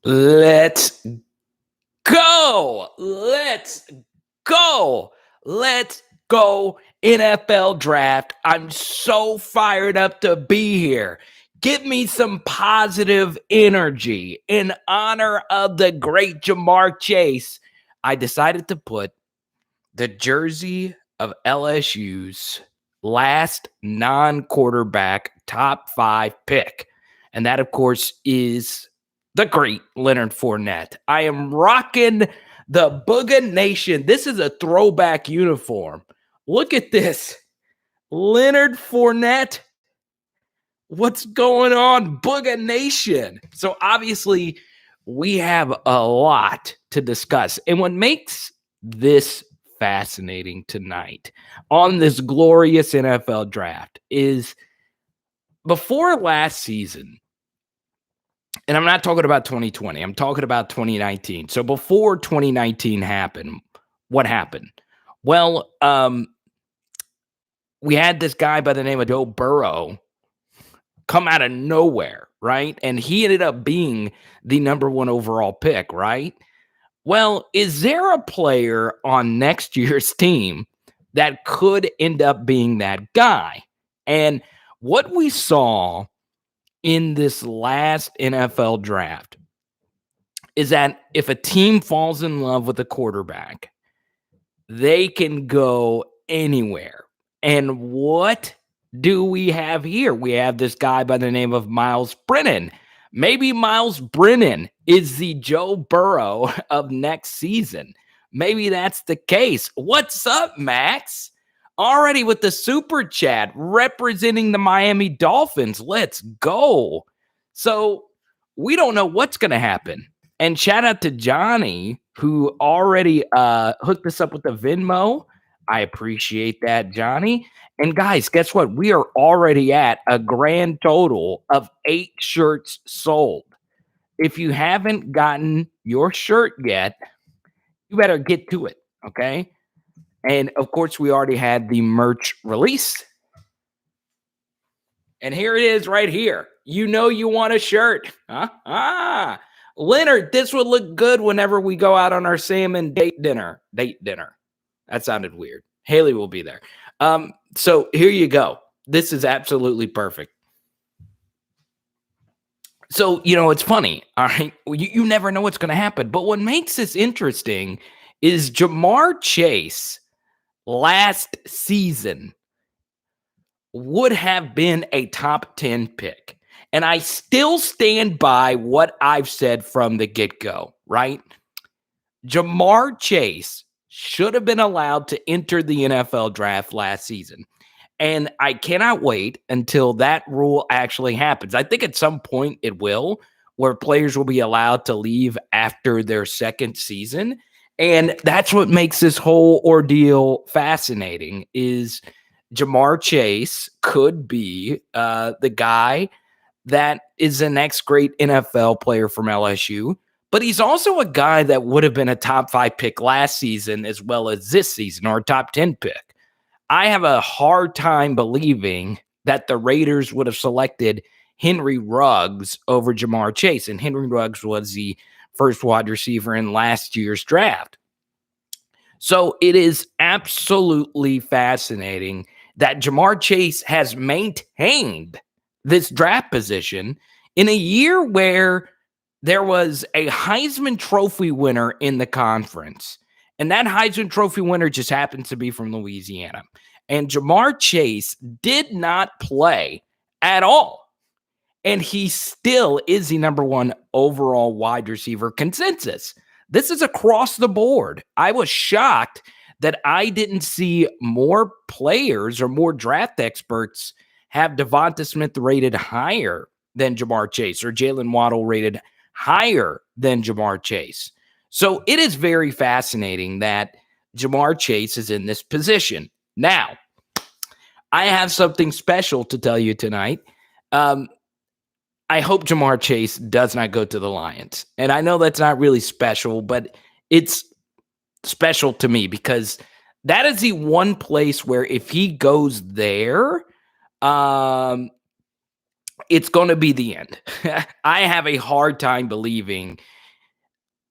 Let's go. Let's go. Let's go. NFL draft. I'm so fired up to be here. Give me some positive energy in honor of the great Jamar Chase. I decided to put the jersey of LSU's last non-quarterback top 5 pick. And that, of course, is the great Leonard Fournette. I am rocking the Booga Nation. This is a throwback uniform. Look at this. Leonard Fournette. What's going on, Booga Nation? So obviously, we have a lot to discuss. And what makes this fascinating tonight on this glorious NFL draft is before last season, and I'm not talking about 2020, I'm talking about 2019. So before 2019 happened, what happened? Well, we had this guy by the name of Joe Burrow come out of nowhere, right? And he ended up being the number 1 overall pick, right? Well, is there a player on next year's team that could end up being that guy? And what we saw in this last NFL draft is that if a team falls in love with a quarterback, they can go anywhere. And what do we have here? We have this guy by the name of Myles Brennan. Maybe Myles Brennan is the Joe Burrow of next season. Maybe that's the case. What's up, Max? Already with the super chat representing the Miami Dolphins. Let's go. So we don't know what's going to happen. And shout out to Johnny, who already hooked us up with the Venmo. I appreciate that, Johnny. And guys, guess what? We are already at a grand total of 8 shirts sold. If you haven't gotten your shirt yet, you better get to it, okay? And of course, we already had the merch release. And here it is right here. You know you want a shirt. Huh? Leonard, this would look good whenever we go out on our salmon date dinner. That sounded weird. Haley will be there. So here you go. This is absolutely perfect. So, it's funny. All right. You never know what's going to happen. But what makes this interesting is Jamar Chase last season would have been a top 10 pick. And I still stand by what I've said from the get-go, right? Jamar Chase should have been allowed to enter the NFL draft last season. And I cannot wait until that rule actually happens. I think at some point it will, where players will be allowed to leave after their second season. And that's what makes this whole ordeal fascinating is Jamar Chase could be the guy that is the next great NFL player from LSU. But he's also a guy that would have been a top 5 pick last season as well as this season, or a top 10 pick. I have a hard time believing that the Raiders would have selected Henry Ruggs over Jamar Chase. And Henry Ruggs was the first wide receiver in last year's draft. So it is absolutely fascinating that Jamar Chase has maintained this draft position in a year where there was a Heisman Trophy winner in the conference. And that Heisman Trophy winner just happens to be from Louisiana. And Jamar Chase did not play at all. And he still is the number 1 overall wide receiver consensus. This is across the board. I was shocked that I didn't see more players or more draft experts have Devonta Smith rated higher than Jamar Chase or Jalen Waddle rated higher than Jamar Chase. So it is very fascinating that Jamar Chase is in this position. Now, I have something special to tell you tonight. I hope Jamar Chase does not go to the Lions. And I know that's not really special, but it's special to me because that is the one place where if he goes there, it's going to be the end. I have a hard time believing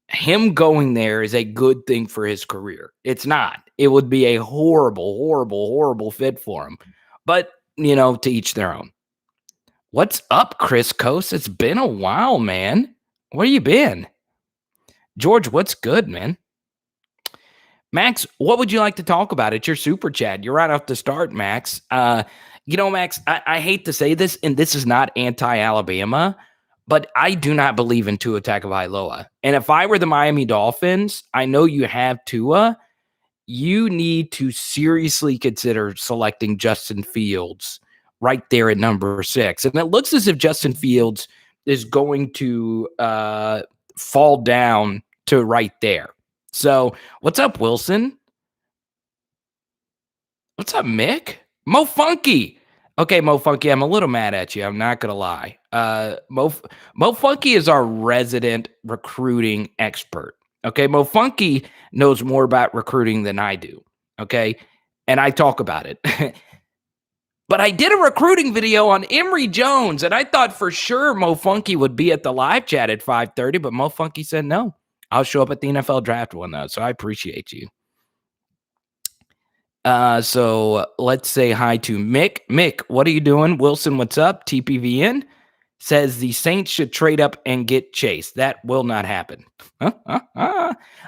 him going there is a good thing for his career. It's not. It would be a horrible, horrible, horrible fit for him. But, to each their own. What's up, Chris Coase? It's been a while, man. Where you been? George, what's good, man? Max, what would you like to talk about? It's your super chat. You're right off the start, Max. Max, I hate to say this, and this is not anti-Alabama, but I do not believe in Tua Tagovailoa. And if I were the Miami Dolphins, I know you have Tua. You need to seriously consider selecting Justin Fields right there at number 6. And it looks as if Justin Fields is going to fall down to right there. So what's up, Wilson? What's up, Mick? Mo Funky. Okay, Mo Funky, I'm a little mad at you. I'm not going to lie. Mo Funky is our resident recruiting expert. Okay, Mo Funky knows more about recruiting than I do. Okay, and I talk about it. But I did a recruiting video on Emory Jones, and I thought for sure Mo Funky would be at the live chat at 5:30, but Mo Funky said no. I'll show up at the NFL draft one, though, so I appreciate you. So let's say hi to Mick. Mick, what are you doing? Wilson, what's up? TPVN says the Saints should trade up and get Chase. That will not happen.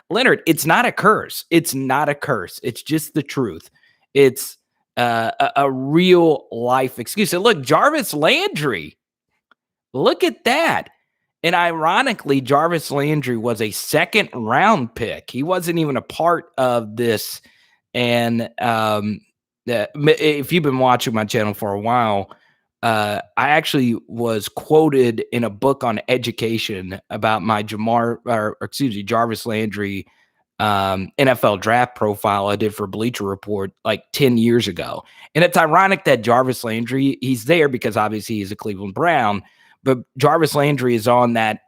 Leonard, it's not a curse. It's not a curse. It's just the truth. It's a real life excuse. And look, Jarvis Landry. Look at that. And ironically, Jarvis Landry was a second round pick. He wasn't even a part of this. And if you've been watching my channel for a while, I actually was quoted in a book on education about my Jarvis Landry NFL draft profile I did for Bleacher Report like 10 years ago. And it's ironic that Jarvis Landry, he's there because obviously he's a Cleveland Brown, but Jarvis Landry is on that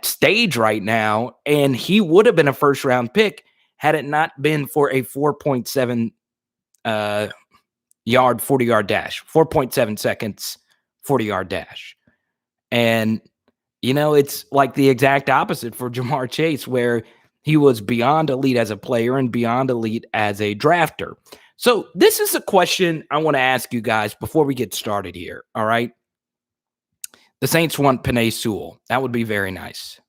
stage right now, and he would have been a first round pick had it not been for a 4.7 yard 40-yard dash, 4.7 seconds 40-yard dash. And it's like the exact opposite for Ja'Marr Chase, where he was beyond elite as a player and beyond elite as a drafter. So this is a question I want to ask you guys before we get started here. All right. The Saints want Penei Sewell. That would be very nice.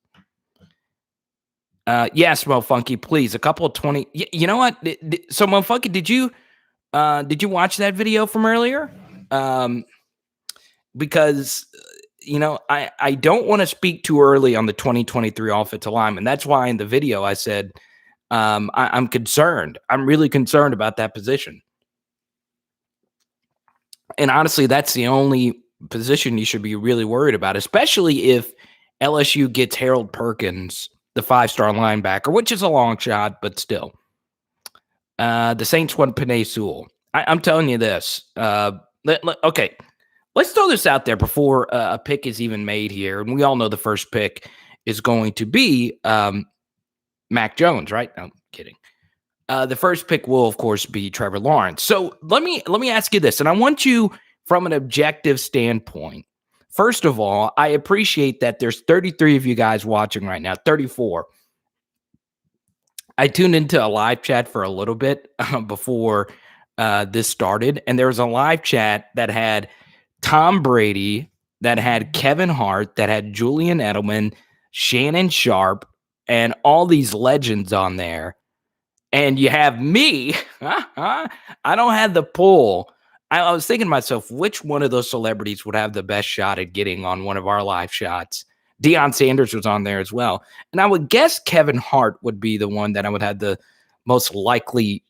Yes, Mo Funky, please. A couple of 20. You know what? So Mo Funky, did you watch that video from earlier? Because I don't want to speak too early on the 2023 offensive lineman. That's why in the video I said I'm concerned. I'm really concerned about that position. And honestly, that's the only position you should be really worried about, especially if LSU gets Harold Perkins, the 5-star linebacker, which is a long shot, but still. The Saints want Penei Sewell. I'm telling you this. Okay. Let's throw this out there before a pick is even made here. And we all know the first pick is going to be Mac Jones, right? No, I'm kidding. The first pick will, of course, be Trevor Lawrence. So let me ask you this, and I want you from an objective standpoint. First of all, I appreciate that there's 33 of you guys watching right now, 34. I tuned into a live chat for a little bit before this started, and there was a live chat that had Tom Brady, that had Kevin Hart, that had Julian Edelman, Shannon Sharp, and all these legends on there. And you have me. I don't have the pull. I was thinking to myself, which one of those celebrities would have the best shot at getting on one of our live shots? Deion Sanders was on there as well. And I would guess Kevin Hart would be the one that I would have the most likely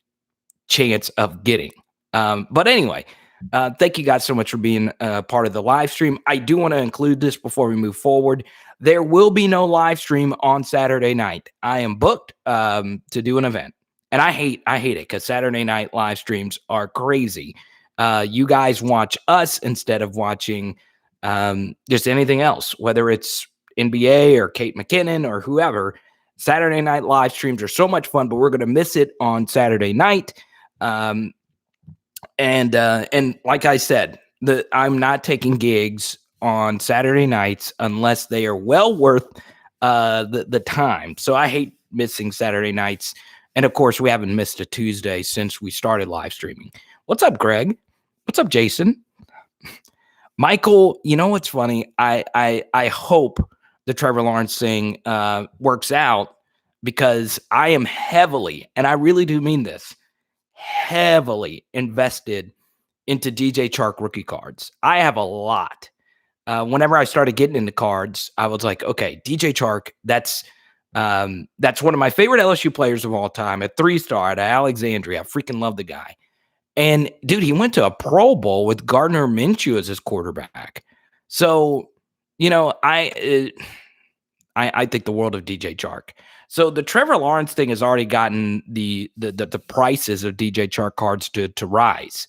chance of getting. But anyway, thank you guys so much for being part of the live stream. I do want to include this before we move forward. There will be no live stream on Saturday night. I am booked to do an event. And I hate it because Saturday night live streams are crazy. You guys watch us instead of watching just anything else, whether it's NBA or Kate McKinnon or whoever. Saturday night live streams are so much fun, but we're going to miss it on Saturday night. And like I said, I'm not taking gigs on Saturday nights unless they are well worth the time. So I hate missing Saturday nights. And of course, we haven't missed a Tuesday since we started live streaming. What's up, Greg? What's up, Jason? Michael, you know what's funny? I hope the Trevor Lawrence thing works out, because I am heavily, and I really do mean this, heavily invested into DJ Chark rookie cards. I have a lot. Whenever I started getting into cards, I was like, okay, DJ Chark, that's one of my favorite LSU players of all time, a 3-star out of Alexandria. I freaking love the guy. And dude, he went to a Pro Bowl with Gardner Minshew as his quarterback. So, I think the world of DJ Chark. So the Trevor Lawrence thing has already gotten the prices of DJ Chark cards to rise.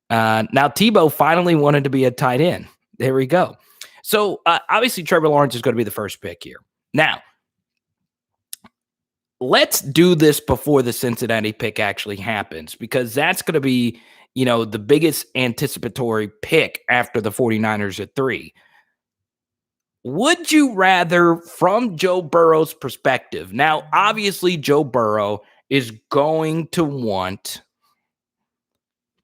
Now Tebow finally wanted to be a tight end. There we go. So obviously Trevor Lawrence is going to be the first pick here. Now, let's do this before the Cincinnati pick actually happens, because that's going to be, the biggest anticipatory pick after the 49ers at 3. Would you rather, from Joe Burrow's perspective? Now, obviously, Joe Burrow is going to want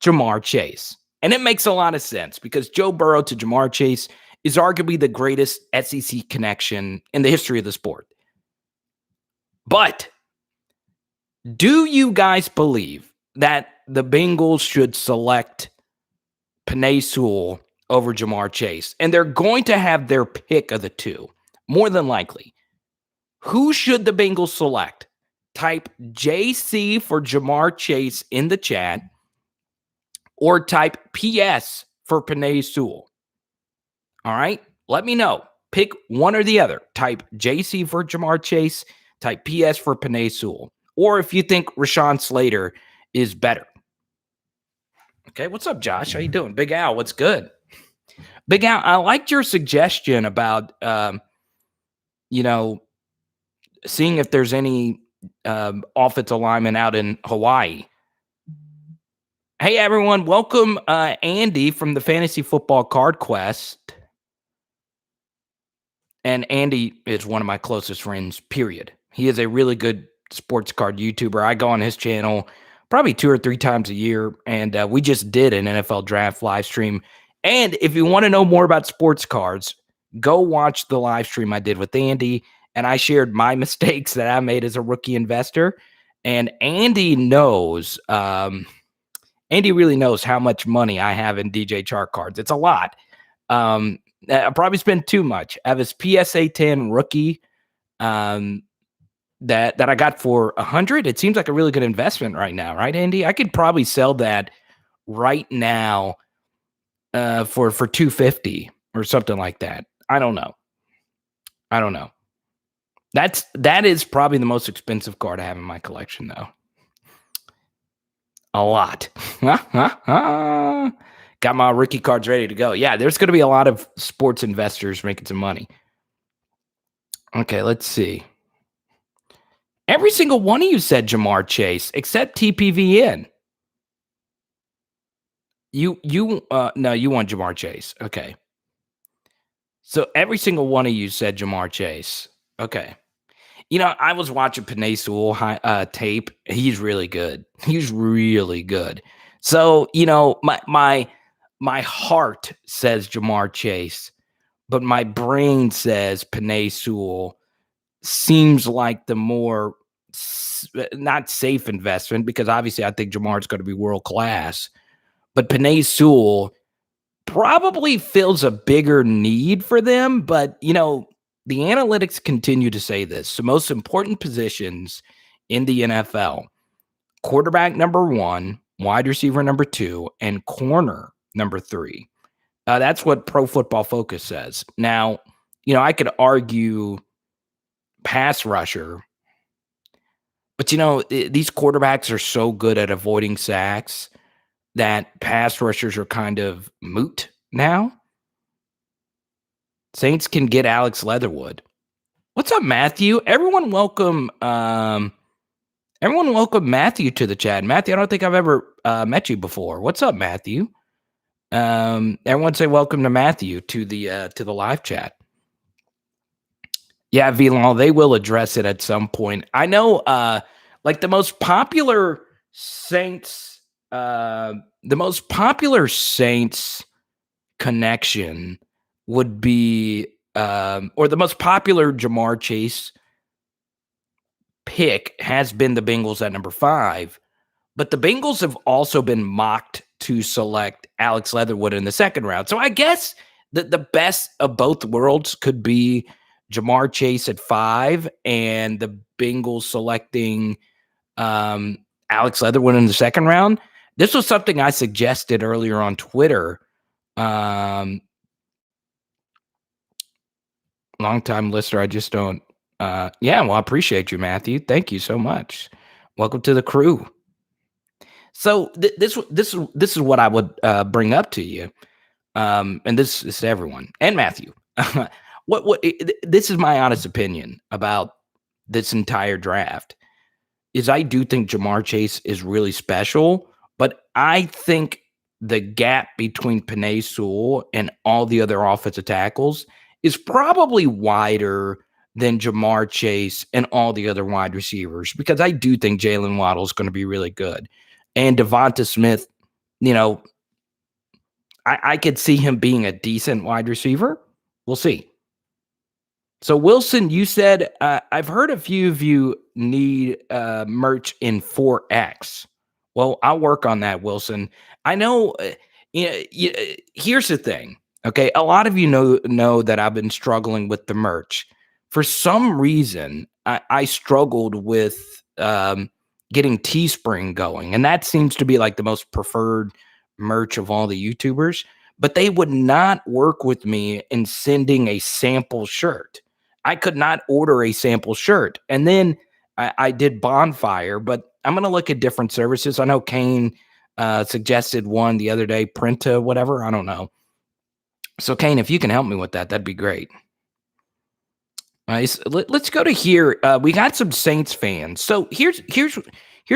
Ja'Marr Chase. And it makes a lot of sense, because Joe Burrow to Ja'Marr Chase is arguably the greatest SEC connection in the history of the sport. But do you guys believe that the Bengals should select Penei Sewell over Ja'Marr Chase? And they're going to have their pick of the two, more than likely. Who should the Bengals select? Type JC for Ja'Marr Chase in the chat, or type PS for Penei Sewell. All right? Let me know. Pick one or the other. Type JC for Ja'Marr Chase, type PS for Penei Sewell. Or if you think Rashawn Slater is better. Okay, what's up, Josh? How you doing? Big Al, what's good? Big Al, I liked your suggestion about, seeing if there's any offensive linemen out in Hawaii. Hey, everyone. Welcome, Andy from the Fantasy Football Card Quest. And Andy is one of my closest friends, period. He is a really good sports card YouTuber. I go on his channel probably 2 or 3 times a year, and we just did an NFL draft live stream. And if you want to know more about sports cards, go watch the live stream I did with Andy, and I shared my mistakes that I made as a rookie investor. And Andy knows, Andy really knows how much money I have in DJ Chark cards. It's a lot. I probably spend too much. I have his PSA 10 rookie that I got for $100. It seems like a really good investment right now, right, Andy? I could probably sell that right now for $250 or something like that. I don't know. That is probably the most expensive card I have in my collection, though. A lot. Got my rookie cards ready to go. Yeah, there's going to be a lot of sports investors making some money. Okay, let's see. Every single one of you said Ja'Marr Chase, except TPVN. No, you want Ja'Marr Chase. Okay. So every single one of you said Ja'Marr Chase. Okay. I was watching Penei Sewell tape. He's really good. He's really good. So, my heart says Ja'Marr Chase, but my brain says Penei Sewell seems like the more not safe investment, because obviously I think Jamar's going to be world class, but Penei Sewell probably fills a bigger need for them. But, the analytics continue to say this. The most important positions in the NFL: quarterback number 1, wide receiver number 2, and corner number 3. That's what Pro Football Focus says. Now, I could argue pass rusher, but, these quarterbacks are so good at avoiding sacks that pass rushers are kind of moot now. Saints can get Alex Leatherwood. What's up, Matthew? Everyone welcome Matthew to the chat. Matthew, I don't think I've ever met you before. What's up, Matthew? Everyone say welcome to Matthew to the live chat. Yeah, Vilon, they will address it at some point. I know like the most popular Saints connection would be or the most popular Jamar Chase pick has been the Bengals at number 5, but the Bengals have also been mocked to select Alex Leatherwood in the second round. So I guess the best of both worlds could be Jamar Chase at 5 and the Bengals selecting Alex Leatherwood in the second round. This was something I suggested earlier on Twitter. Long time listener. I just don't. Yeah, well, I appreciate you, Matthew. Thank you so much. Welcome to the crew. So this is what I would bring up to you, and this is to everyone and Matthew. This is my honest opinion about this entire draft. Is I do think Jamar Chase is really special, but I think the gap between Penei Sewell and all the other offensive tackles is probably wider than Jamar Chase and all the other wide receivers, because I do think Jalen Waddle is going to be really good. And Devonta Smith, I could see him being a decent wide receiver. We'll see. So, Wilson, you said, I've heard a few of you need merch in 4X. Well, I'll work on that, Wilson. I know, here's the thing, okay? A lot of you know that I've been struggling with the merch. For some reason, I struggled with getting Teespring going, and that seems to be like the most preferred merch of all the YouTubers, but they would not work with me in sending a sample shirt. I could not order a sample shirt. And then I did Bonfire, but I'm going to look at different services. I know Kane suggested one the other day, Printa, whatever. I don't know. So, Kane, if you can help me with that, that'd be great. Nice. Let's go to here. We got some Saints fans. So here's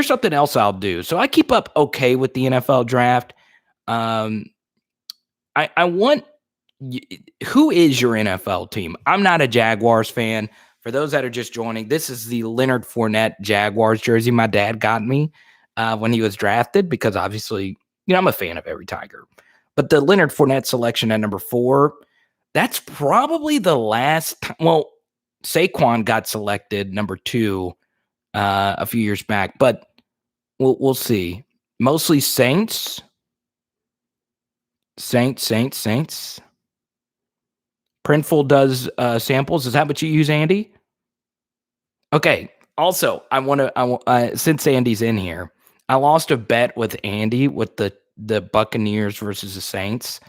something else I'll do. So I keep up okay with the NFL draft. I want. Who is your NFL team? I'm not a Jaguars fan. For those that are just joining, this is the Leonard Fournette Jaguars jersey my dad got me when he was drafted, because obviously, I'm a fan of every Tiger. But the Leonard Fournette selection at number 4, that's probably the last time. Well, Saquon got selected number 2 a few years back, but we'll see. Mostly Saints. Printful does samples. Is that what you use, Andy? Okay. Also, I want to. Since Andy's in here, I lost a bet with Andy with the Buccaneers versus the Saints,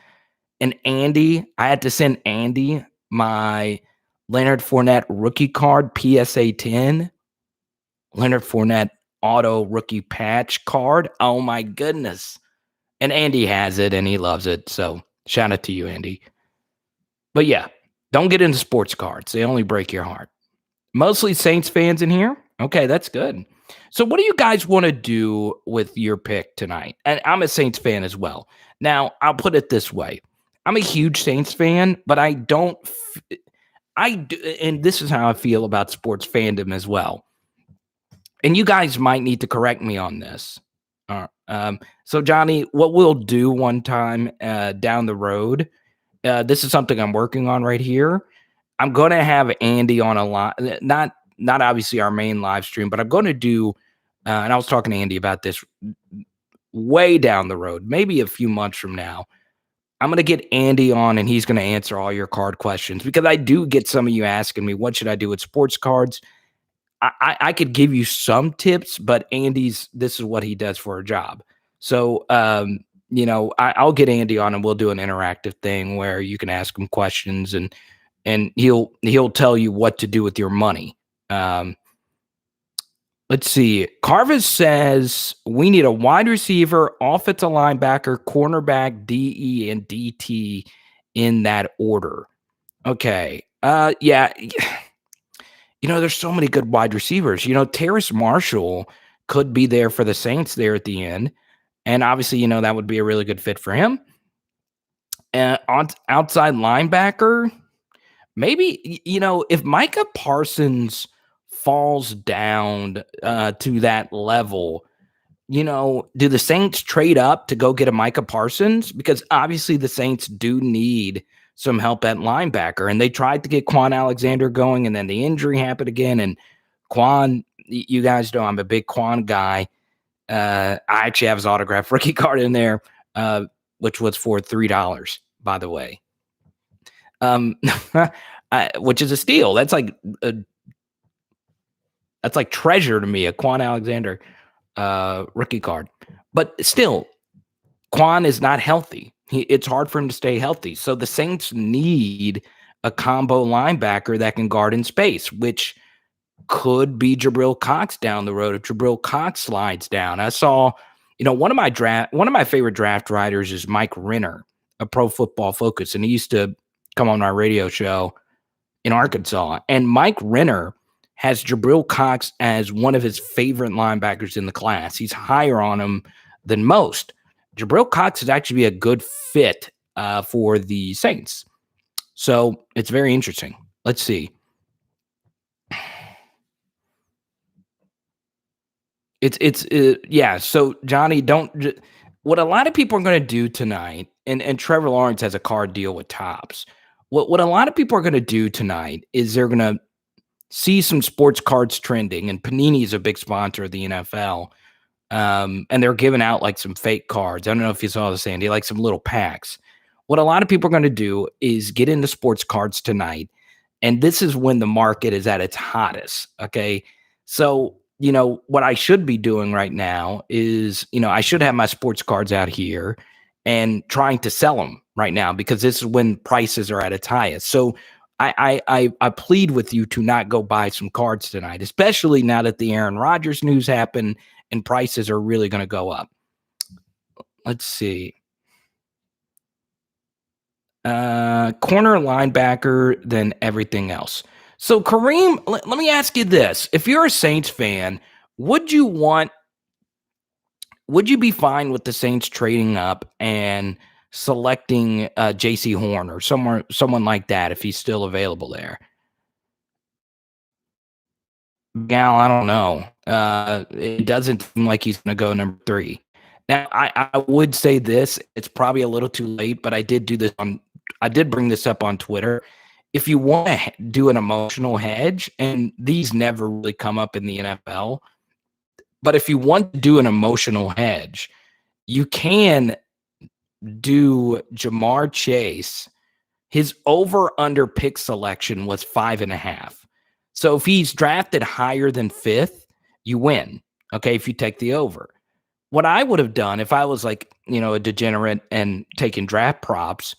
and I had to send Andy my Leonard Fournette rookie card, PSA 10, Leonard Fournette auto rookie patch card. Oh my goodness! And Andy has it and he loves it. So shout out to you, Andy. But yeah, don't get into sports cards. They only break your heart. Mostly Saints fans in here. Okay, that's good. So what do you guys want to do with your pick tonight? And I'm a Saints fan as well. Now, I'll put it this way. I'm a huge Saints fan, but I do, and this is how I feel about sports fandom as well. And you guys might need to correct me on this. So Johnny, what we'll do one time down the road, this is something I'm working on right here. I'm going to have Andy on a lot, not obviously our main live stream, but I'm going to do, and I was talking to Andy about this way down the road, maybe a few months from now. I'm going to get Andy on and he's going to answer all your card questions, because I do get some of you asking me, what should I do with sports cards? I could give you some tips, but this is what he does for a job. So, I'll get Andy on and we'll do an interactive thing where you can ask him questions and he'll tell you what to do with your money. Let's see. Carvis says we need a wide receiver, offensive linebacker, cornerback, DE, and DT in that order. Okay. Yeah. There's so many good wide receivers. Terrace Marshall could be there for the Saints there at the end. And obviously, that would be a really good fit for him. Outside linebacker, maybe, if Micah Parsons falls down to that level, do the Saints trade up to go get a Micah Parsons? Because obviously the Saints do need some help at linebacker. And they tried to get Quan Alexander going, and then the injury happened again. And Quan, you guys know I'm a big Quan guy. I actually have his autographed rookie card in there, which was for $3, by the way. Which is a steal. That's like treasure to me, a Quan Alexander rookie card. But still, Quan is not healthy. It's hard for him to stay healthy. So the Saints need a combo linebacker that can guard in space, which could be Jabril Cox down the road if Jabril Cox slides down. I saw, one of my favorite draft writers is Mike Renner, a Pro Football Focus, and he used to come on my radio show in Arkansas. And Mike Renner has Jabril Cox as one of his favorite linebackers in the class. He's higher on him than most. Jabril Cox would actually be a good fit for the Saints. So it's very interesting. Let's see. Yeah. So Johnny, what a lot of people are going to do tonight, and Trevor Lawrence has a card deal with Topps. What a lot of people are going to do tonight is they're going to see some sports cards trending, and Panini is a big sponsor of the NFL. And they're giving out like some fake cards. I don't know if you saw this, Andy, like some little packs. What a lot of people are going to do is get into sports cards tonight. And this is when the market is at its hottest. Okay. So, what I should be doing right now is, I should have my sports cards out here and trying to sell them right now, because this is when prices are at its highest. So I plead with you to not go buy some cards tonight, especially now that the Aaron Rodgers news happened and prices are really going to go up. Let's see. Corner linebacker, then everything else. So Kareem, let me ask you this. If you're a Saints fan, would you be fine with the Saints trading up and selecting JC Horn or someone like that if he's still available there? Gal, I don't know. It doesn't seem like he's going to go number 3. Now, I would say this. It's probably a little too late, but I did bring this up on Twitter. If you want to do an emotional hedge, and these never really come up in the NFL, but if you want to do an emotional hedge, you can do Jamar Chase. His over-under pick selection was 5.5. So if he's drafted higher than 5th, you win. Okay, if you take the over. What I would have done if I was like, a degenerate and taking draft props,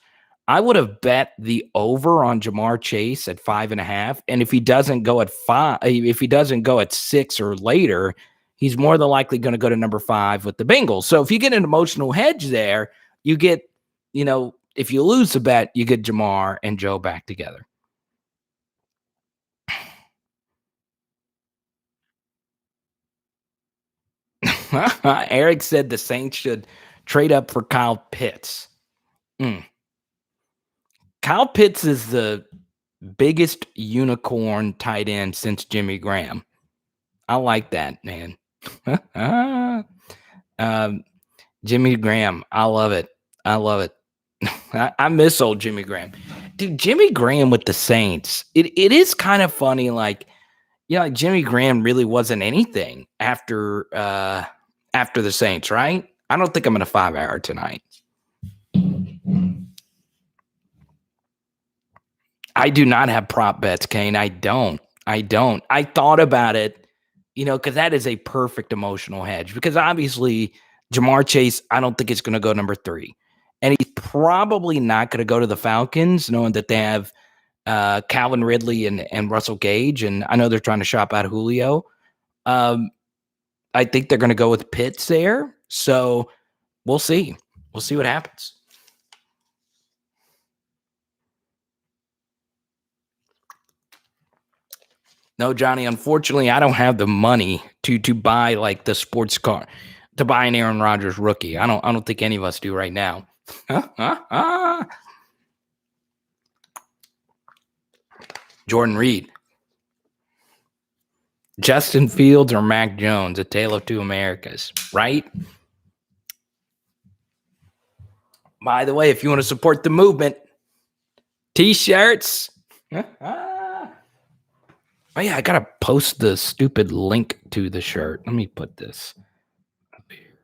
I would have bet the over on Jamar Chase at 5.5. And if he doesn't go at 5, if he doesn't go at 6 or later, he's more than likely going to go to number 5 with the Bengals. So if you get an emotional hedge there, you get, if you lose the bet, you get Jamar and Joe back together. Eric said the Saints should trade up for Kyle Pitts. Kyle Pitts is the biggest unicorn tight end since Jimmy Graham. I like that, man. Jimmy Graham. I love it. I miss old Jimmy Graham. Dude, Jimmy Graham with the Saints. It is kind of funny. Like Jimmy Graham really wasn't anything after the Saints, right? I don't think I'm in a 5-hour tonight. I do not have prop bets, Kane. I don't. I thought about it, because that is a perfect emotional hedge. Because obviously, Jamar Chase, I don't think it's going to go number 3. And he's probably not going to go to the Falcons, knowing that they have Calvin Ridley and Russell Gage. And I know they're trying to shop out Julio. I think they're going to go with Pitts there. So we'll see. We'll see what happens. No, Johnny, unfortunately, I don't have the money to buy like the sports car, to buy an Aaron Rodgers rookie. I don't think any of us do right now. Jordan Reed. Justin Fields or Mac Jones, a tale of two Americas, right? By the way, if you want to support the movement, T-shirts. Oh, yeah, I got to post the stupid link to the shirt. Let me put this up here.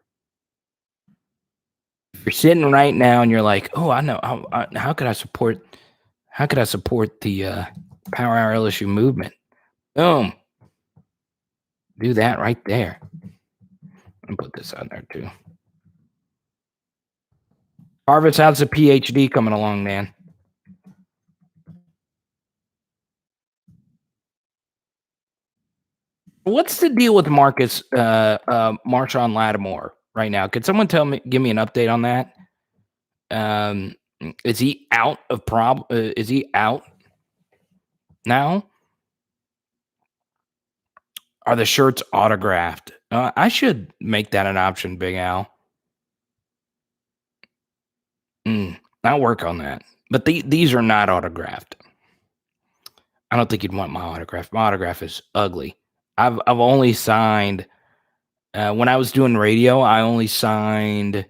If you're sitting right now and you're like, oh, I know, how could I support the Power Hour LSU movement? Boom. Do that right there. And put this on there too. Jarvis, how's the PhD coming along, man? What's the deal with Marcus Marshawn Lattimore right now? Could someone give me an update on that? Is he out of is he out now? Are the shirts autographed? I should make that an option, Big Al. I'll work on that. But these are not autographed. I don't think you'd want my autograph. My autograph is ugly. I've only signed when I was doing radio, I only signed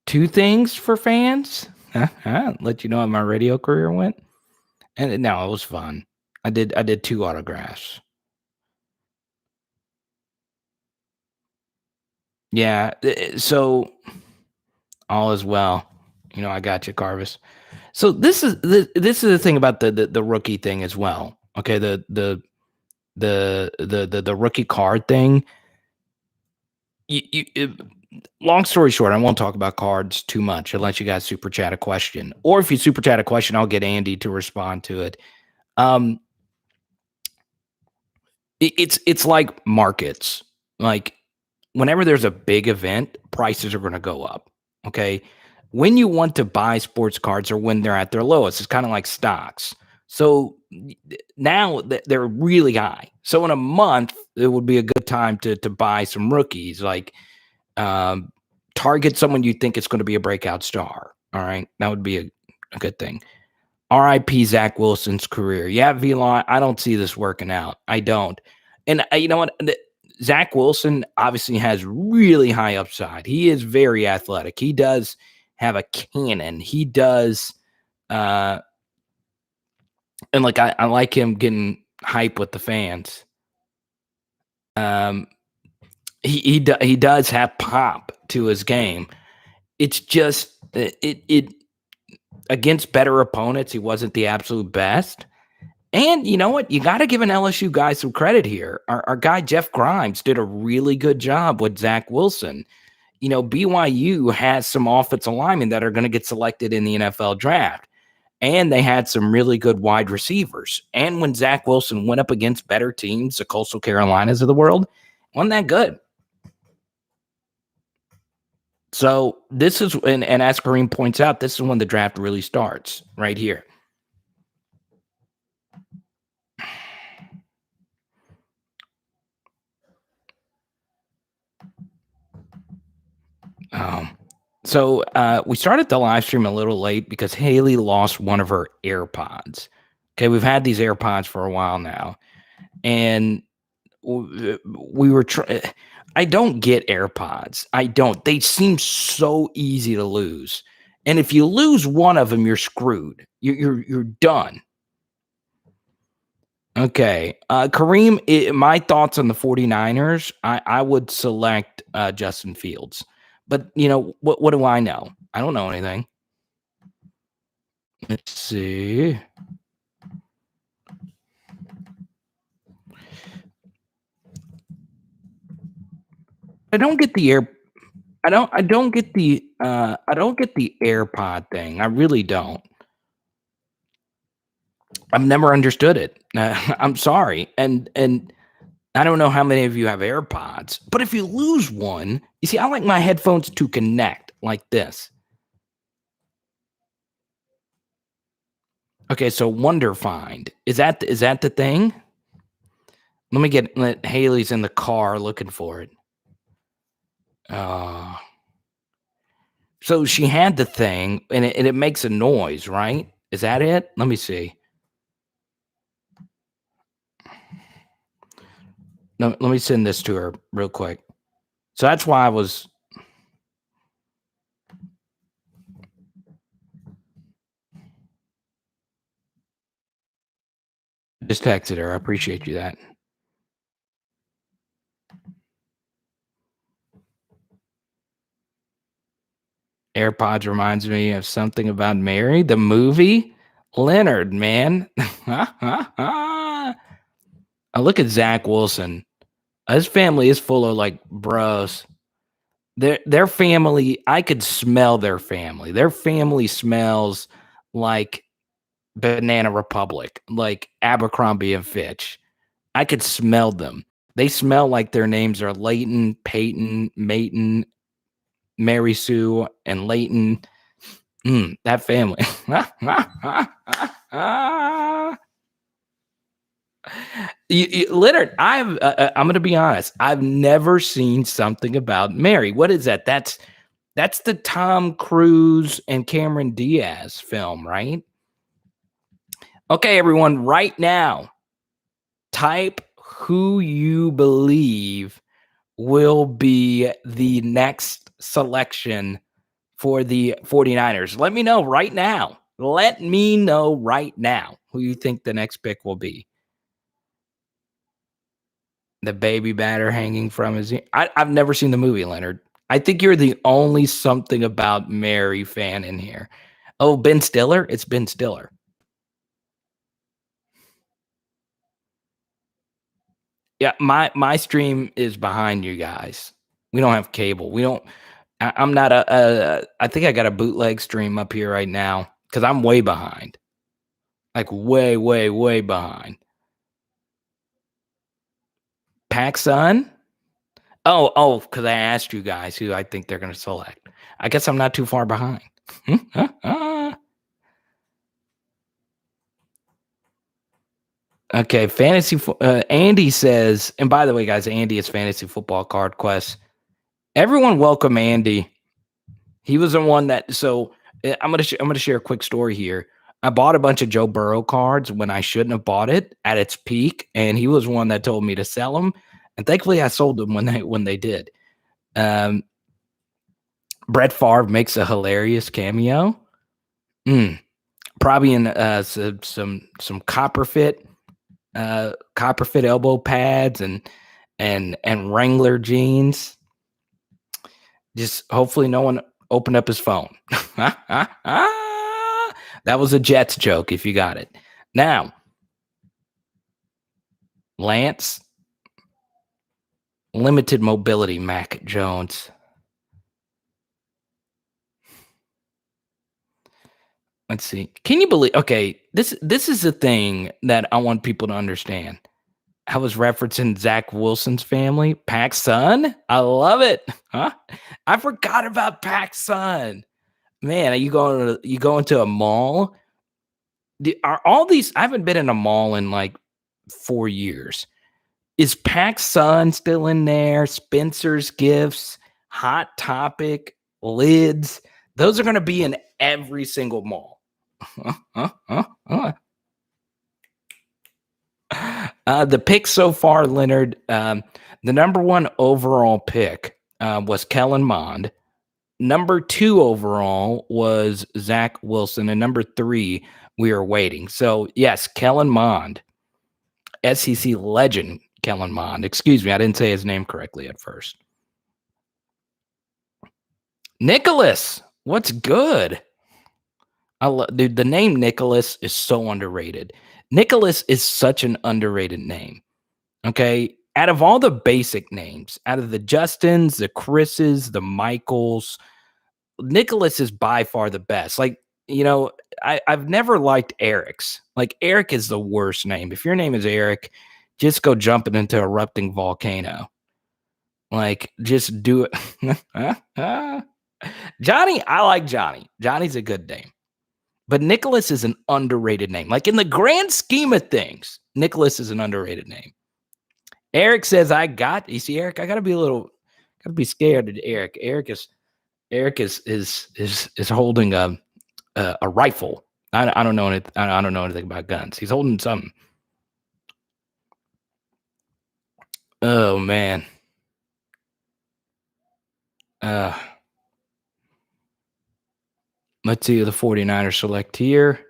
2 things for fans. Let you know how my radio career went. And no, it was fun. I did 2 autographs. Yeah, so all is well. I got you, Carvis. So this is the thing about the rookie thing as well. Okay, the rookie card thing. Long story short, I won't talk about cards too much unless you guys super chat a question, or if you super chat a question, I'll get Andy to respond to it. It's like markets. Like whenever there's a big event, prices are going to go up. Okay. When you want to buy sports cards or when they're at their lowest, it's kind of like stocks. So now they're really high. So in a month, it would be a good time to buy some rookies, like target someone you think is going to be a breakout star. All right. That would be a good thing. RIP Zach Wilson's career. Yeah, Velon, I don't see this working out. I don't. And you know what? Zach Wilson obviously has really high upside. He is very athletic. He does have a cannon. He does, and like I like him getting hype with the fans. He does have pop to his game. It's just it against better opponents, he wasn't the absolute best. And you know what? You got to give an LSU guy some credit here. Our guy Jeff Grimes did a really good job with Zach Wilson. BYU has some offensive linemen that are going to get selected in the NFL draft. And they had some really good wide receivers. And when Zach Wilson went up against better teams, the Coastal Carolinas of the world, wasn't that good. So this is, and as Kareem points out, this is when the draft really starts, right here. So we started the live stream a little late because Haley lost one of her AirPods. Okay, we've had these AirPods for a while now, and we were I don't get AirPods. I don't. They seem so easy to lose, and if you lose one of them, you're screwed. You're done. Okay, Kareem, my thoughts on the 49ers, I would select Justin Fields. But, what do I know? I don't know anything. Let's see. I don't get the AirPod thing. I really don't. I've never understood it. I'm sorry. And I don't know how many of you have AirPods, but if you lose one, you see, I like my headphones to connect like this. Okay, so Wonder Find. Is that the thing? Let Haley's in the car looking for it. So she had the thing, and it makes a noise, right? Is that it? Let me see. No, let me send this to her real quick. So that's why I was. Just texted her. I appreciate you that. AirPods reminds me of something about Mary, the movie. Leonard, man. I look at Zach Wilson. His family is full of like bros. Their family, I could smell their family. Their family smells like Banana Republic, like Abercrombie and Fitch. I could smell them. They smell like their names are Leighton, Peyton, Mayton, Mary Sue, and Leighton. That family. Leonard, I'm going to be honest. I've never seen something about Mary. What is that? That's the Tom Cruise and Cameron Diaz film, right? Okay, everyone, right now, type who you believe will be the next selection for the 49ers. Let me know right now. Let me know right now who you think the next pick will be. The baby batter hanging from his ear. I've never seen the movie, Leonard. I think you're the only something about Mary fan in here. Oh, Ben Stiller? It's Ben Stiller. Yeah, my stream is behind you guys. We don't have cable. We don't. I'm not I think I got a bootleg stream up here right now because I'm way behind. Like way, way, way behind. PacSun? Oh, because I asked you guys who I think they're going to select. I guess I'm not too far behind. Okay, fantasy. Andy says, and by the way, guys, Andy is Fantasy Football Card Quest. Everyone welcome Andy. He was the one that. So I'm gonna share a quick story here. I bought a bunch of Joe Burrow cards when I shouldn't have bought it at its peak, and he was one that told me to sell them. And thankfully, I sold them when they did. Brett Favre makes a hilarious cameo. Probably in some copper fit elbow pads and Wrangler jeans. Just hopefully no one opened up his phone. That was a Jets joke if you got it. Now, Lance, limited mobility, Mac Jones. Let's see. Can you believe? Okay, this is the thing that I want people to understand. I was referencing Zach Wilson's family, PacSun. I love it. Huh? I forgot about PacSun. Man, you going to a mall? Are all these? I haven't been in a mall in like 4 years. Is PacSun still in there? Spencer's Gifts, Hot Topic, Lids. Those are going to be in every single mall. The pick so far, Leonard, the number 1 overall pick was Kellen Mond. Number 2 overall was Zach Wilson. And number 3, we are waiting. So, yes, Kellen Mond, SEC legend Kellen Mond. Excuse me, I didn't say his name correctly at first. Nicholas, what's good? Dude, the name Nicholas is so underrated. Nicholas is such an underrated name. Okay. Out of all the basic names, out of the Justins, the Chris's, the Michaels, Nicholas is by far the best. Like, I've never liked Eric's. Like, Eric is the worst name. If your name is Eric, just go jumping into an erupting volcano. Like, just do it. Johnny, I like Johnny. Johnny's a good name. But Nicholas is an underrated name. Like, in the grand scheme of things, Nicholas is an underrated name. Eric says, you see, Eric, I gotta be scared of Eric. Eric is holding a rifle. I don't know anything. I don't know anything about guns. He's holding something. Oh man. Uh, let's see who the 49ers select here.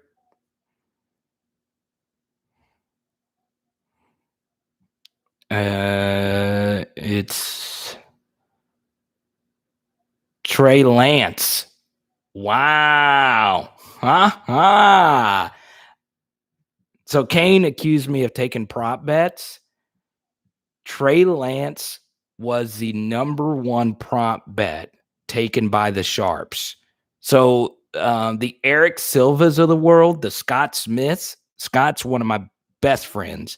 It's Trey Lance. Wow. Huh? So Kane accused me of taking prop bets. Trey Lance was the number one prop bet taken by the Sharps. So the Eric Silvas of the world, the Scott Smiths. Scott's one of my best friends.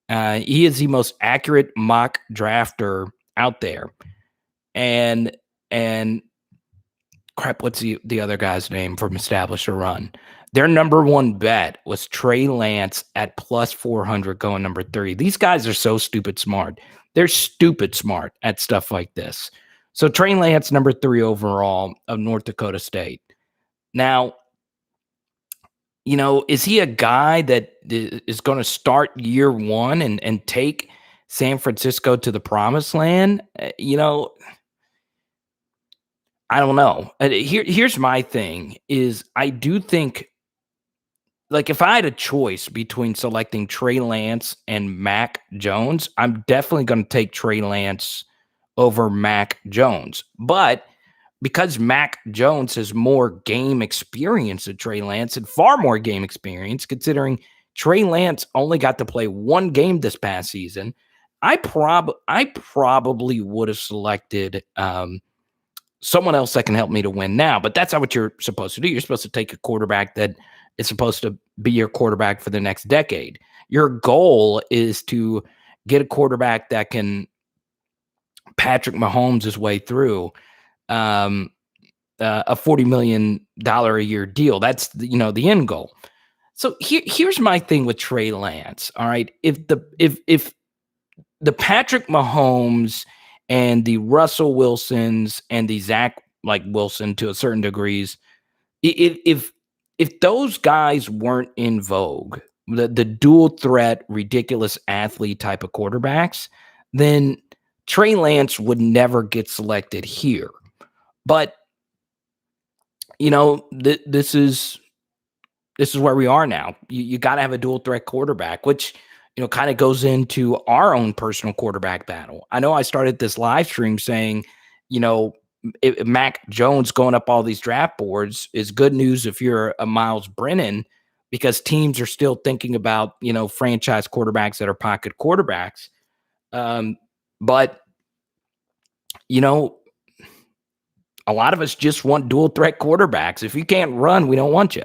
He is the most accurate mock drafter out there. And crap, what's the other guy's name from Establish a Run? Their number one bet was Trey Lance at plus 400 going number 3. These guys are so stupid smart. They're stupid smart at stuff like this. So Trey Lance, number 3 overall of North Dakota State. Now, is he a guy that is going to start year one and take San Francisco to the promised land? I don't know. Here's my thing is I do think, like, if I had a choice between selecting Trey Lance and Mac Jones, I'm definitely going to take Trey Lance over Mac Jones. But because Mac Jones has more game experience than Trey Lance and far more game experience, considering Trey Lance only got to play one game this past season, I probably would have selected someone else that can help me to win now. But that's not what you're supposed to do. You're supposed to take a quarterback that is supposed to be your quarterback for the next decade. Your goal is to get a quarterback that can Patrick Mahomes his way through a $40 million a year deal. That's the end goal. So here's my thing with Trey Lance. All right. If the Patrick Mahomes and the Russell Wilsons and the Zach Wilson to a certain degrees, if those guys weren't in vogue, the dual threat, ridiculous athlete type of quarterbacks, then Trey Lance would never get selected here. But this is where we are now. You got to have a dual threat quarterback, which kind of goes into our own personal quarterback battle. I know I started this live stream saying, Mac Jones going up all these draft boards is good news if you're a Myles Brennan, because teams are still thinking about, franchise quarterbacks that are pocket quarterbacks. But, a lot of us just want dual threat quarterbacks. If you can't run, we don't want you.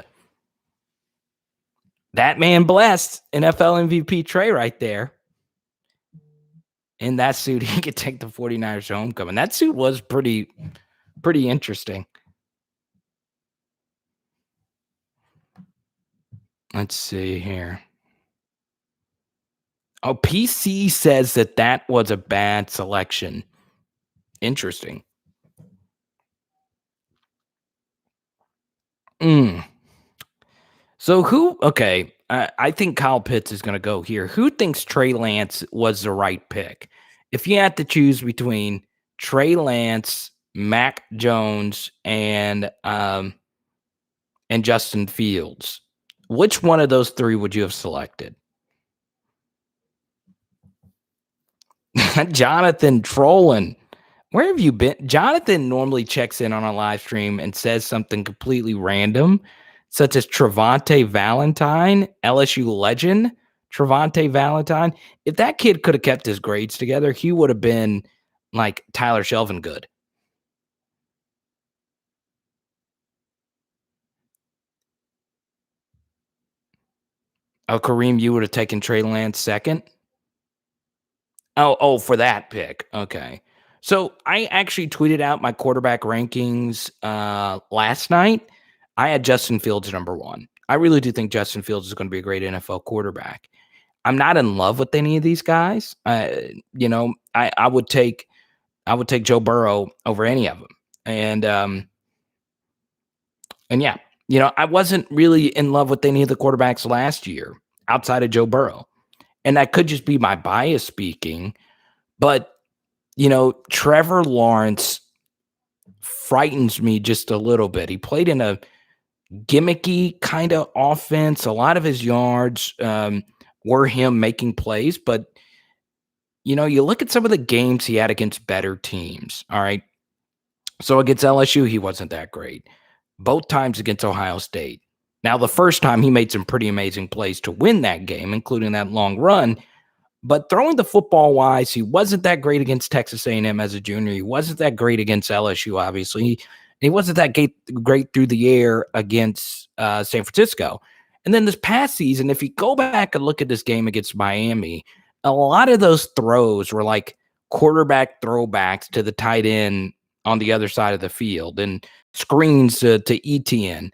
That man blessed NFL MVP Trey right there. In that suit, he could take the 49ers homecoming. That suit was pretty interesting. Let's see here. Oh, PC says that was a bad selection. Interesting. So okay, I think Kyle Pitts is going to go here. Who thinks Trey Lance was the right pick? If you had to choose between Trey Lance, Mac Jones, and Justin Fields, which one of those 3 would you have selected? Jonathan trolling. Where have you been? Jonathan normally checks in on a live stream and says something completely random, such as Trevante Valentine, LSU legend, Trevante Valentine. If that kid could have kept his grades together, he would have been like Tyler Shelvin good. Oh, Kareem, you would have taken Trey Lance second? Oh, for that pick. Okay. So I actually tweeted out my quarterback rankings last night. I had Justin Fields number 1. I really do think Justin Fields is going to be a great NFL quarterback. I'm not in love with any of these guys. I would take Joe Burrow over any of them. And yeah, I wasn't really in love with any of the quarterbacks last year outside of Joe Burrow. And that could just be my bias speaking, but Trevor Lawrence frightens me just a little bit. He played in a gimmicky kind of offense. A lot of his yards were him making plays, but you look at some of the games he had against better teams. All right. So against LSU, he wasn't that great. Both times against Ohio State. Now, the first time he made some pretty amazing plays to win that game, including that long run. But throwing the football wise, he wasn't that great against Texas A&M as a junior. He wasn't that great against LSU, obviously. He wasn't that great through the air against San Francisco. And then this past season, if you go back and look at this game against Miami, a lot of those throws were like quarterback throwbacks to the tight end on the other side of the field and screens to ETN.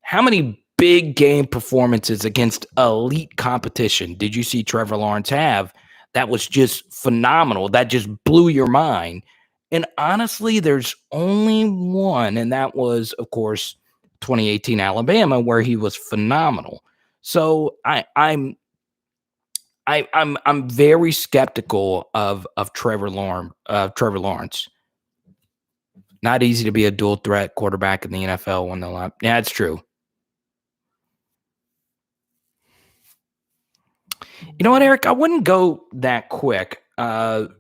How many big game performances against elite competition did you see Trevor Lawrence have that was just phenomenal, that just blew your mind? And honestly, there's only one, and that was, of course, 2018 Alabama, where he was phenomenal. So I'm very skeptical of Trevor Lawrence. Not easy to be a dual threat quarterback in the NFL when the line. Yeah, it's true. You know what, Eric? I wouldn't go that quick. Part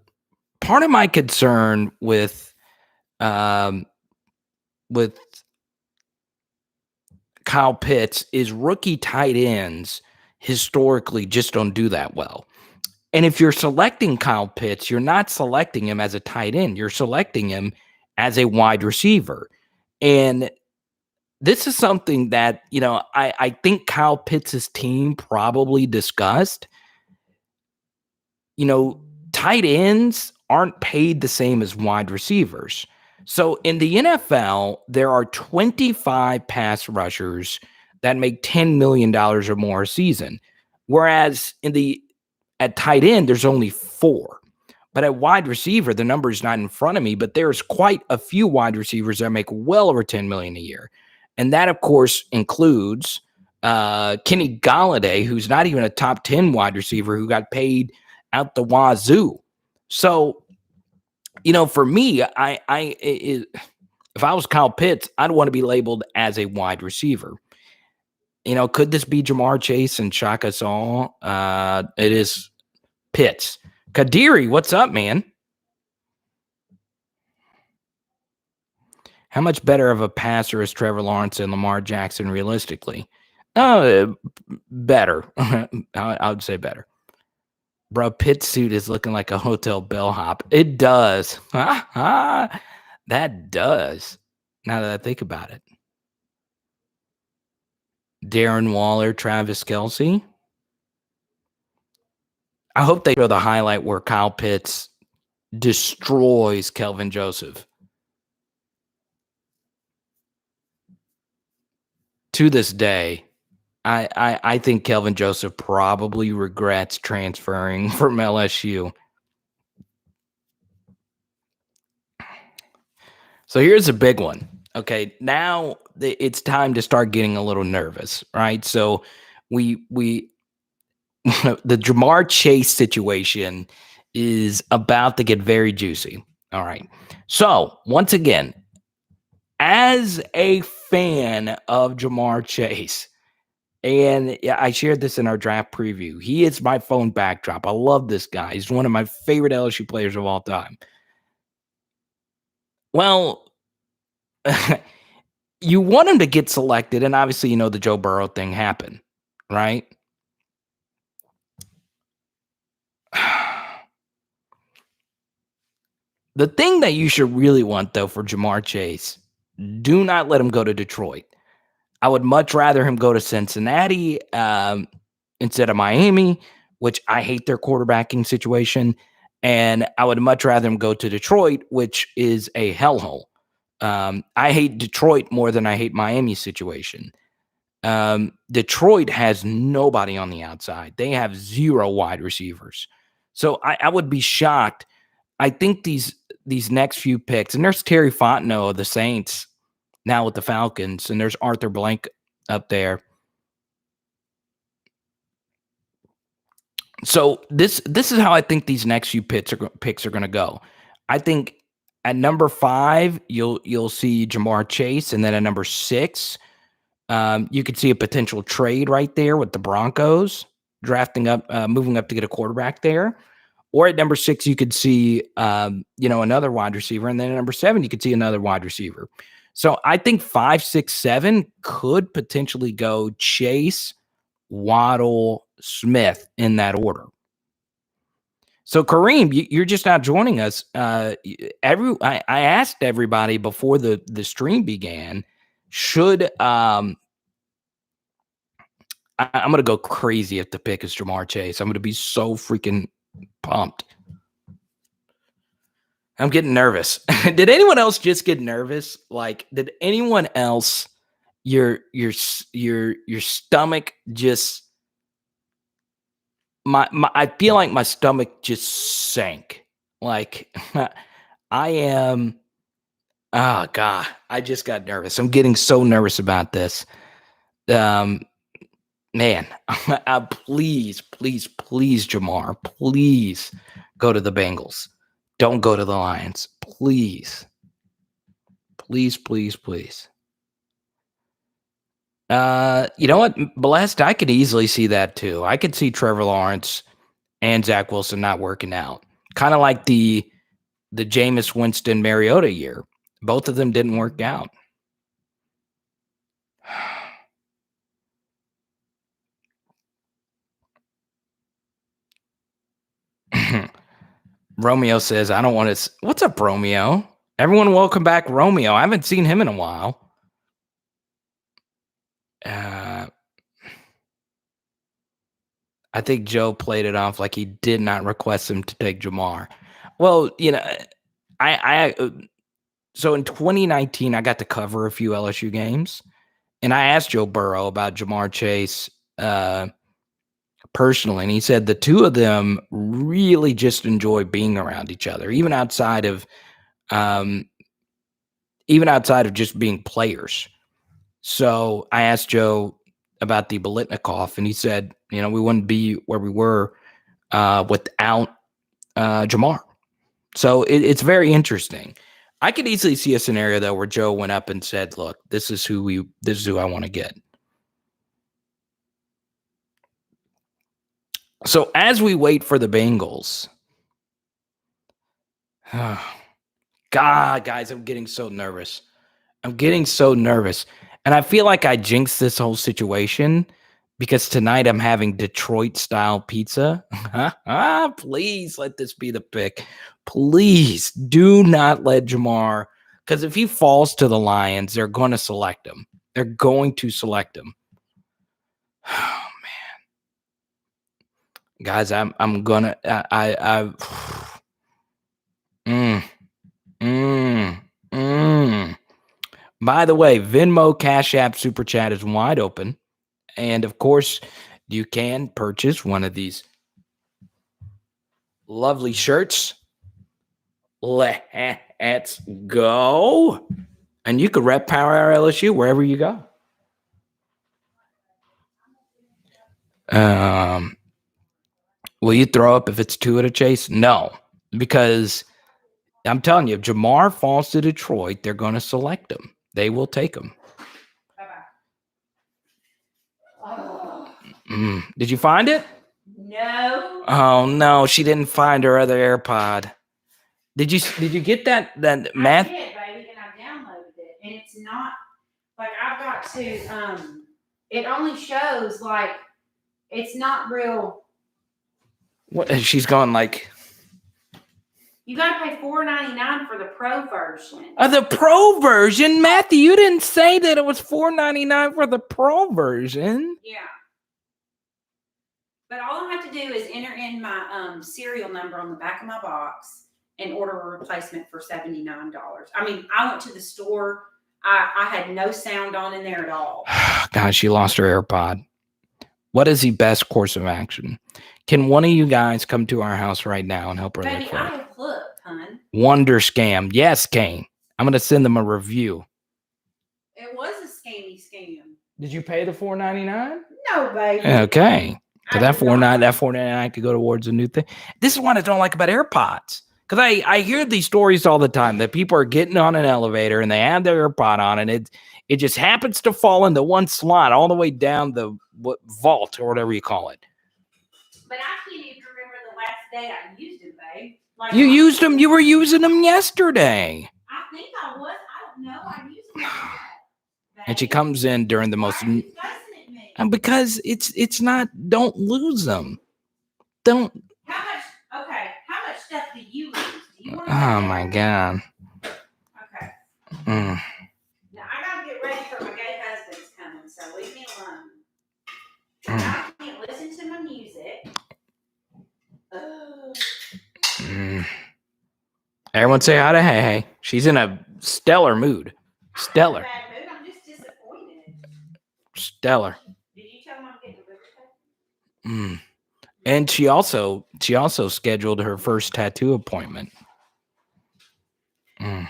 of my concern with Kyle Pitts is rookie tight ends historically just don't do that well. And if you're selecting Kyle Pitts, you're not selecting him as a tight end. You're selecting him as a wide receiver. And this is something that, I think Kyle Pitts' team probably discussed. Tight ends aren't paid the same as wide receivers. So in the NFL, there are 25 pass rushers that make $10 million or more a season. Whereas at tight end, there's only 4. But at wide receiver, the number is not in front of me, but there's quite a few wide receivers that make well over $10 million a year. And that, of course, includes Kenny Golladay, who's not even a top 10 wide receiver, who got paid out the wazoo. So, for me, if I was Kyle Pitts, I'd want to be labeled as a wide receiver. Could this be Jamar Chase and shock us all? It is Pitts. Kadiri, what's up, man? How much better of a passer is Trevor Lawrence and Lamar Jackson realistically? Better. I would say better. Bro, Pitt's suit is looking like a hotel bellhop. It does. That does. Now that I think about it. Darren Waller, Travis Kelce. I hope they show the highlight where Kyle Pitts destroys Kelvin Joseph. To this day, I think Kelvin Joseph probably regrets transferring from LSU. So here's a big one. Okay, now it's time to start getting a little nervous, right? So we the Jamar Chase situation is about to get very juicy. All right. So once again, as a fan of Jamar Chase, and I shared this in our draft preview, he is my phone backdrop. I love this guy. He's one of my favorite LSU players of all time. Well, you want him to get selected, and obviously, the Joe Burrow thing happened, right? The thing that you should really want, though, for Jamar Chase, do not let him go to Detroit. I would much rather him go to Cincinnati instead of Miami, which I hate their quarterbacking situation. And I would much rather him go to Detroit, which is a hellhole. I hate Detroit more than I hate Miami's situation. Detroit has nobody on the outside. They have 0 wide receivers. So I would be shocked. I think these next few picks, and there's Terry Fontenot of the Saints now with the Falcons, and there's Arthur Blank up there. So this is how I think these next few picks are going to go. I think at number 5, you'll see Jamar Chase, and then at number 6, you could see a potential trade right there with the Broncos drafting up, moving up to get a quarterback there. Or at number 6, you could see another wide receiver, and then at number 7, you could see another wide receiver. So I think 5, 6, 7 could potentially go Chase, Waddle, Smith in that order. So Kareem, you're just not joining us. I asked everybody before the stream began, should I'm going to go crazy if the pick is Jamar Chase. I'm going to be so freaking pumped. I'm getting nervous. Did anyone else just get nervous? Like, did anyone else your stomach just I feel like my stomach just sank. Like I am oh God, I just got nervous. I'm getting so nervous about this. Man, please, Jamar, please go to the Bengals. Don't go to the Lions. Please. Please. You know what, Blessed? I could easily see that too. I could see Trevor Lawrence and Zach Wilson not working out. Kind of like the Jameis Winston Mariota year. Both of them didn't work out. Romeo says, I don't want to. What's up, Romeo? Everyone, welcome back, Romeo. I haven't seen him in a while. I think Joe played it off like he did not request him to take Jamar. Well, so in 2019, I got to cover a few LSU games, and I asked Joe Burrow about Jamar Chase personally, and he said the two of them really just enjoy being around each other, even outside of just being players. So I asked Joe about the Biletnikoff, and he said, we wouldn't be where we were without Jamar. So it's very interesting. I could easily see a scenario though where Joe went up and said, "Look, this is who I want to get." So as we wait for the Bengals, God, guys, I'm getting so nervous. And I feel like I jinxed this whole situation because tonight I'm having Detroit-style pizza. Please let this be the pick. Please do not let Jamar, because if he falls to the Lions, they're going to select him. Oh, man. Guys, I'm going to By the way, Venmo, Cash App, Super Chat is wide open. And of course, you can purchase one of these lovely shirts. Let's go. And you could rep Power Hour LSU wherever you go. Will you throw up if it's two at a Chase? No, because I'm telling you, if Jamar falls to Detroit, they're going to select him. They will take him. Did you find it? No. Oh no, she didn't find her other AirPod. Did you get that math? I did, baby, and I downloaded it, and it's not like I've got to. It only shows like it's not real. What? She's going like. You got to pay $4.99 for the Pro version. The Pro version, Matthew. You didn't say that it was $4.99 for the Pro version. Yeah. But all I have to do is enter in my serial number on the back of my box and order a replacement for $79. I mean, I went to the store. I had no sound on in there at all. God, she lost her AirPod. What is the best course of action? Can one of you guys come to our house right now and help her? Baby, I have looked, hun. Wonder Scam. Yes, Kane. I'm going to send them a review. It was a scam. Did you pay the $4.99? No, baby. Okay. Because that I did not. $4.99 could go towards a new thing. This is what I don't like about AirPods. Because I hear these stories all the time that people are getting on an elevator and they have their AirPod on and it just happens to fall into one slot all the way down the vault or whatever you call it. But I can't even remember the last day I used it, babe. Like, You used them. You were using them yesterday. I think I was. I don't know. I used them. And she comes in during the most. Why are you fussing at me? Because it's not. Don't lose them. Don't. How much stuff do you use? Do you want to Oh my God. Okay. Mm. Now I gotta get ready for my gay husband's coming, so leave me alone. Mm. I can't listen to my music. Mm. Everyone say hi to Hey. She's in a stellar mood. Stellar. I'm in a bad mood. I'm just disappointed. Stellar. Did you tell him I'm getting a liver tattoo? Mm. And she also scheduled her first tattoo appointment. Mm.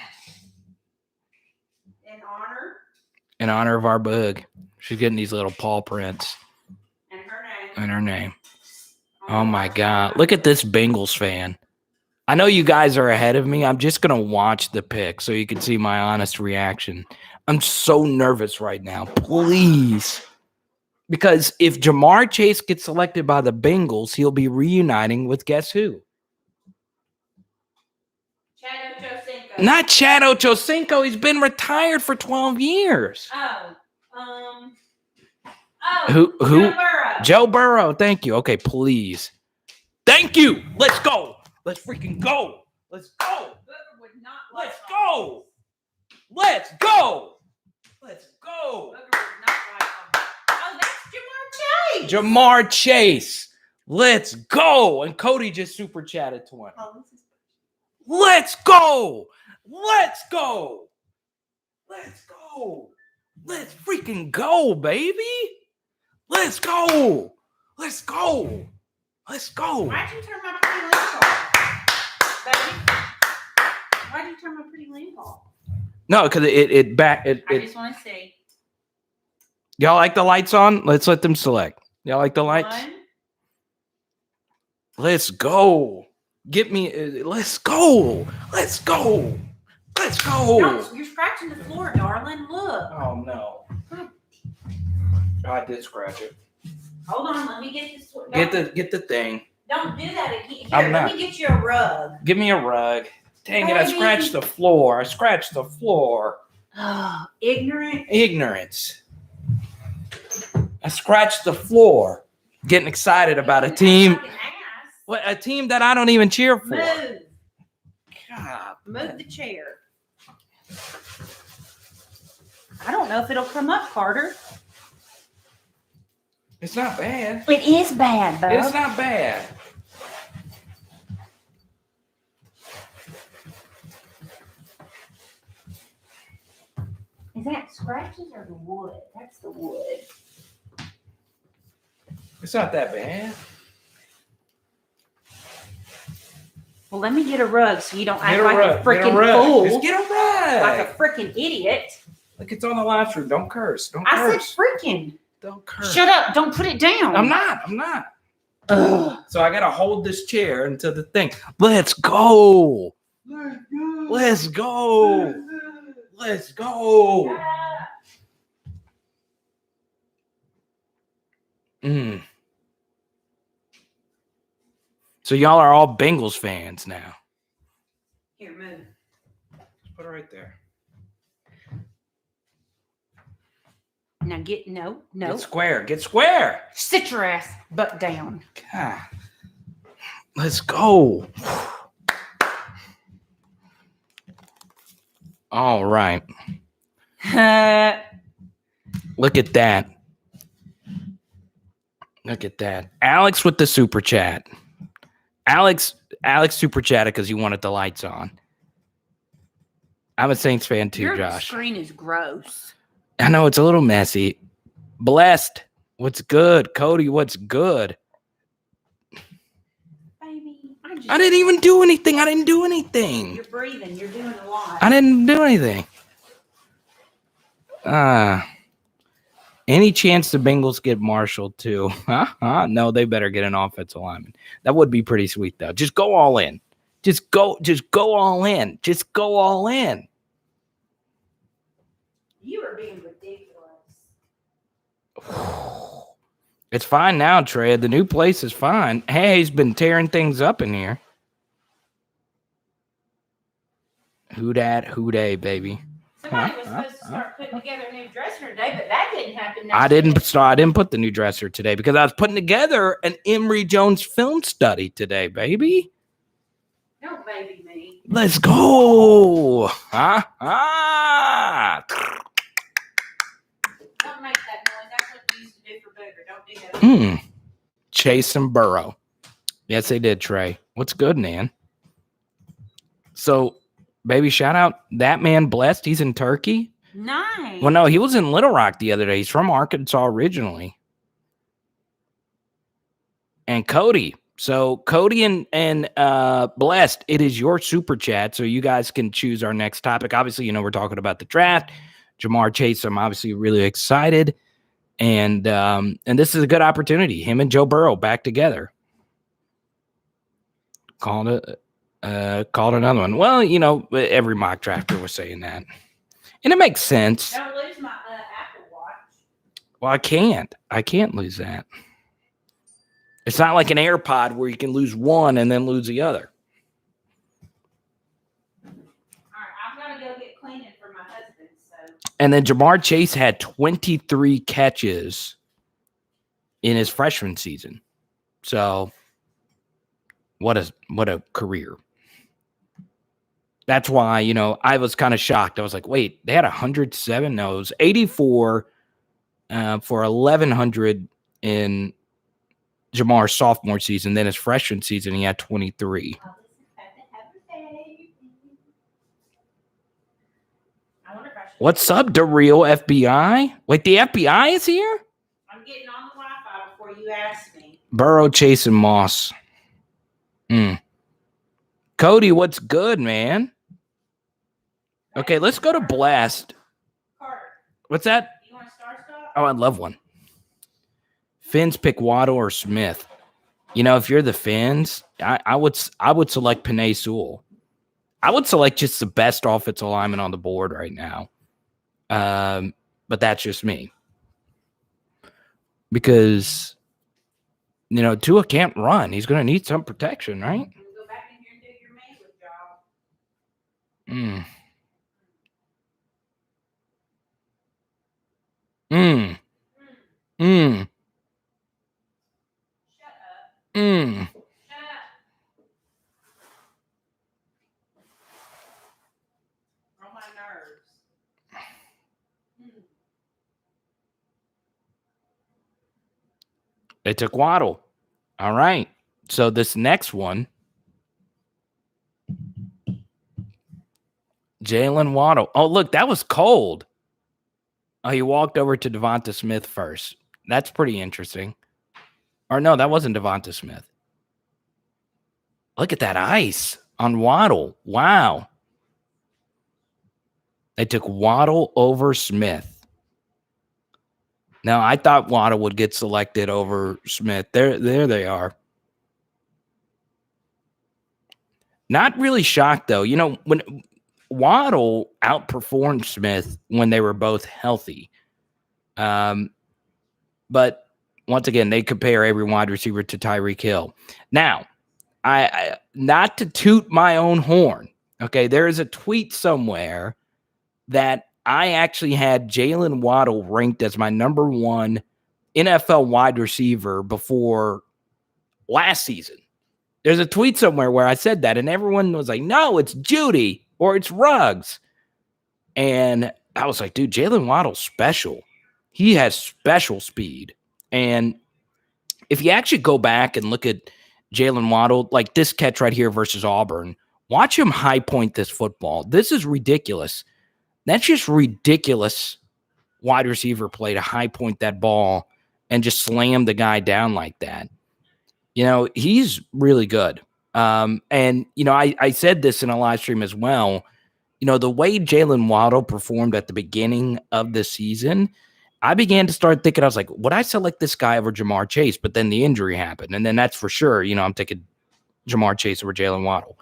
In honor of our bug. She's getting these little paw prints. And her name. Oh my God. Look at this Bengals fan. I know you guys are ahead of me. I'm just going to watch the pick so you can see my honest reaction. I'm so nervous right now. Please. Because if Jamar Chase gets selected by the Bengals, he'll be reuniting with guess who? Chad Ochocinco. Not Chad Ochocinco. He's been retired for 12 years. Who? Joe Burrow. Joe Burrow. Thank you. Okay, please. Thank you. Let's go. Let's freaking go. Let's go. Would not Let's go. Let's go. Let's go. Oh, that's Jamar Chase. Jamar Chase. Let's go. And Cody just super chatted 20. Let's go. Let's go. Let's go. Let's freaking go, baby. Let's go. Let's go. Let's go. Why'd you turn my pretty lamp off? Baby? Why'd you turn my pretty lamp off? No, because I just want to see. Y'all like the lights on? Let's let them select. Y'all like the lights? One. Let's go. Get me. Let's go. Let's go. Let's go. No, you're scratching the floor, darling. Look. Oh, no. I did scratch it. Hold on. Let me get this. Get the thing. Don't do that again. Here, I'm not. let me get you a rug. Give me a rug. Dang it, I scratched the floor. I scratched the floor. Ignorant. Ignorance. I scratched the floor. Getting excited about a team. What, a team that I don't even cheer for. Move. God. Move the chair. I don't know if it'll come up, Carter. It's not bad. It is bad, Bub. It's not bad. Is that scratches or the wood? That's the wood. It's not that bad. Well, let me get a rug so you don't act Get a like rug. a freaking Get a rug. fool. Just get a rug. Like a freaking idiot. Look, it's on the live stream. Don't curse. Don't I curse. said freaking. Don't curse. Shut up. Don't put it down. I'm not. Ugh. So I gotta hold this chair until the thing. Let's go. Let's go. Let's go. So y'all are all Bengals fans now. Here, move. Just put it right there. Now get no. Get square. Get square. Sit your ass butt down. God. Let's go. All right. Look at that. Look at that. Alex with the super chat. Alex super chatted because he wanted the lights on. I'm a Saints fan too, Your Josh. screen is gross. I know it's a little messy. Blessed. What's good? Cody, what's good? Baby, I didn't even do anything. I didn't do anything. You're breathing. You're doing a lot. I didn't do anything. Any chance the Bengals get Marshall too? No, they better get an offensive lineman. That would be pretty sweet though. Just go all in. Just go all in. Just go all in. You are being ridiculous. It's fine now, Trey. The new place is fine. Hey, he's been tearing things up in here. Who dat? Who day, baby? Somebody was supposed to start putting together a new dresser today, but that didn't happen. I didn't put the new dresser today because I was putting together an Emory Jones film study today, baby. Don't baby me. Let's go. Don't make that noise. That's what you used to do for Booger. Don't do that. Chase and Burrow. Yes, they did, Trey. What's good, man? So, baby, shout out that man Blessed. He's in Turkey. Nice. Well, no, he was in Little Rock the other day. He's from Arkansas originally. And Cody. So Cody and Blessed, it is your super chat. So you guys can choose our next topic. Obviously, we're talking about the draft. Jamar Chase, I'm obviously really excited. And this is a good opportunity. Him and Joe Burrow back together. Called another one. Well, every mock drafter was saying that. And it makes sense. Don't lose my Apple Watch. Well, I can't lose that. It's not like an AirPod where you can lose one and then lose the other. All right, I'm going to go get cleaning for my husband. So. And then Jamar Chase had 23 catches in his freshman season. So what a career. That's why, I was kind of shocked. I was like, wait, they had 107? No, it was 84 for 1,100 in Jamar's sophomore season. Then his freshman season, he had 23. What's up, DeReal FBI? Wait, the FBI is here? I'm getting on the Wi-Fi before you ask me. Burrow, Chase, and Moss. Cody, what's good, man? Okay, let's go to Blast. Carter. What's that? You want a star stop? Oh, I'd love one. Finns pick Waddle or Smith. If you're the Finns, I would select Penei Sewell. I would select just the best offensive lineman on the board right now. But that's just me. Because, Tua can't run. He's going to need some protection, right? Go back in here and do your manhood job. Shut up. On my nerves. They took Waddle. All right. So this next one, Jalen Waddle. Oh, look, that was cold. Oh, he walked over to Devonta Smith first. That's pretty interesting. Or no, that wasn't Devonta Smith. Look at that ice on Waddle. Wow. They took Waddle over Smith. Now, I thought Waddle would get selected over Smith. There they are. Not really shocked, though. When Waddle outperformed Smith when they were both healthy. But once again, they compare every wide receiver to Tyreek Hill. Now, I not to toot my own horn. Okay, there is a tweet somewhere that I actually had Jalen Waddle ranked as my number one NFL wide receiver before last season. There's a tweet somewhere where I said that, and everyone was like, no, it's Judy or it's Ruggs. And I was like, dude, Jalen Waddle's special. He has special speed. And if you actually go back and look at Jalen Waddle, like this catch right here versus Auburn, watch him high point this football. This is ridiculous. That's just ridiculous wide receiver play to high point that ball and just slam the guy down like that. He's really good. And, I said this in a live stream as well. The way Jalen Waddle performed at the beginning of the season, I began to start thinking, I was like, would I select this guy over Jamar Chase? But then the injury happened. And then that's for sure, I'm taking Jamar Chase over Jalen Waddle.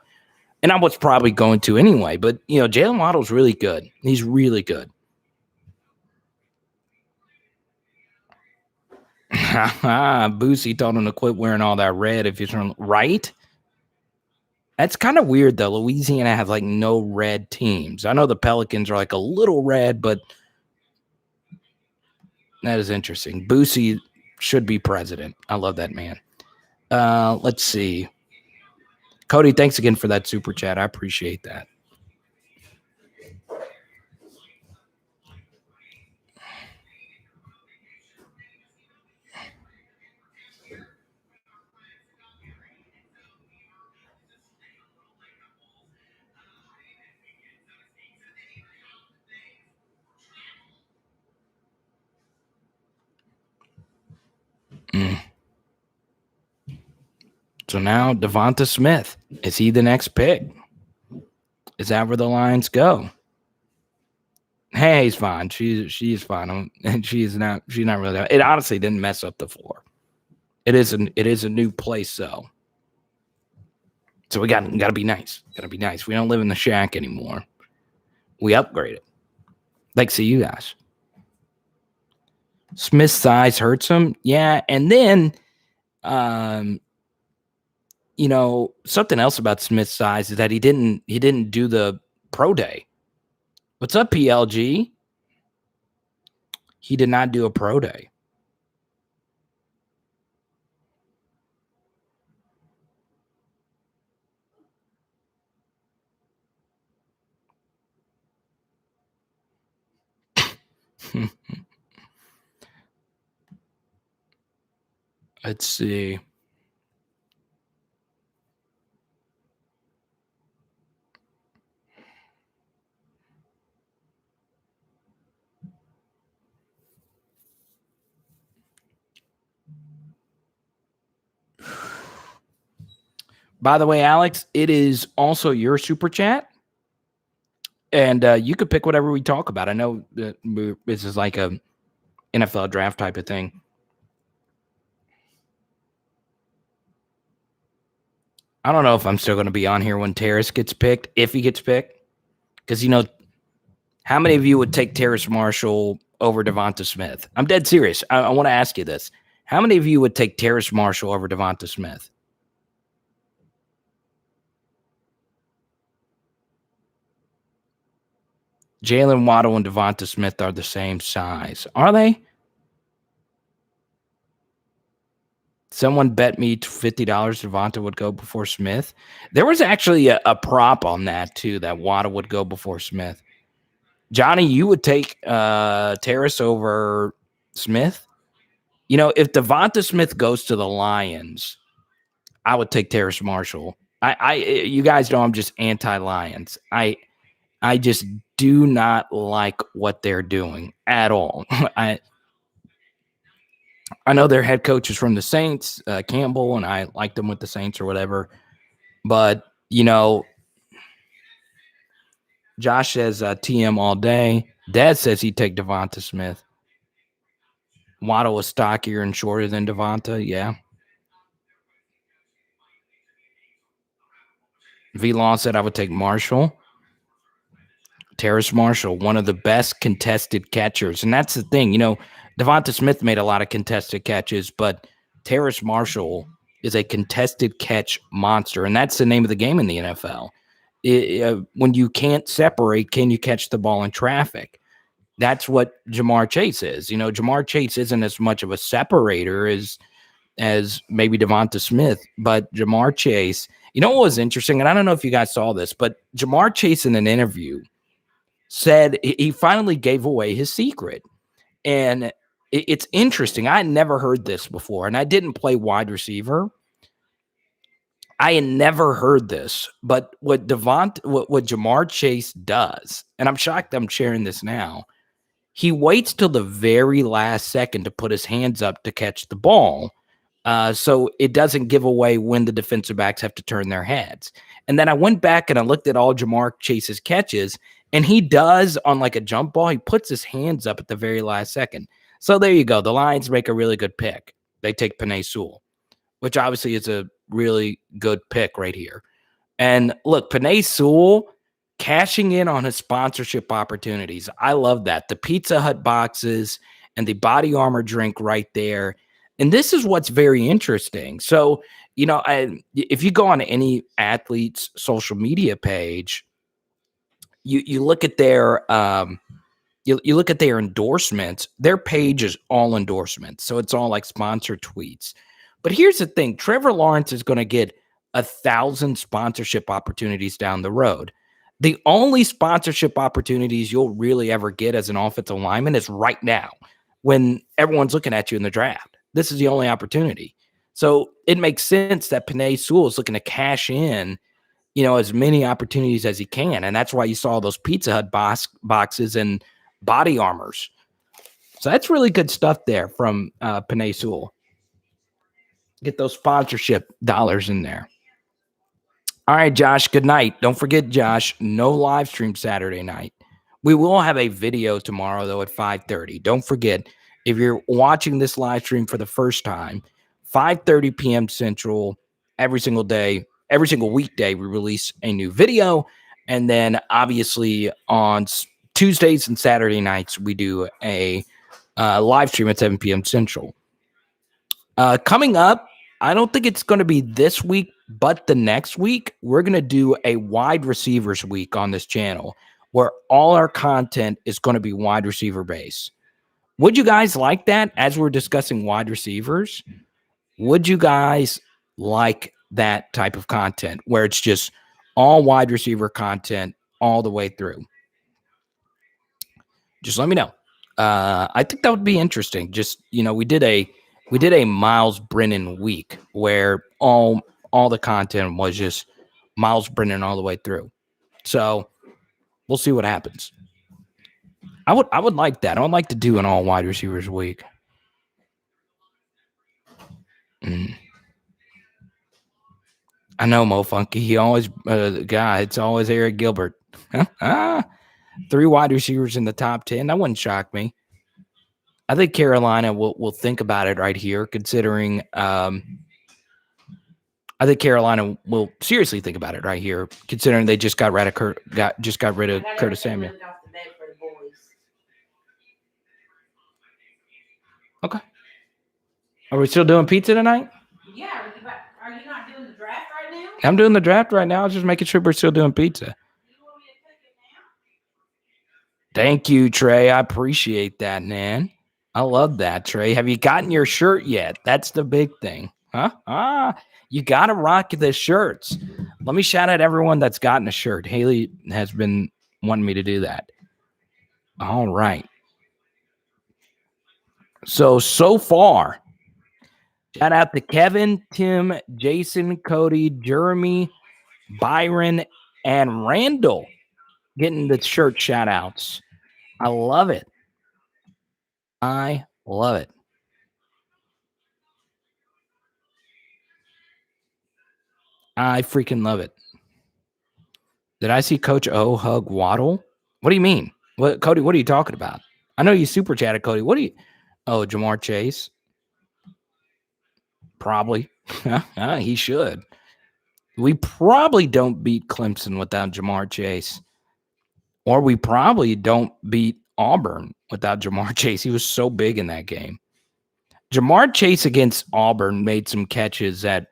And I was probably going to anyway. But, Jalen Waddle's really good. He's really good. Boosie told him to quit wearing all that red if you're trying, right? That's kind of weird, though. Louisiana has like no red teams. I know the Pelicans are like a little red, but that is interesting. Boosie should be president. I love that man. Let's see. Cody, thanks again for that super chat. I appreciate that. So now Devonta Smith, is he the next pick? Is that where the Lions go? Hey, he's fine. She's fine. And she's not really. It honestly didn't mess up the floor. It is a new place, so we got to be nice. Got to be nice. We don't live in the shack anymore. We upgraded. Like, see you guys. Smith's size hurts him, yeah. And then, something else about Smith's size is that he didn't do the pro day. What's up, PLG? He did not do a pro day. Let's see. By the way, Alex, it is also your super chat. And you could pick whatever we talk about. I know that this is like a NFL draft type of thing. I don't know if I'm still going to be on here when Terrace gets picked, if he gets picked. Because, how many of you would take Terrace Marshall over Devonta Smith? I'm dead serious. I want to ask you this. How many of you would take Terrace Marshall over Devonta Smith? Jalen Waddle and Devonta Smith are the same size. Are they? Someone bet me $50 Devonta would go before Smith. There was actually a prop on that, too, that Waddle would go before Smith. Johnny, you would take Terrace over Smith? If Devonta Smith goes to the Lions, I would take Terrace Marshall. You guys know I'm just anti-Lions. I just do not like what they're doing at all. I know their head coach is from the Saints, Campbell, and I like them with the Saints or whatever. But, Josh says TM all day. Dad says he'd take Devonta Smith. Waddle was stockier and shorter than Devonta, yeah. V-Law said I would take Marshall. Terrace Marshall, one of the best contested catchers. And that's the thing, Devonta Smith made a lot of contested catches, but Terrace Marshall is a contested catch monster. And that's the name of the game in the NFL. When you can't separate, can you catch the ball in traffic? That's what Jamar Chase is. Jamar Chase isn't as much of a separator as maybe Devonta Smith, but Jamar Chase, what was interesting, and I don't know if you guys saw this, but Jamar Chase in an interview said he finally gave away his secret. And it's interesting. I had never heard this before, and I didn't play wide receiver. I had never heard this, but what Jamar Chase does, and I'm shocked I'm sharing this now, he waits till the very last second to put his hands up to catch the ball. So it doesn't give away when the defensive backs have to turn their heads. And then I went back and I looked at all Jamar Chase's catches, and he does on like a jump ball. He puts his hands up at the very last second. So there you go. The Lions make a really good pick. They take Penei Sewell, which obviously is a really good pick right here. And look, Penei Sewell cashing in on his sponsorship opportunities. I love that. The Pizza Hut boxes and the body armor drink right there. And this is what's very interesting. So, if you go on any athlete's social media page, you look at their you look at their endorsements. Their page is all endorsements, so it's all like sponsored tweets. But here's the thing: Trevor Lawrence is going to get 1,000 sponsorship opportunities down the road. The only sponsorship opportunities you'll really ever get as an offensive lineman is right now, when everyone's looking at you in the draft. This is the only opportunity. So it makes sense that Penei Sewell is looking to cash in, as many opportunities as he can. And that's why you saw those Pizza Hut boxes and body armors. So that's really good stuff there from Penei Sewell. Get those sponsorship dollars in there. All right, Josh, good night. Don't forget, Josh, no live stream Saturday night. We will have a video tomorrow, though, at 5:30. Don't forget, if you're watching this live stream for the first time, 5:30 p.m. Central, every single day, every single weekday, we release a new video. And then, obviously, on Tuesdays and Saturday nights, we do a live stream at 7 p.m. Central. Coming up, I don't think it's going to be this week, but the next week, we're going to do a wide receivers week on this channel where all our content is going to be wide receiver based. Would you guys like that as we're discussing wide receivers? Would you guys like that type of content where it's just all wide receiver content all the way through? Just let me know. I think that would be interesting. Just, we did a Myles Brennan week where all the content was just Myles Brennan all the way through. So we'll see what happens. I would like that. I would like to do an all wide receivers week. I know, Mo Funky. He always guy. It's always Eric Gilbert. 3 wide receivers in the top 10. That wouldn't shock me. I think Carolina will think about it right here, considering. I think Carolina will seriously think about it right here, considering they just got rid of Curtis Samuel. Okay. Are we still doing pizza tonight? Yeah. Are you not doing the draft right now? I'm doing the draft right now. I was just making sure we're still doing pizza. You want me to cook it now? Thank you, Trey. I appreciate that, man. I love that, Trey. Have you gotten your shirt yet? That's the big thing. Huh? You got to rock the shirts. Let me shout out everyone that's gotten a shirt. Haley has been wanting me to do that. All right. So far, shout out to Kevin, Tim, Jason, Cody, Jeremy, Byron, and Randall getting the shirt shout outs. I love it. I love it. I freaking love it. Did I see Coach O hug Waddle? What do you mean? What, Cody, what are you talking about? I know you super chatted, Cody. What do you? Oh, Jamar Chase. Probably. He should. We probably don't beat Clemson without Jamar Chase. Or we probably don't beat Auburn without Jamar Chase. He was so big in that game. Jamar Chase against Auburn made some catches that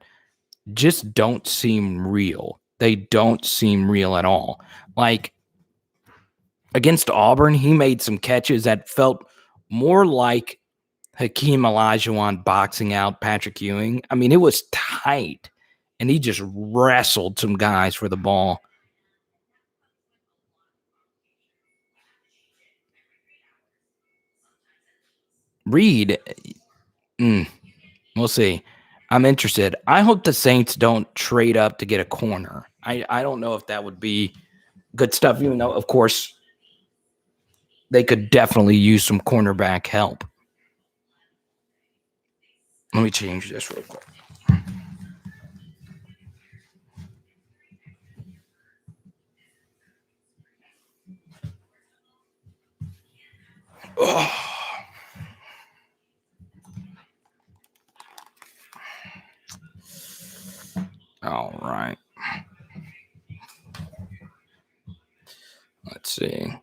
just don't seem real. They don't seem real at all. Like against Auburn, he made some catches that felt more like Hakeem Olajuwon boxing out Patrick Ewing. I mean, it was tight, and he just wrestled some guys for the ball. Reed, we'll see. I'm interested. I hope the Saints don't trade up to get a corner. I don't know if that would be good stuff, even though, of course, they could definitely use some cornerback help. Let me change this real quick. Oh. All right. Let's see.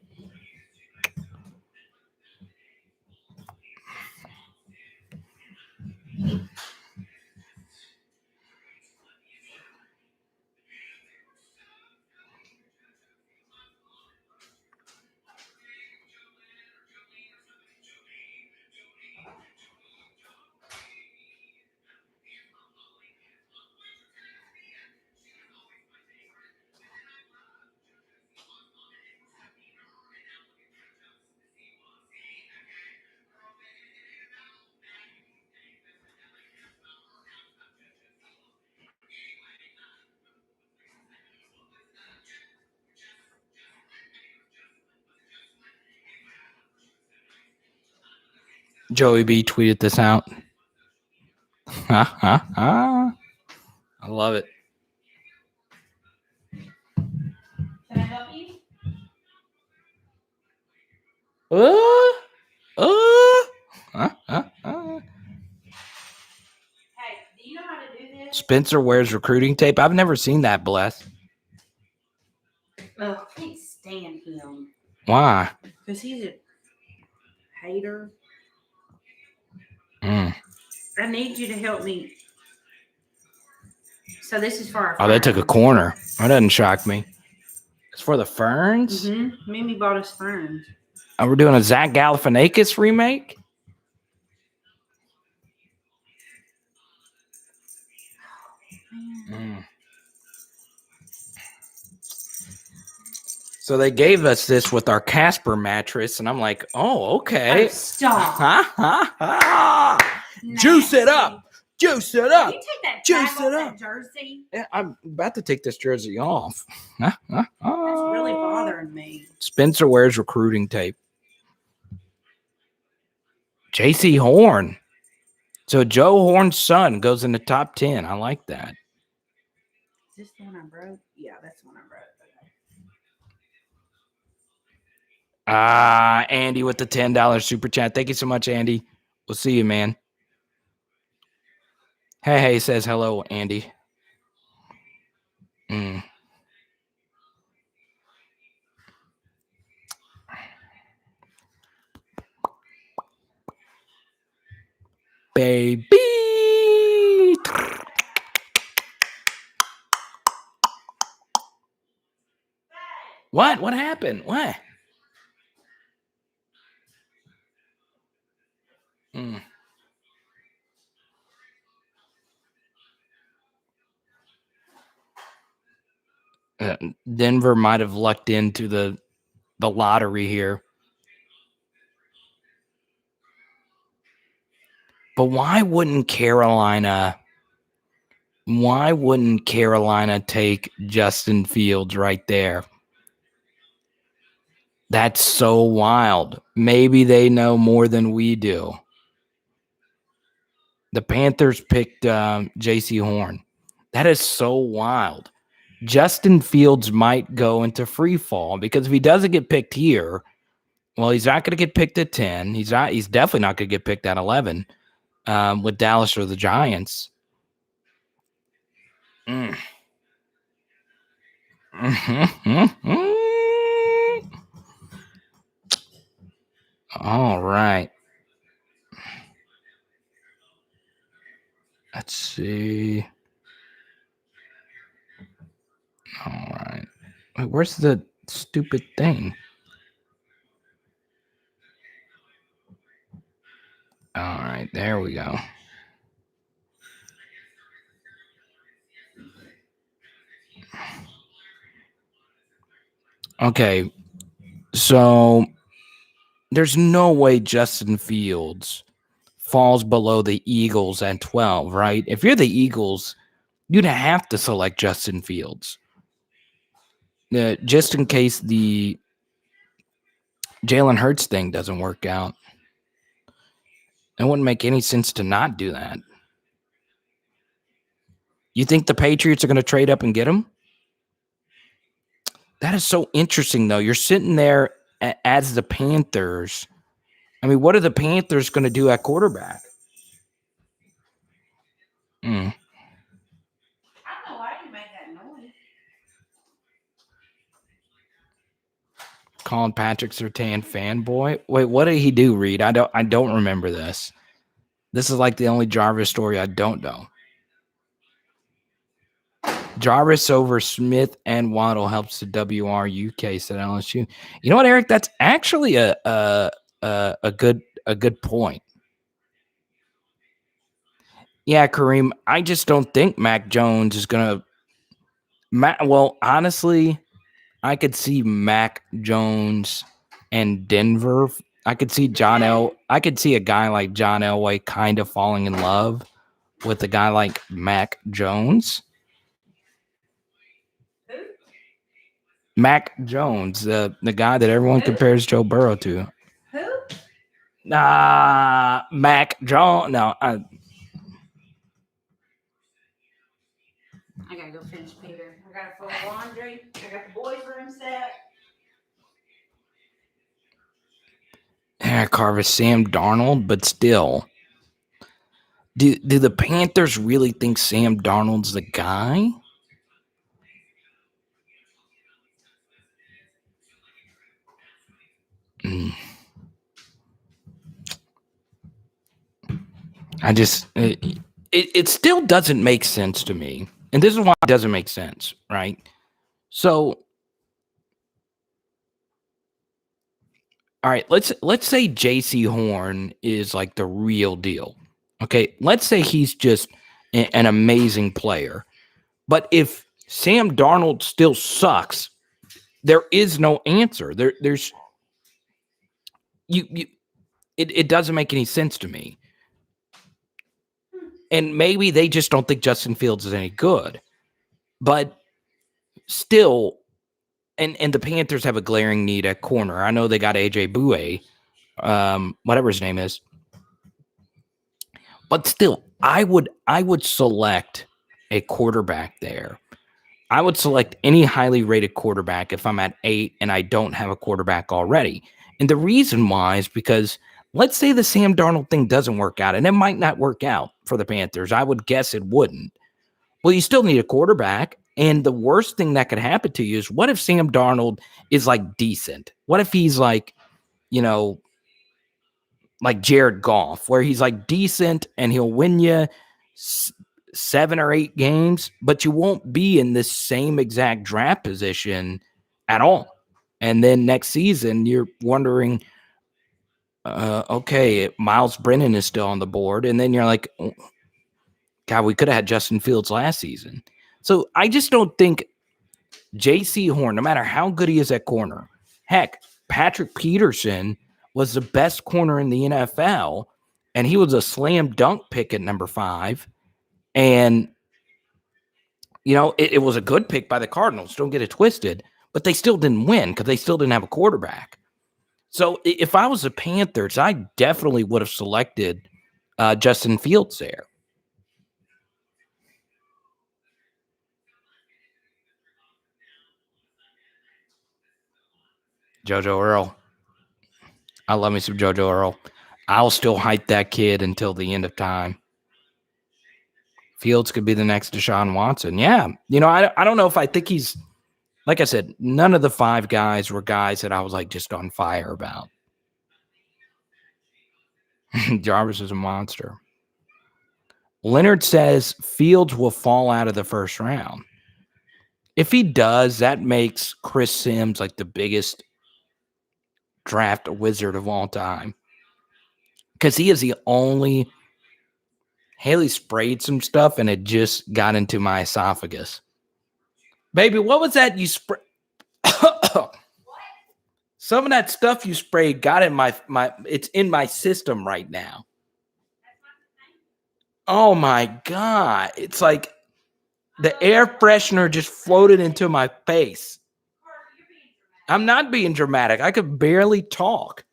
Joey B tweeted this out. I love it. Can I help you? Hey, do you know how to do this? Spencer wears recruiting tape. I've never seen that, Bless. Oh, I can't stand him. Why? Because he's a hater. Mm. I need you to help me. So this is for our Oh, they took a corner. That doesn't shock me. It's for the Ferns? Mm-hmm. Mimi bought us ferns. Oh, we're doing a Zach Galifianakis remake? Mm. So they gave us this with our Casper mattress, and I'm like, oh, okay. Oh, stop. Juice it up. Juice it up. You take that Juice tag it off up. that jersey. Yeah, I'm about to take this jersey off. That's really bothering me. Spencer wears recruiting tape. JC Horn. So Joe Horn's son goes in the top 10. I like that. Is this the one I broke? Yeah, that's the one I broke. Okay. Andy with the $10 super chat. Thank you so much, Andy. We'll see you, man. Hey says hello, Andy. Baby. What? What happened? What? Denver might have lucked into the lottery here. But why wouldn't Carolina take Justin Fields right there? That's so wild. Maybe they know more than we do. The Panthers picked JC Horn. That is so wild. Justin Fields might go into free fall because if he doesn't get picked here, well, he's not going to get picked at 10. He's definitely not going to get picked at 11 with Dallas or the Giants. All right. Let's see. All right. Wait, where's the stupid thing? All right, there we go. Okay, so there's no way Justin Fields falls below the Eagles at 12, right? If you're the Eagles, you'd have to select Justin Fields. Just in case the Jalen Hurts thing doesn't work out. It wouldn't make any sense to not do that. You think the Patriots are going to trade up and get him? That is so interesting, though. You're sitting there as the Panthers. I mean, what are the Panthers going to do at quarterback? I don't know why you make that noise. Colin Patrick Surtain fanboy. Wait, what did he do, Reed? I don't remember this. This is like the only Jarvis story I don't know. Jarvis over Smith and Waddle helps the WR case at LSU. You know what, Eric? That's actually a good point. Yeah, Kareem. I just don't think Mac Jones is gonna. Well, honestly, I could see Mac Jones and Denver. I could see I could see a guy like John Elway kind of falling in love with a guy like Mac Jones. Who? Mac Jones, the guy that everyone compares Joe Burrow to. Who? Mac Jones. No, I gotta go finish Peter. I gotta fold laundry. I got the boys' room set. Carver Sam Darnold, but still. Do the Panthers really think Sam Darnold's the guy? I just it still doesn't make sense to me, and this is why it doesn't make sense, right? So, all right, let's say J.C. Horn is like the real deal. Okay, let's say he's just an amazing player, but if Sam Darnold still sucks, there is no answer. There's it doesn't make any sense to me. And maybe they just don't think Justin Fields is any good. But still, and the Panthers have a glaring need at corner. I know they got AJ Bouye, whatever his name is. But still, I would select a quarterback there. I would select any highly rated quarterback if I'm at 8 and I don't have a quarterback already. And the reason why is because let's say the Sam Darnold thing doesn't work out, and it might not work out for the Panthers. I would guess it wouldn't. Well, you still need a quarterback. And the worst thing that could happen to you is what if Sam Darnold is like decent? What if he's like, like Jared Goff, where he's like decent and he'll win you 7 or 8 games, but you won't be in this same exact draft position at all. And then next season, you're wondering, okay, Myles Brennan is still on the board. And then you're like, oh, God, we could have had Justin Fields last season. So I just don't think J.C. Horn, no matter how good he is at corner, heck, Patrick Peterson was the best corner in the NFL, and he was a slam dunk pick at number 5. And, it was a good pick by the Cardinals. Don't get it twisted. But they still didn't win because they still didn't have a quarterback. So if I was the Panthers, I definitely would have selected Justin Fields there. JoJo Earl. I love me some JoJo Earl. I'll still hype that kid until the end of time. Fields could be the next Deshaun Watson. Yeah. I don't know if I think he's, like I said, none of the 5 guys were guys that I was like just on fire about. Jarvis is a monster. Leonard says Fields will fall out of the first round. If he does, that makes Chris Sims like the biggest draft wizard of all time. Because he is the only... Haley sprayed some stuff and it just got into my esophagus. Baby, what was that you sprayed? Some of that stuff you sprayed got in my it's in my system right now. Oh my God. It's like the air freshener just floated into my face. I'm not being dramatic. I could barely talk.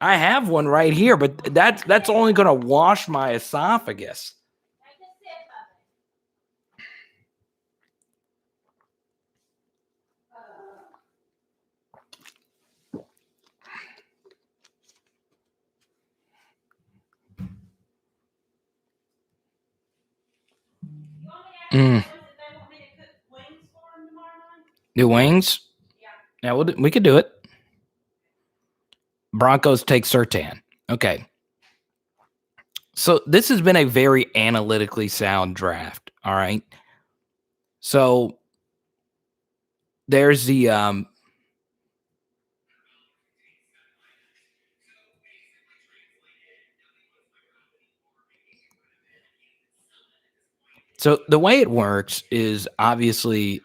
I have one right here, but that's only going to wash my esophagus. New wings? Yeah, we could do it. Broncos take Surtain. Okay. So this has been a very analytically sound draft. All right. So there's the so the way it works is obviously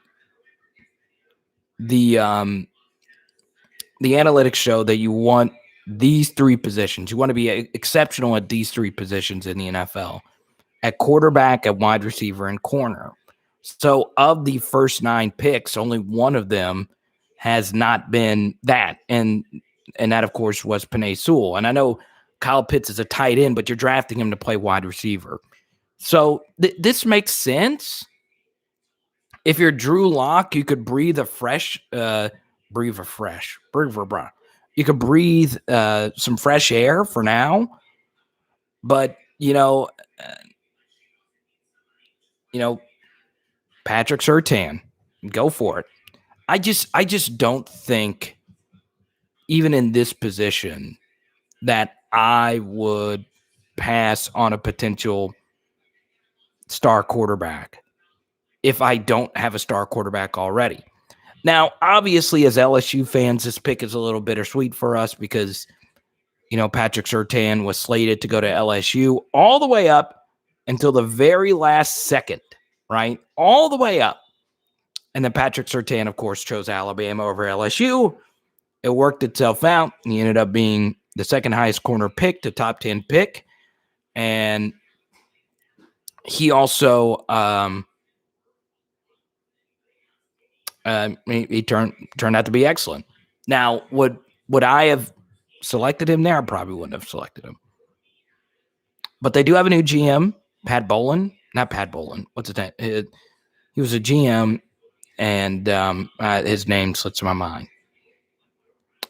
the analytics show that you want these three positions. You want to be exceptional at these three positions in the NFL: at quarterback, at wide receiver, and corner. So of the first 9 picks, only one of them has not been that. And that, of course, was Penei Sewell. And I know Kyle Pitts is a tight end, but you're drafting him to play wide receiver. So this makes sense. If you're Drew Lock, you could breathe fresh. You could breathe some fresh air for now. But, Patrick Surtain, go for it. I just don't think, even in this position, that I would pass on a potential star quarterback if I don't have a star quarterback already. Now, obviously, as LSU fans, this pick is a little bittersweet for us because, Patrick Surtain was slated to go to LSU all the way up until the very last second, right? All the way up. And then Patrick Surtain, of course, chose Alabama over LSU. It worked itself out. He ended up being the second highest corner pick, the top 10 pick. And he also he turned out to be excellent. Now, would I have selected him there? I probably wouldn't have selected him. But they do have a new GM, Pat Bowlen. Not Pat Bowlen. What's his name? He was a GM, and his name slips my mind.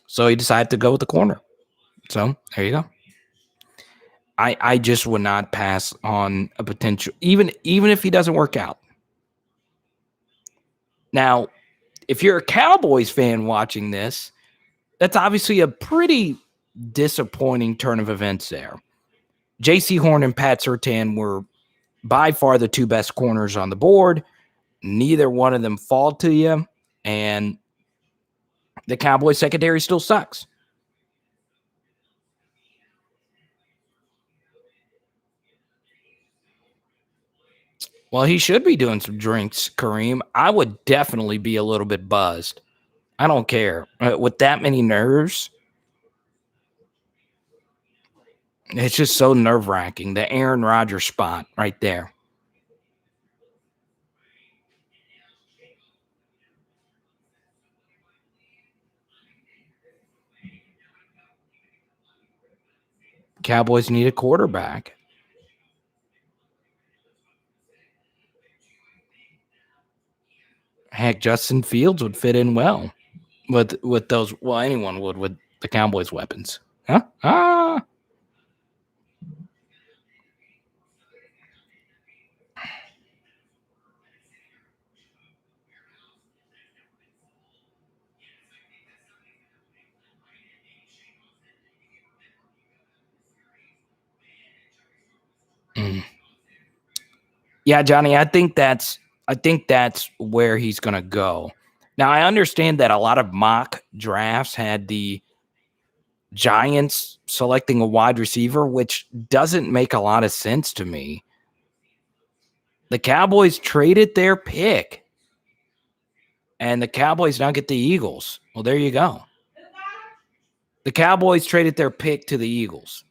So he decided to go with the corner. So there you go. I just would not pass on a potential, even if he doesn't work out. Now, if you're a Cowboys fan watching this, that's obviously a pretty disappointing turn of events there. J.C. Horn and Pat Surtain were by far the two best corners on the board. Neither one of them fall to you, and the Cowboys secondary still sucks. Well, he should be doing some drinks, Kareem. I would definitely be a little bit buzzed. I don't care. With that many nerves, it's just so nerve-wracking. The Aaron Rodgers spot right there. Cowboys need a quarterback. Heck, Justin Fields would fit in well with those. Well, anyone would with the Cowboys' weapons. Huh? Yeah, Johnny, I think that's where he's going to go. Now, I understand that a lot of mock drafts had the Giants selecting a wide receiver, which doesn't make a lot of sense to me. The Cowboys traded their pick, and the Cowboys now get the Eagles. Well, there you go. The Cowboys traded their pick to the Eagles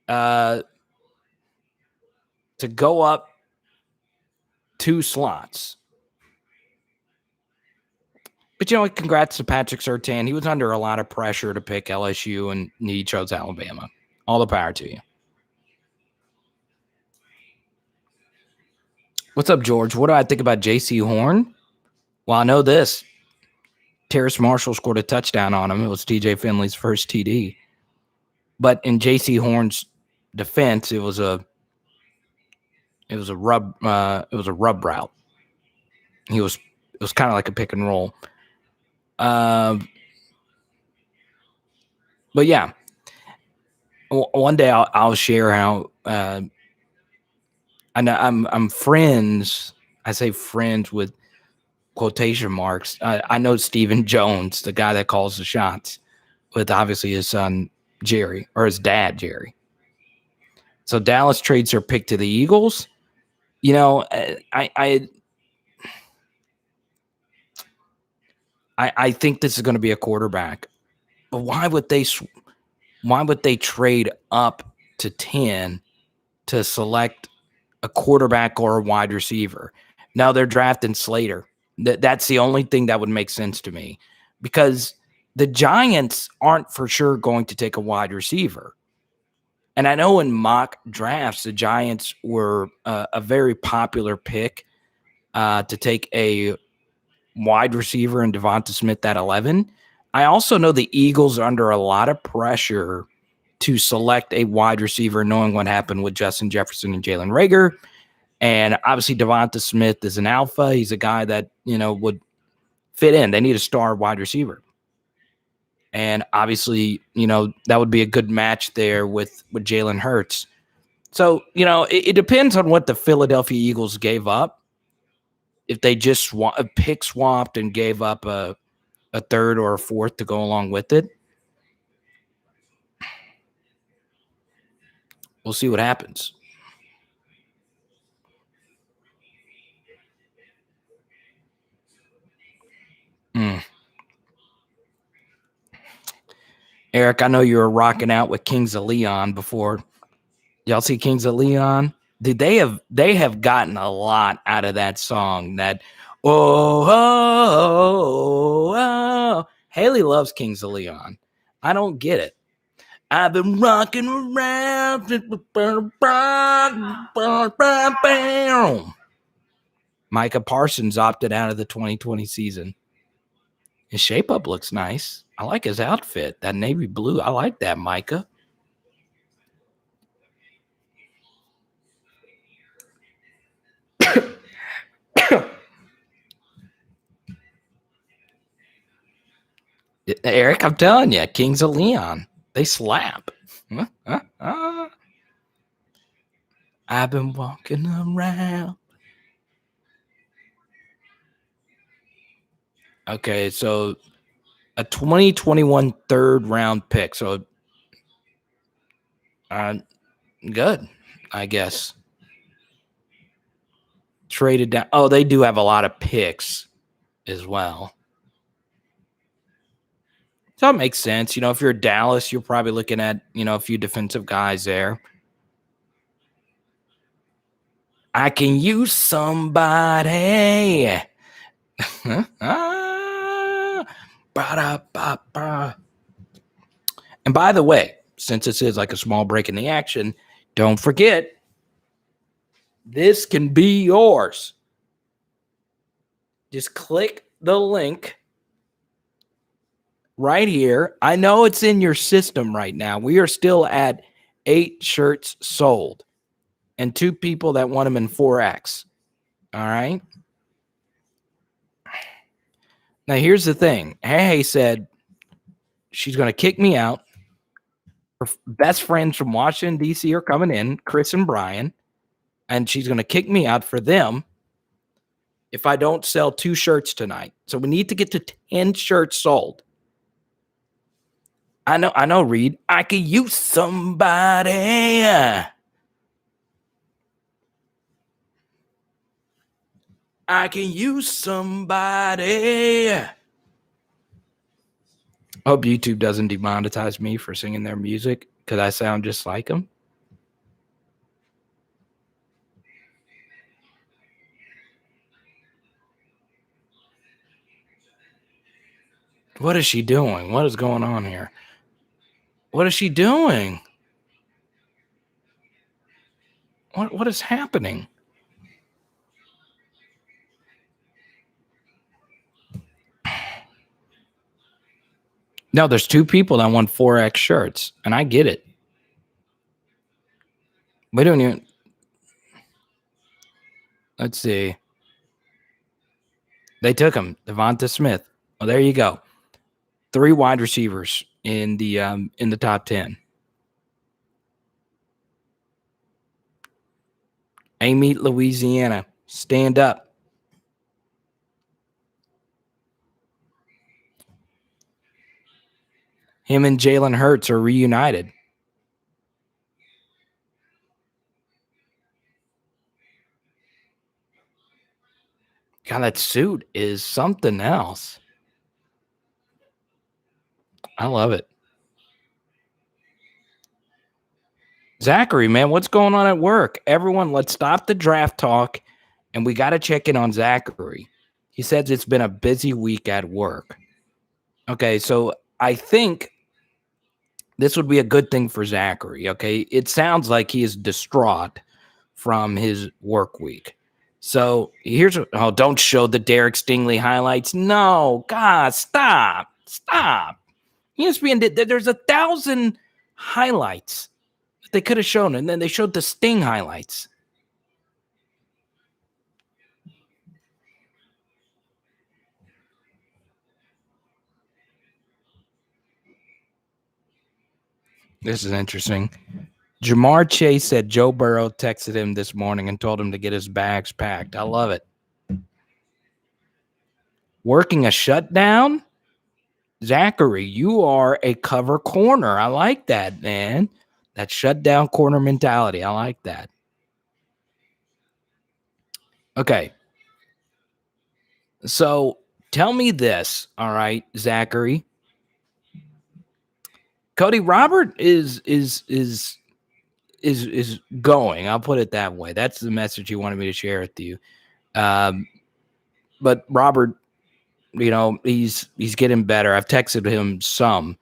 to go up 2 slots. But, congrats to Patrick Surtain. He was under a lot of pressure to pick LSU, and he chose Alabama. All the power to you. What's up, George? What do I think about J.C. Horn? Well, I know this. Terrace Marshall scored a touchdown on him. It was TJ Finley's first TD. But in J.C. Horn's defense, it was It was a rub route. It was kind of like a pick and roll. But yeah, one day I'll share how I know I'm friends. I say friends with quotation marks. I know Stephen Jones, the guy that calls the shots, with obviously his son Jerry, or his dad Jerry. So Dallas trades their pick to the Eagles. You know, I think this is going to be a quarterback, but why would they trade up to 10 to select a quarterback or a wide receiver? Now they're drafting Slater. That's the only thing that would make sense to me, because the Giants aren't for sure going to take a wide receiver. And I know in mock drafts, the Giants were a very popular pick to take a wide receiver in Devonta Smith at 11. I also know the Eagles are under a lot of pressure to select a wide receiver, knowing what happened with Justin Jefferson and Jalen Reagor. And obviously Devonta Smith is an alpha. He's a guy that, would fit in. They need a star wide receiver. And obviously, that would be a good match there with Jalen Hurts. So, it depends on what the Philadelphia Eagles gave up. If they just pick swapped and gave up a third or a fourth to go along with it, we'll see what happens. Eric, I know you were rocking out with Kings of Leon before. Y'all see Kings of Leon? They have gotten a lot out of that song. That oh. Haley loves Kings of Leon. I don't get it. I've been rocking around. Micah Parsons opted out of the 2020 season. His shape up looks nice. I like his outfit. That navy blue. I like that, Micah. Eric, I'm telling you, Kings of Leon, they slap. I've been walking around. Okay, so a 2021 third round pick. So good, I guess. Traded down. Oh, they do have a lot of picks as well. So it makes sense. If you're Dallas, you're probably looking at, a few defensive guys there. I can use somebody. And by the way, since this is like a small break in the action, don't forget, this can be yours. Just click the link right here. I know it's in your system right now. We are still at 8 shirts sold and 2 people that want them in 4X. All right. Now, here's the thing. Hey said she's going to kick me out. Her best friends from Washington, D.C. are coming in, Chris and Brian, and she's going to kick me out for them if I don't sell 2 shirts tonight. So we need to get to 10 shirts sold. I know, Reed. I could use somebody. I can use somebody. I hope YouTube doesn't demonetize me for singing their music because I sound just like them. What is she doing? What is going on here? What is she doing? What is happening? No, there's 2 people that want 4X shirts, and I get it. We don't even. Let's see. They took him, Devonta Smith. Well, there you go. 3 wide receivers in the top 10. Amy, Louisiana, stand up. Him and Jalen Hurts are reunited. God, that suit is something else. I love it. Zachary, man, what's going on at work? Everyone, let's stop the draft talk, and we got to check in on Zachary. He says it's been a busy week at work. Okay, so I think this would be a good thing for Zachary, okay? It sounds like he is distraught from his work week. So here's don't show the Derek Stingley highlights. No, God, stop. ESPN there's 1,000 highlights that they could have shown, and then they showed the Sting highlights. This is interesting. Jamar Chase said Joe Burrow texted him this morning and told him to get his bags packed. I love it. Working a shutdown? Zachary, you are a cover corner. I like that, man. That shutdown corner mentality. I like that. Okay. So tell me this, all right, Zachary. Cody, Robert is going. I'll put it that way. That's the message he wanted me to share with you. But Robert, he's getting better. I've texted him some.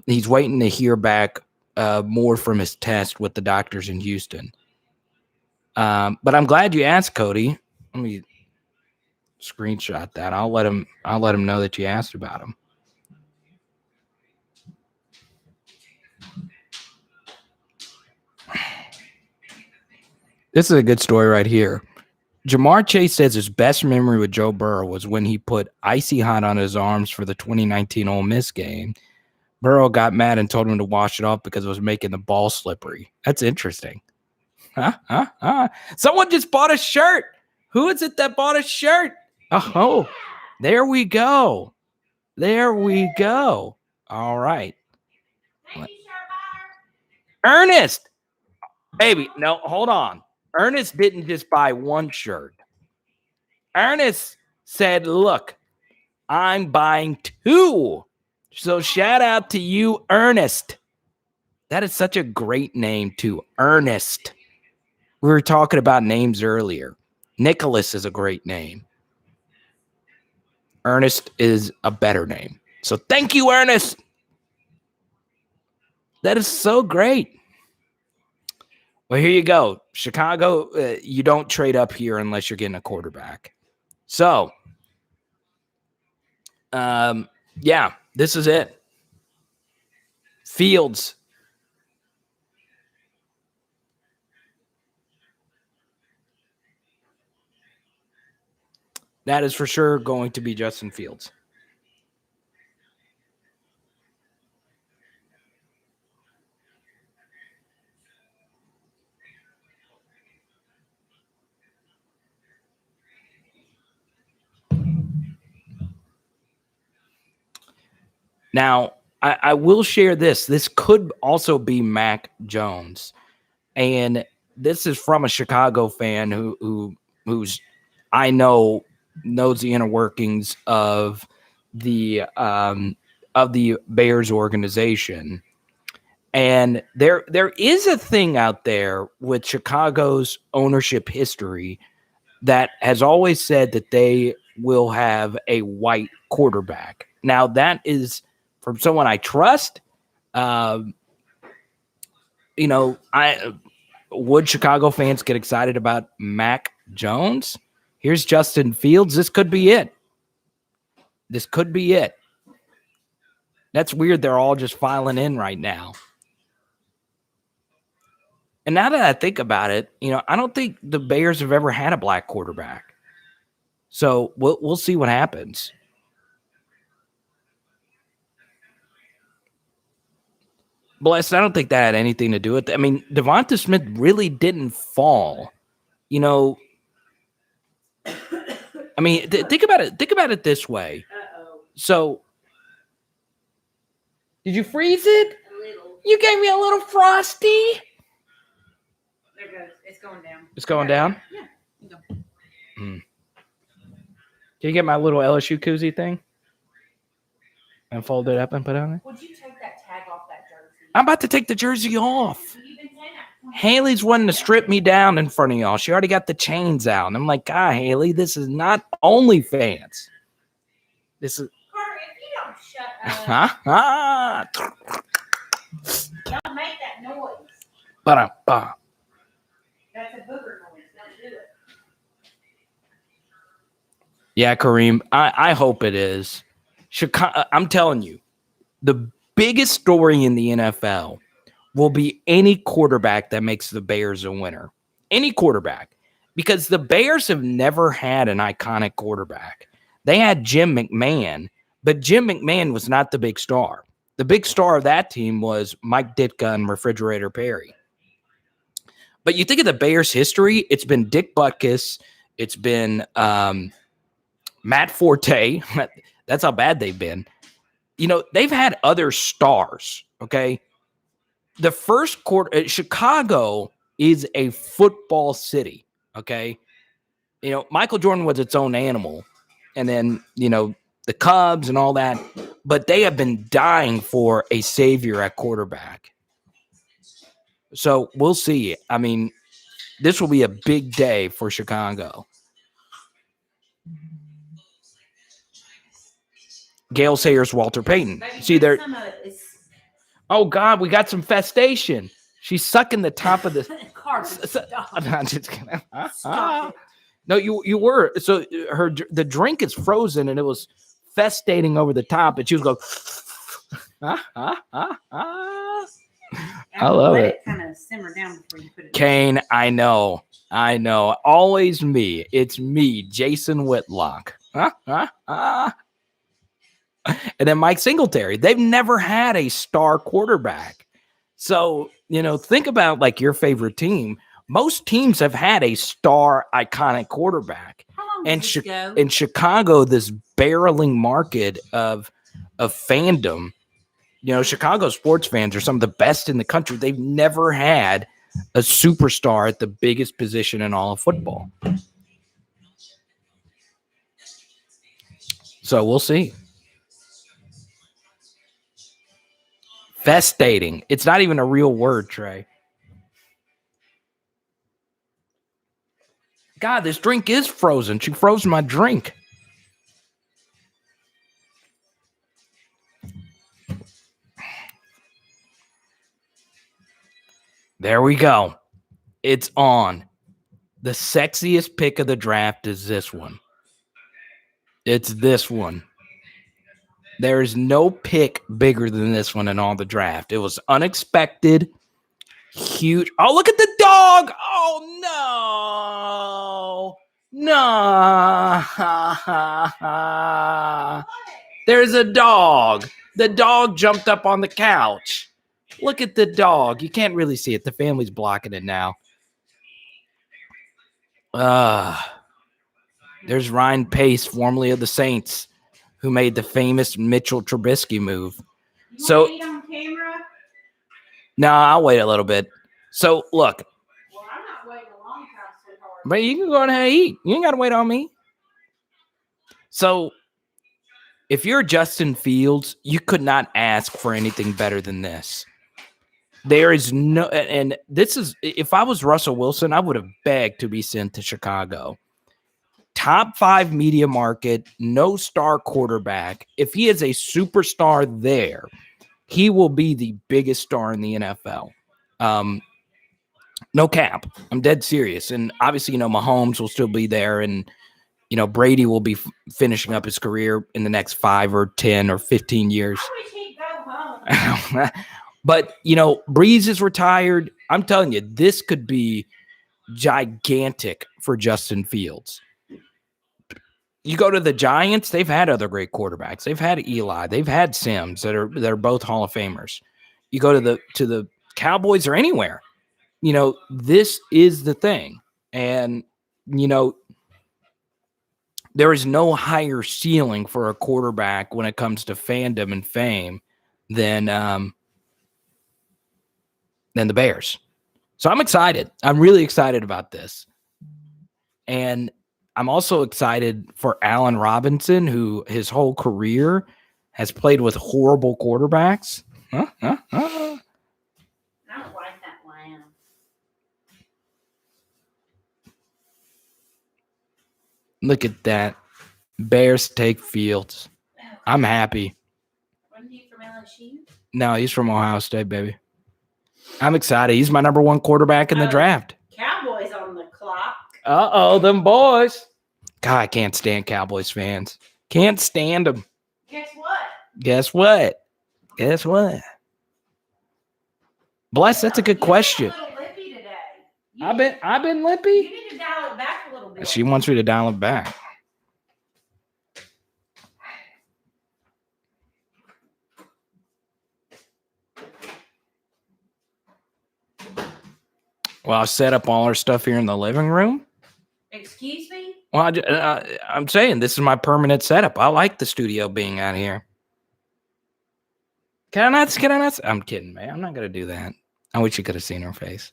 He's waiting to hear back more from his test with the doctors in Houston. But I'm glad you asked, Cody. Let me screenshot that. I'll let him know that you asked about him. This is a good story right here. Jamar Chase says his best memory with Joe Burrow was when he put Icy Hot on his arms for the 2019 Ole Miss game. Burrow got mad and told him to wash it off because it was making the ball slippery. That's interesting. Someone just bought a shirt. Who is it that bought a shirt? Oh, there we go. All right. Ernest. Baby, no, hold on. Ernest didn't just buy one shirt. Ernest said, look, I'm buying 2. So shout out to you, Ernest. That is such a great name, too. Ernest. We were talking about names earlier. Nicholas is a great name. Ernest is a better name. So thank you, Ernest. That is so great. Well, here you go. Chicago, you don't trade up here unless you're getting a quarterback. So, yeah, this is it. Fields. That is for sure going to be Justin Fields. Now, I will share this. This could also be Mac Jones. And this is from a Chicago fan who's I know knows the inner workings of the Bears organization. And there is a thing out there with Chicago's ownership history that has always said that they will have a white quarterback. Now, that is from someone I trust. Would Chicago fans get excited about Mac Jones? Here's Justin Fields. This could be it. That's weird. They're all just filing in right now. And now that I think about it, I don't think the Bears have ever had a black quarterback. So we'll see what happens. Blessed, I don't think that had anything to do with it. I mean, Devonta Smith really didn't fall. I mean, think about it. Think about it this way. So, did you freeze it? A little. You gave me a little frosty. There it goes. It's going down. It's going down? Yeah. You go. Can you get my little LSU koozie thing? And fold it up and put it on there? Would you take that tag off that jersey? I'm about to take the jersey off. Haley's wanting to strip me down in front of y'all. She already got the chains out. And I'm like, God, Haley, this is not OnlyFans. This is. Carter, if you don't shut up. Don't make that noise. Ba-da-ba. That's a booger noise. Don't do it. Yeah, Kareem, I hope it is. Chicago, I'm telling you, the biggest story in the NFL will be any quarterback that makes the Bears a winner. Any quarterback. Because the Bears have never had an iconic quarterback. They had Jim McMahon, but Jim McMahon was not the big star. The big star of that team was Mike Ditka and Refrigerator Perry. But you think of the Bears' history, it's been Dick Butkus, it's been Matt Forte. That's how bad they've been. They've had other stars, okay? The first quarter, Chicago is a football city, okay? Michael Jordan was its own animal. And then, the Cubs and all that. But they have been dying for a savior at quarterback. So we'll see. I mean, this will be a big day for Chicago. Gale Sayers, Walter Payton. See there. Oh God, we got some festation. She's sucking the top of the. I'm just kidding. Stop it. No, you were. So the drink is frozen and it was festating over the top, and she was going. I love it. Kind of simmer down before you put it. Kane, I know. Always me. It's me, Jason Whitlock. And then Mike Singletary. They've never had a star quarterback. So, think about like your favorite team. Most teams have had a star iconic quarterback. How long And does this go? in Chicago, this barreling market of fandom, Chicago sports fans are some of the best in the country. They've never had a superstar at the biggest position in all of football. So we'll see. Festating. It's not even a real word, Trey. God, this drink is frozen. She froze my drink. There we go. It's on. The sexiest pick of the draft is this one. It's this one. There is no pick bigger than this one in all the draft. It was unexpected. Huge. Oh, look at the dog. Oh, no. No. There's a dog. The dog jumped up on the couch. Look at the dog. You can't really see it. The family's blocking it now. There's Ryan Pace, formerly of the Saints, who made the famous Mitchell Trubisky move. So, eat on camera? No, I'll wait a little bit. So, look. Well, I'm not waiting a long time, sweetheart. But you can go ahead and eat. You ain't got to wait on me. So, if you're Justin Fields, you could not ask for anything better than this. There is no, and this is, if I was Russell Wilson, I would have begged to be sent to Chicago. Top 5 media market, no star quarterback. If he is a superstar there, he will be the biggest star in the NFL. No cap. I'm dead serious. And obviously, Mahomes will still be there. And, Brady will be finishing up his career in the next 5 or 10 or 15 years. How would he go home? But, Breeze is retired. I'm telling you, this could be gigantic for Justin Fields. You go to the Giants, they've had other great quarterbacks. They've had Eli. They've had Sims that are both Hall of Famers. You go to the Cowboys or anywhere. This is the thing. And, there is no higher ceiling for a quarterback when it comes to fandom and fame than the Bears. So I'm excited. I'm really excited about this. And I'm also excited for Allen Robinson, who his whole career has played with horrible quarterbacks. I don't like that lamb. Look at that. Bears take Fields. I'm happy. Wasn't he from LSU? No, he's from Ohio State, baby. I'm excited. He's my number one quarterback in the draft. Cowboys on the clock. Uh-oh, them boys. God, I can't stand Cowboys fans. Can't stand them. Guess what? Guess what? Guess what? Bless, that's a good question. A little lippy today. I've been lippy. You need to dial it back a little bit. She wants me to dial it back. Well, I set up all our stuff here in the living room. Excuse me? Well, I'm saying this is my permanent setup. I like the studio being out here. Can I not? I'm kidding, man. I'm not going to do that. I wish you could have seen her face.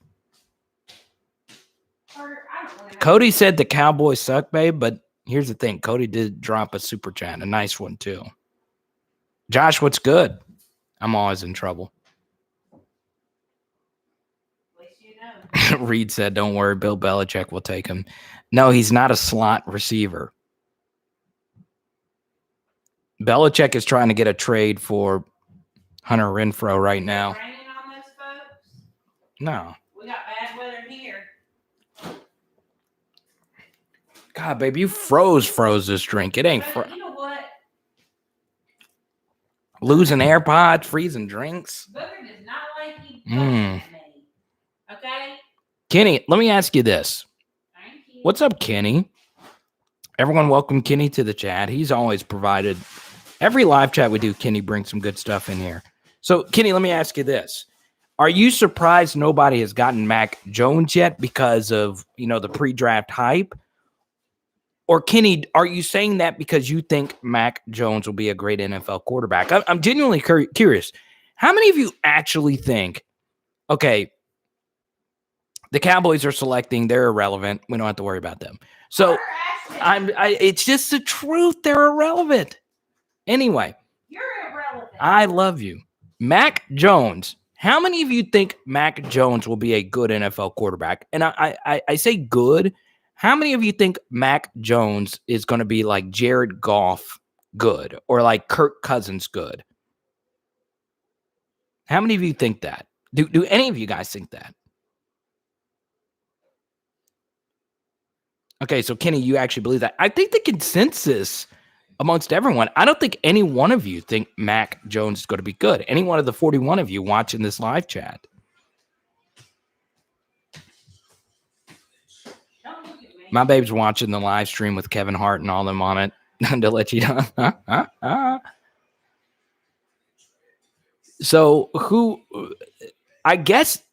Cody said the Cowboys suck, babe, but here's the thing. Cody did drop a super chat, a nice one, too. Josh, what's good? I'm always in trouble. Reed said, don't worry, Bill Belichick will take him. No, he's not a slot receiver. Belichick is trying to get a trade for Hunter Renfrow right now. Raining on those folks? No. We got bad weather here. God, baby, you froze this drink. It ain't You know what? Losing AirPods, freezing drinks. Booger does not like you me. Okay? Kenny, let me ask you this. Thank you. What's up, Kenny? Everyone welcome Kenny to the chat. He's always provided every live chat we do. Kenny brings some good stuff in here. So, Kenny, let me ask you this. Are you surprised nobody has gotten Mac Jones yet because of, the pre-draft hype? Or, Kenny, are you saying that because you think Mac Jones will be a great NFL quarterback? I'm genuinely curious. How many of you actually think, okay, the Cowboys are selecting, they're irrelevant. We don't have to worry about them. So it's just the truth. They're irrelevant. Anyway. You're irrelevant. I love you. Mac Jones. How many of you think Mac Jones will be a good NFL quarterback? And I say good. How many of you think Mac Jones is going to be like Jared Goff good or like Kirk Cousins good? How many of you think that? Do any of you guys think that? Okay, so Kenny, you actually believe that. I think the consensus amongst everyone, I don't think any one of you think Mac Jones is going to be good. Any one of the 41 of you watching this live chat. My babe's watching the live stream with Kevin Hart and all them on it to let you know. So I guess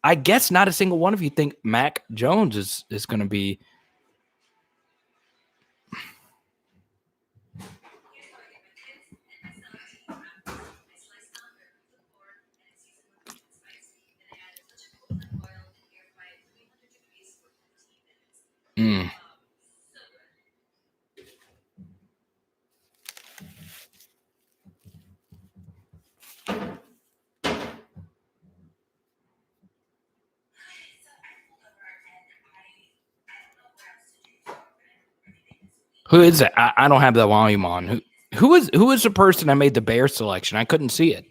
not a single one of you think Mac Jones is going to be. Who is it? I don't have the volume on. Who is the person that made the Bear selection? I couldn't see it.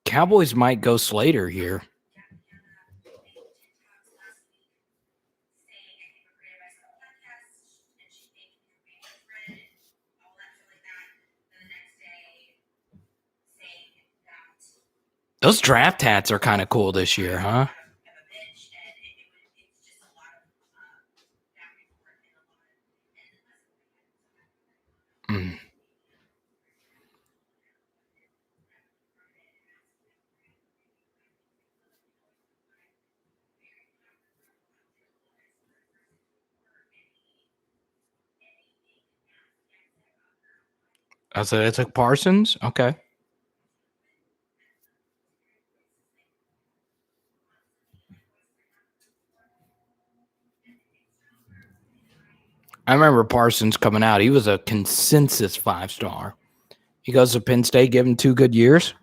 Cowboys might go Slater here. Those draft hats are kind of cool this year, huh? Mm. I said it's like Parsons. Okay. I remember Parsons coming out. He was a consensus 5-star. He goes to Penn State, give him 2 good years.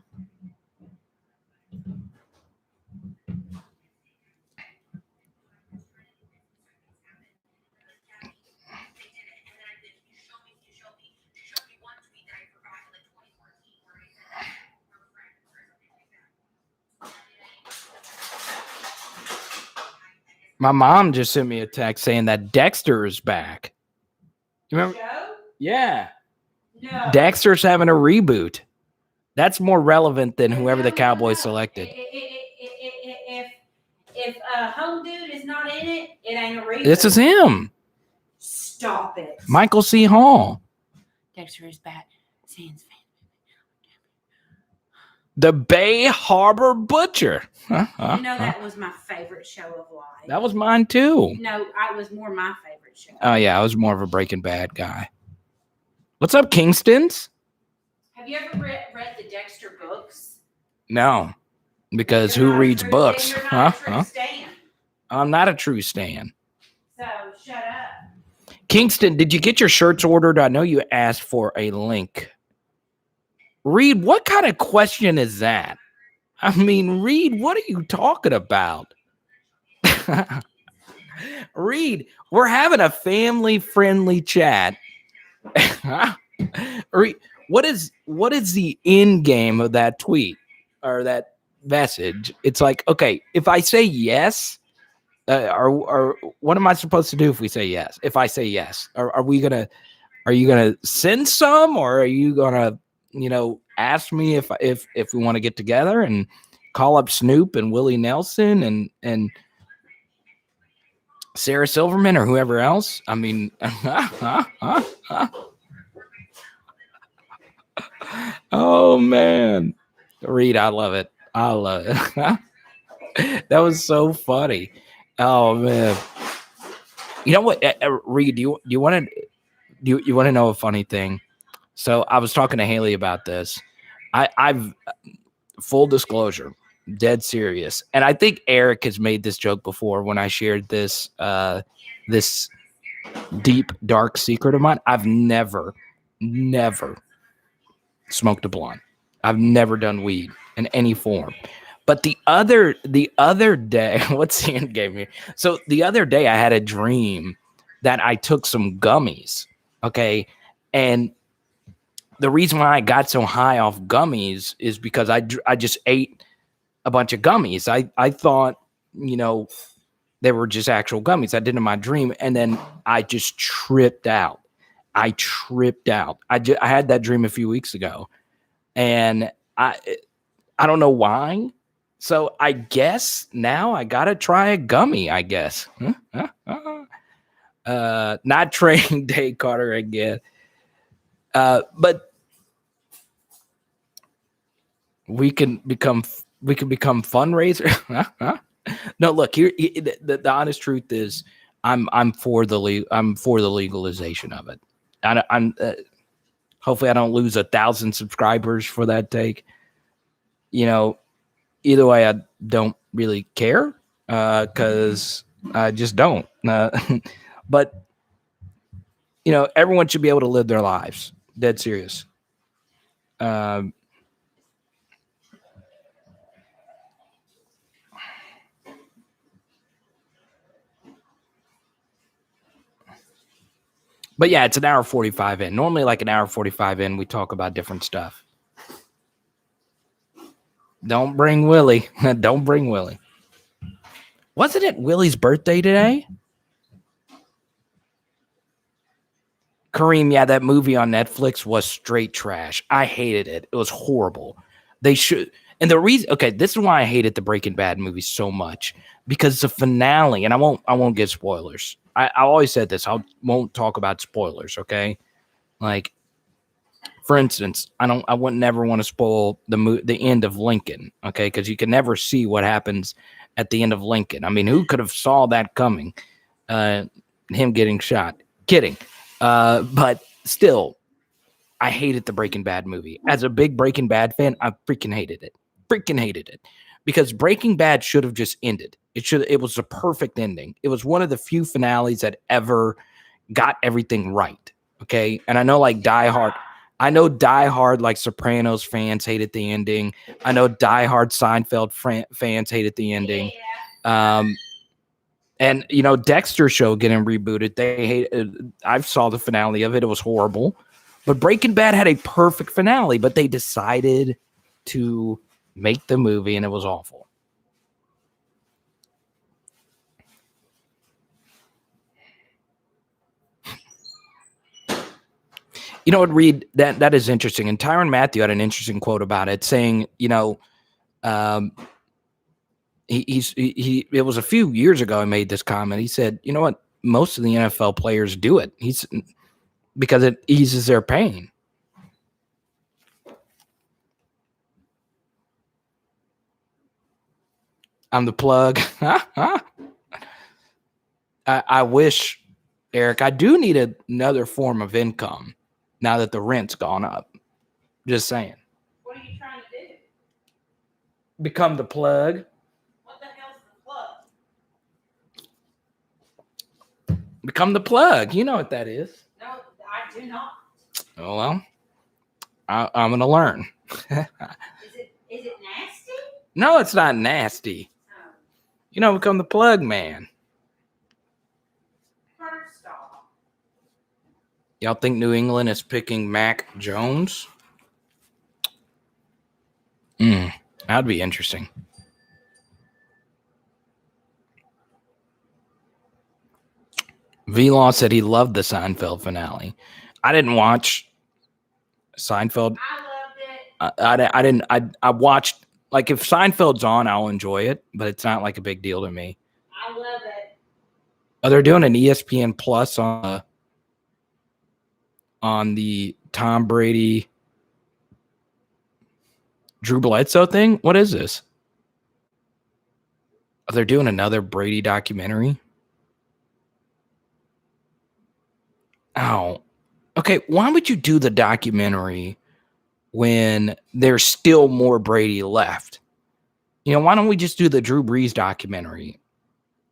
My mom just sent me a text saying that Dexter is back. You remember? Joe? Yeah. No. Dexter's having a reboot. That's more relevant than whoever the Cowboys selected. If a home dude is not in it, it ain't a reboot. This is him. Stop it. Michael C. Hall. Dexter is back. Sans fan. The Bay Harbor Butcher. That was my favorite show of life. That was mine too. No, it was more my favorite show. Oh yeah, I was more of a Breaking Bad guy. What's up, Kingstons? Have you ever read the Dexter books? No, because who reads books? You're not a true stan. I'm not a true stan. So shut up. Kingston, did you get your shirts ordered? I know you asked for a link. Reed, what kind of question is that? I mean, Reed, what are you talking about? Reed, we're having a family-friendly chat. Reed, what is the end game of that tweet or that message? It's like, okay, if I say yes, or what am I supposed to do if we say yes? If I say yes, are you gonna send some, or are you gonna ask me if we want to get together and call up Snoop and Willie Nelson and Sarah Silverman or whoever else? I mean, oh man, Reed, I love it. I love it. That was so funny. Oh man, you know what, Reed? Do you want to know a funny thing? So I was talking to Haley about this. I've full disclosure, dead serious, and I think Eric has made this joke before when I shared this this deep dark secret of mine. I've never smoked a blunt. I've never done weed in any form. But the other day, what's the end game here? So the other day I had a dream that I took some gummies. Okay. And the reason why I got so high off gummies is because I just ate a bunch of gummies. I thought, they were just actual gummies. I did in my dream. And then I just tripped out. I had that dream a few weeks ago, and I don't know why. So I guess now I got to try a gummy, I guess. Not trading Day Carter again. But we can become fundraiser. No, look here. The honest truth is, I'm for the legalization of it. I'm hopefully I don't lose 1,000 subscribers for that take. Either way, I don't really care because I just don't. But everyone should be able to live their lives. Dead serious. But yeah, it's an hour 45 in. Normally, like an hour 45 in, we talk about different stuff. Don't bring Willie. Don't bring Willie. Wasn't it Willie's birthday today? Kareem, yeah, that movie on Netflix was straight trash. I hated it. It was horrible. And the reason, okay, this is why I hated the Breaking Bad movie so much, because the finale, and I won't give spoilers. I always said this. I won't talk about spoilers. Okay, like for instance, I would never want to spoil the end of Lincoln. Okay, because you can never see what happens at the end of Lincoln. I mean, who could have saw that coming? Him getting shot. Kidding. But still, I hated the Breaking Bad movie. As a big Breaking Bad fan, I freaking hated it. Because Breaking Bad should have just ended. It was a perfect ending. It was one of the few finales that ever got everything right. Okay. And I know Die Hard like Sopranos fans hated the ending. I know Die Hard Seinfeld fans hated the ending. And Dexter show getting rebooted. They hated. I saw the finale of it. It was horrible. But Breaking Bad had a perfect finale, but they decided to make the movie, and it was awful. Reed, that is interesting. And Tyrann Mathieu had an interesting quote about it, saying, it was a few years ago I made this comment. He said, you know what? Most of the NFL players do it. Because it eases their pain. I'm the plug. I wish, Eric, I do need another form of income now that the rent's gone up. Just saying. What are you trying to do? Become the plug. What the hell's the plug? Become the plug. You know what that is. No, I do not. Oh, well, I'm going to learn. Is it nasty? No, it's not nasty. Oh. Become the plug man. First off. Y'all think New England is picking Mac Jones? That'd be interesting. V-Law said he loved the Seinfeld finale. I didn't watch Seinfeld. I loved it. I didn't. I watched, like, if Seinfeld's on, I'll enjoy it, but it's not like a big deal to me. I love it. Oh, they're doing an ESPN Plus on the Tom Brady Drew Bledsoe thing. What is this? Oh, they're doing another Brady documentary. Oh, okay. Why would you do the documentary when there's still more Brady left? Why don't we just do the Drew Brees documentary?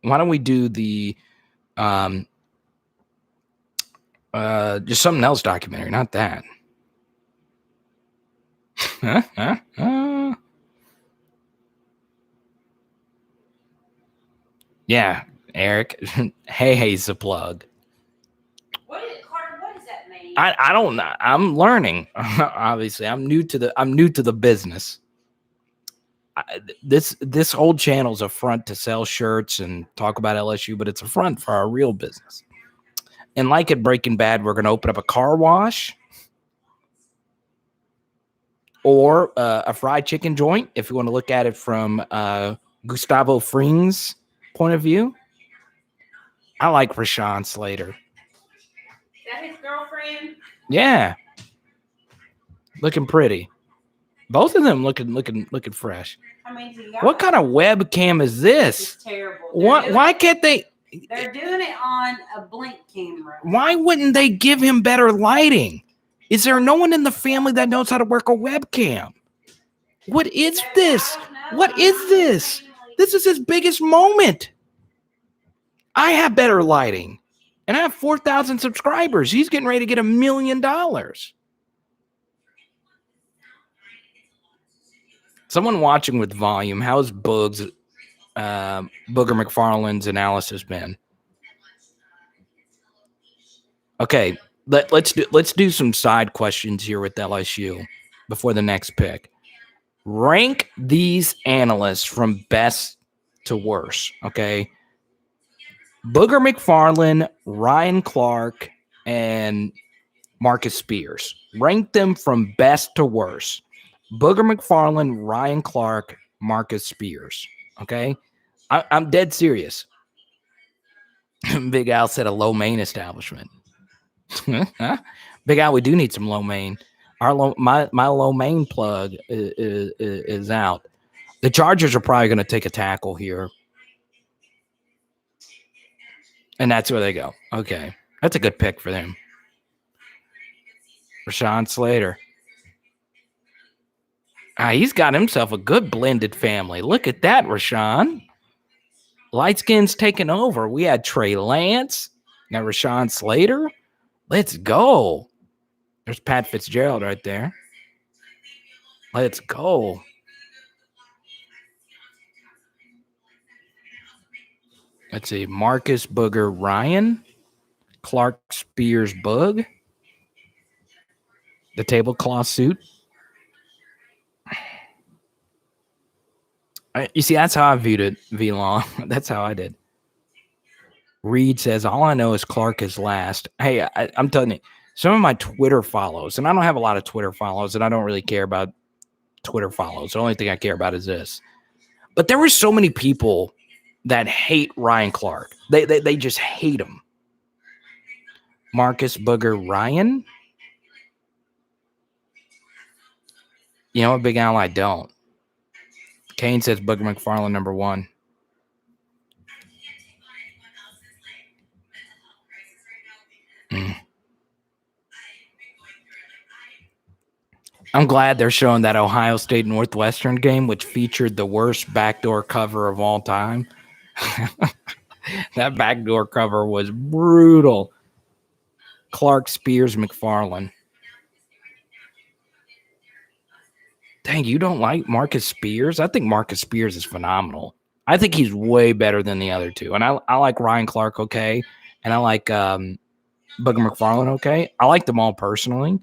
Why don't we do the just something else documentary, not that. Yeah, Eric. Hey's the plug. Carter, what does that mean? I don't know. I'm learning. Obviously, I'm new to the business. This whole channel's a front to sell shirts and talk about LSU, but it's a front for our real business. And like at Breaking Bad, we're going to open up a car wash or a fried chicken joint, if you want to look at it from Gustavo Fring's point of view. I like Rashawn Slater. Is that his girlfriend? Yeah. Looking pretty. Both of them looking fresh. I mean, what kind of webcam is this? It's terrible. Why can't they? They're doing it on a blink camera. Why wouldn't they give him better lighting? Is there no one in the family that knows how to work a webcam? What is this? What is this? This is his biggest moment. I have better lighting, and I have 4,000 subscribers. He's getting ready to get $1 million. Someone watching with volume, how's Booger McFarland's analysis been? Okay, let's do some side questions here with LSU before the next pick. Rank these analysts from best to worst. Okay, Booger McFarland, Ryan Clark, and Marcus Spears. Rank them from best to worst. Booger McFarland, Ryan Clark, Marcus Spears. Okay? I'm dead serious. Big Al said a low main establishment. Big Al, we do need some low main. My low main plug is out. The Chargers are probably going to take a tackle here. And that's where they go. Okay. That's a good pick for them. Rashawn Slater. He's got himself a good blended family. Look at that, Rashawn. Light skin's taking over. We had Trey Lance. Now Rashawn Slater. Let's go. There's Pat Fitzgerald right there. Let's go. Let's see. Marcus Booger Ryan. Clark Spears Bug. The tablecloth suit. You see, that's how I viewed it, V-Long. That's how I did. Reed says, all I know is Clark is last. Hey, I'm telling you, some of my Twitter follows, and I don't have a lot of Twitter follows, and I don't really care about Twitter follows. The only thing I care about is this. But there were so many people that hate Ryan Clark. They just hate him. Marcus Booger Ryan? You know what, Big Al? I don't. Kane says Booger McFarland number 1. I'm glad they're showing that Ohio State Northwestern game, which featured the worst backdoor cover of all time. That backdoor cover was brutal. Clark Spears McFarland. Dang, you don't like Marcus Spears? I think Marcus Spears is phenomenal. I think he's way better than the other two. And I like Ryan Clark okay. And I like Booger McFarland okay. I like them all personally.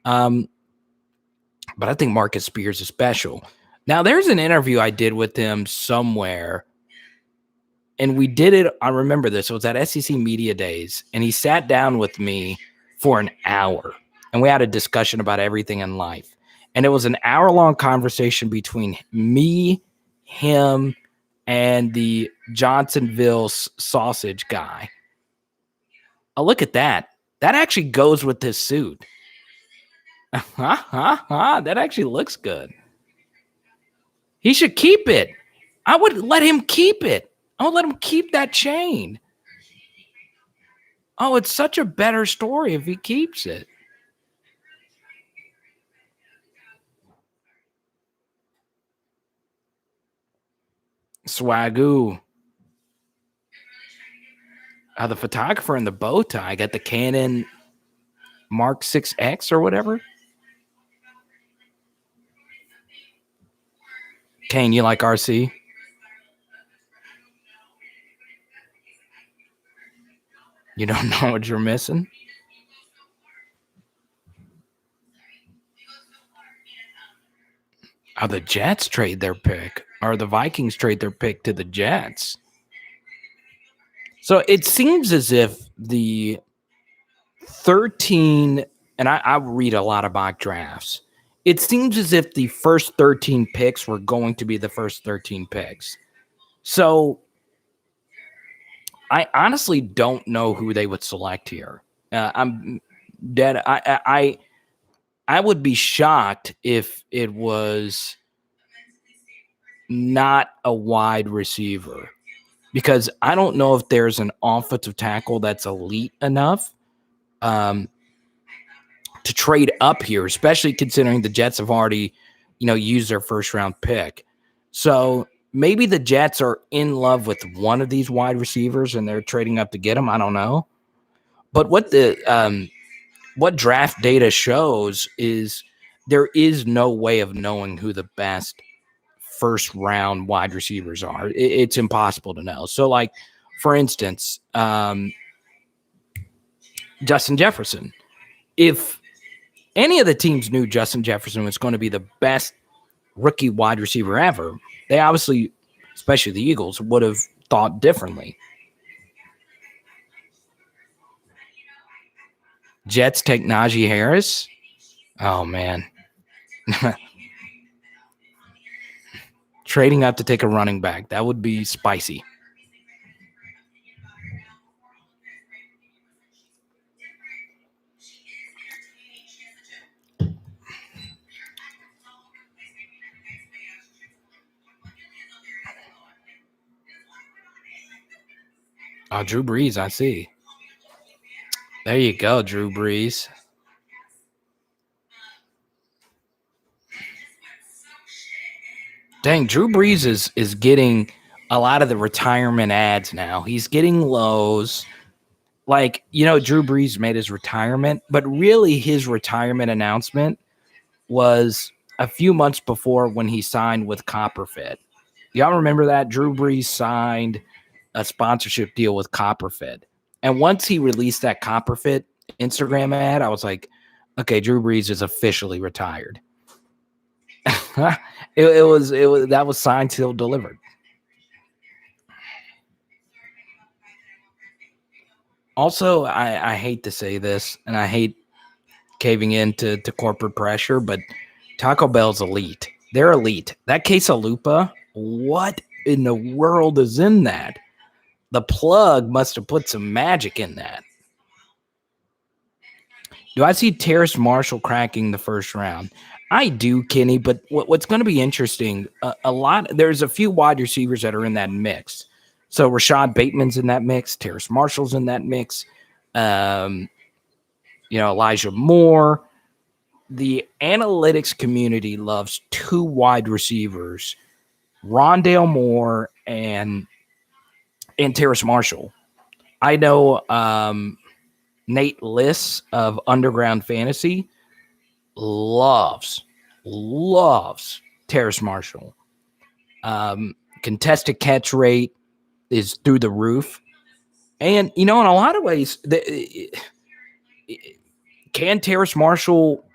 But I think Marcus Spears is special. Now, there's an interview I did with him somewhere. And we did it. I remember this. It was at SEC Media Days. And he sat down with me for an hour. And we had a discussion about everything in life. And it was an hour-long conversation between me, him, and the Johnsonville sausage guy. Oh, look at that. That actually goes with this suit. That actually looks good. He should keep it. I would let him keep it. I would let him keep that chain. Oh, it's such a better story if he keeps it. Swagoo. The photographer in the bow tie got the Canon Mark 6X or whatever. Kane, you like RC? You don't know what you're missing? The Jets trade their pick, or the Vikings trade their pick to the Jets. So it seems as if the 13, and I read a lot of mock drafts. It seems as if the first 13 picks were going to be the first 13 picks. So I honestly don't know who they would select here. I'm dead. I would be shocked if it was not a wide receiver, because I don't know if there's an offensive tackle that's elite enough to trade up here, especially considering the Jets have already, used their first round pick. So maybe the Jets are in love with one of these wide receivers and they're trading up to get them. I don't know. But what draft data shows is there is no way of knowing who the best first round wide receivers are. It's impossible to know. So, like, for instance, Justin Jefferson. If any of the teams knew Justin Jefferson was going to be the best rookie wide receiver ever, they obviously, especially the Eagles, would have thought differently. Jets take Najee Harris. Oh, man. Trading up to take a running back. That would be spicy. Oh, Drew Brees, I see. There you go, Drew Brees. Dang, Drew Brees is getting a lot of the retirement ads now. He's getting lows. Like, Drew Brees made his retirement, but really his retirement announcement was a few months before when he signed with Copperfit. Y'all remember that? Drew Brees signed a sponsorship deal with Copperfit. And once he released that Copperfit Instagram ad, I was like, okay, Drew Brees is officially retired. it was that was signed, sealed, delivered. Also, I hate to say this, and I hate caving into corporate pressure, but Taco Bell's elite. They're elite. That quesalupa, what in the world is in that? The plug must have put some magic in that. Do I see Terrace Marshall cracking the first round? I do, Kenny, but what's going to be interesting, there's a few wide receivers that are in that mix. So Rashad Bateman's in that mix. Terrace Marshall's in that mix. Elijah Moore. The analytics community loves two wide receivers, Rondale Moore and Terrace Marshall. I know Nate Liss of Underground Fantasy loves Terrace Marshall. Contested catch rate is through the roof. And, in a lot of ways, can Terrace Marshall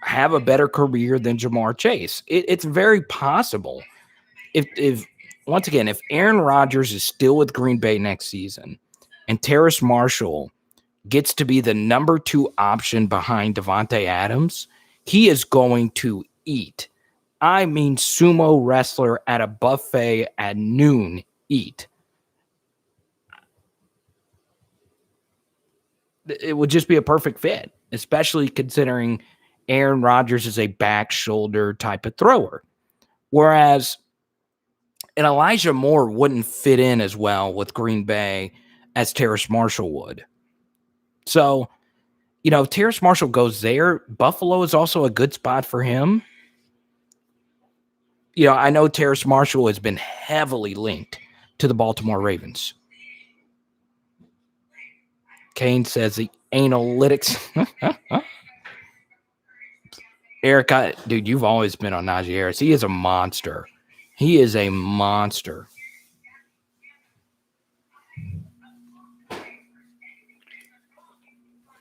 have a better career than Jamar Chase? It's very possible. If once again, if Aaron Rodgers is still with Green Bay next season and Terrace Marshall gets to be the number 2 option behind Devontae Adams, he is going to eat. I mean, sumo wrestler at a buffet at noon, eat. It would just be a perfect fit, especially considering Aaron Rodgers is a back shoulder type of thrower. Whereas and Elijah Moore wouldn't fit in as well with Green Bay as Terrace Marshall would. So, if Terrace Marshall goes there, Buffalo is also a good spot for him. I know Terrace Marshall has been heavily linked to the Baltimore Ravens. Kane says the analytics. Eric, dude, you've always been on Najee Harris. He is a monster. He is a monster.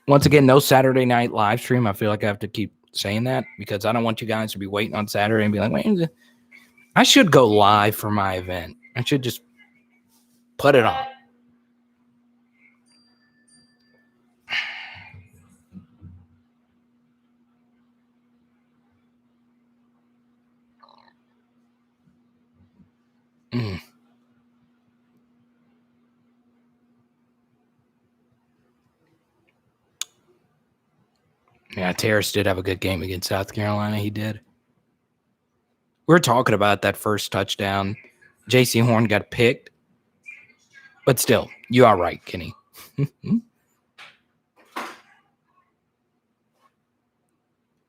Once again, no Saturday night live stream. I feel like I have to keep saying that because I don't want you guys to be waiting on Saturday and be like, wait, I should go live for my event. I should just put it on. Yeah, Terrace did have a good game against South Carolina. He did. We were talking about that first touchdown. J.C. Horn got picked. But still, you are right, Kenny.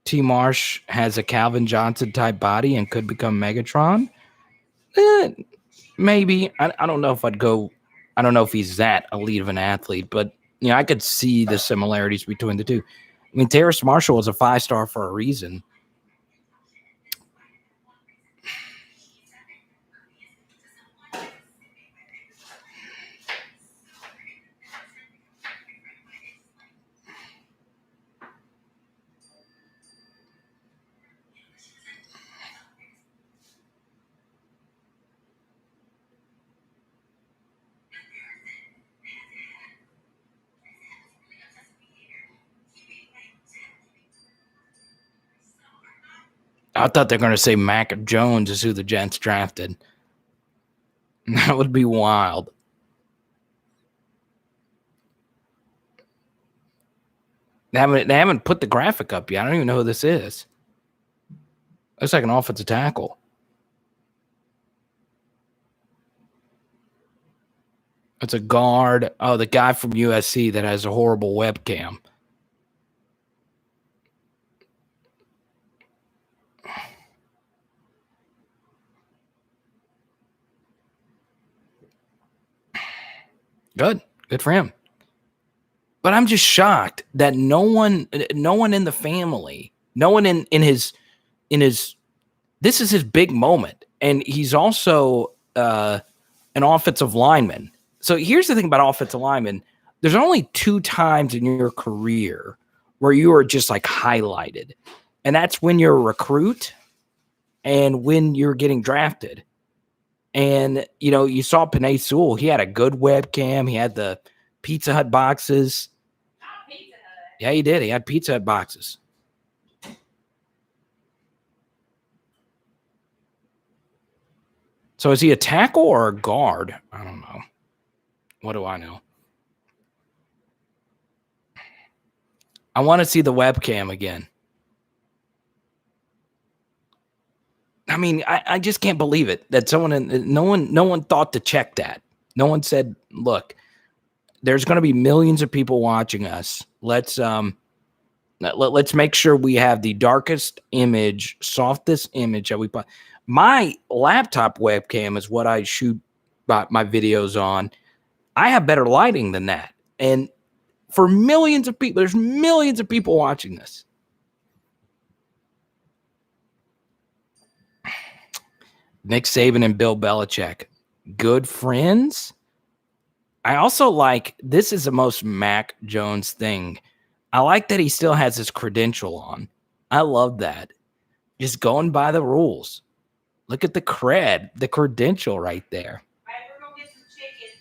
T. Marsh has a Calvin Johnson type body and could become Megatron. Maybe. I don't know if I'd go. I don't know if he's that elite of an athlete, but I could see the similarities between the two. I mean, Terrace Marshall was a 5-star for a reason. I thought they were going to say Mac Jones is who the Jets drafted. That would be wild. They haven't put the graphic up yet. I don't even know who this is. Looks like an offensive tackle. It's a guard. Oh, the guy from USC that has a horrible webcam. Good for him. But I'm just shocked that no one in the family, no one in his, this is his big moment. And he's also an offensive lineman. So here's the thing about offensive linemen. There's only 2 times in your career where you are just like highlighted. And that's when you're a recruit and when you're getting drafted. And, you saw Penei Sewell. He had a good webcam. He had the Pizza Hut boxes. Pizza Hut. Yeah, he did. He had Pizza Hut boxes. So is he a tackle or a guard? I don't know. What do I know? I want to see the webcam again. I mean, I just can't believe it that no one thought to check that. No one said, look, there's going to be millions of people watching us. Let's make sure we have the darkest image, softest image that we put. My laptop webcam is what I shoot my videos on. I have better lighting than that. And for millions of people, there's millions of people watching this. Nick Saban and Bill Belichick, good friends. I also like, this is the most Mac Jones thing. I like that he still has his credential on. I love that. Just going by the rules. Look at the the credential right there. All right, we're going to get some chickens.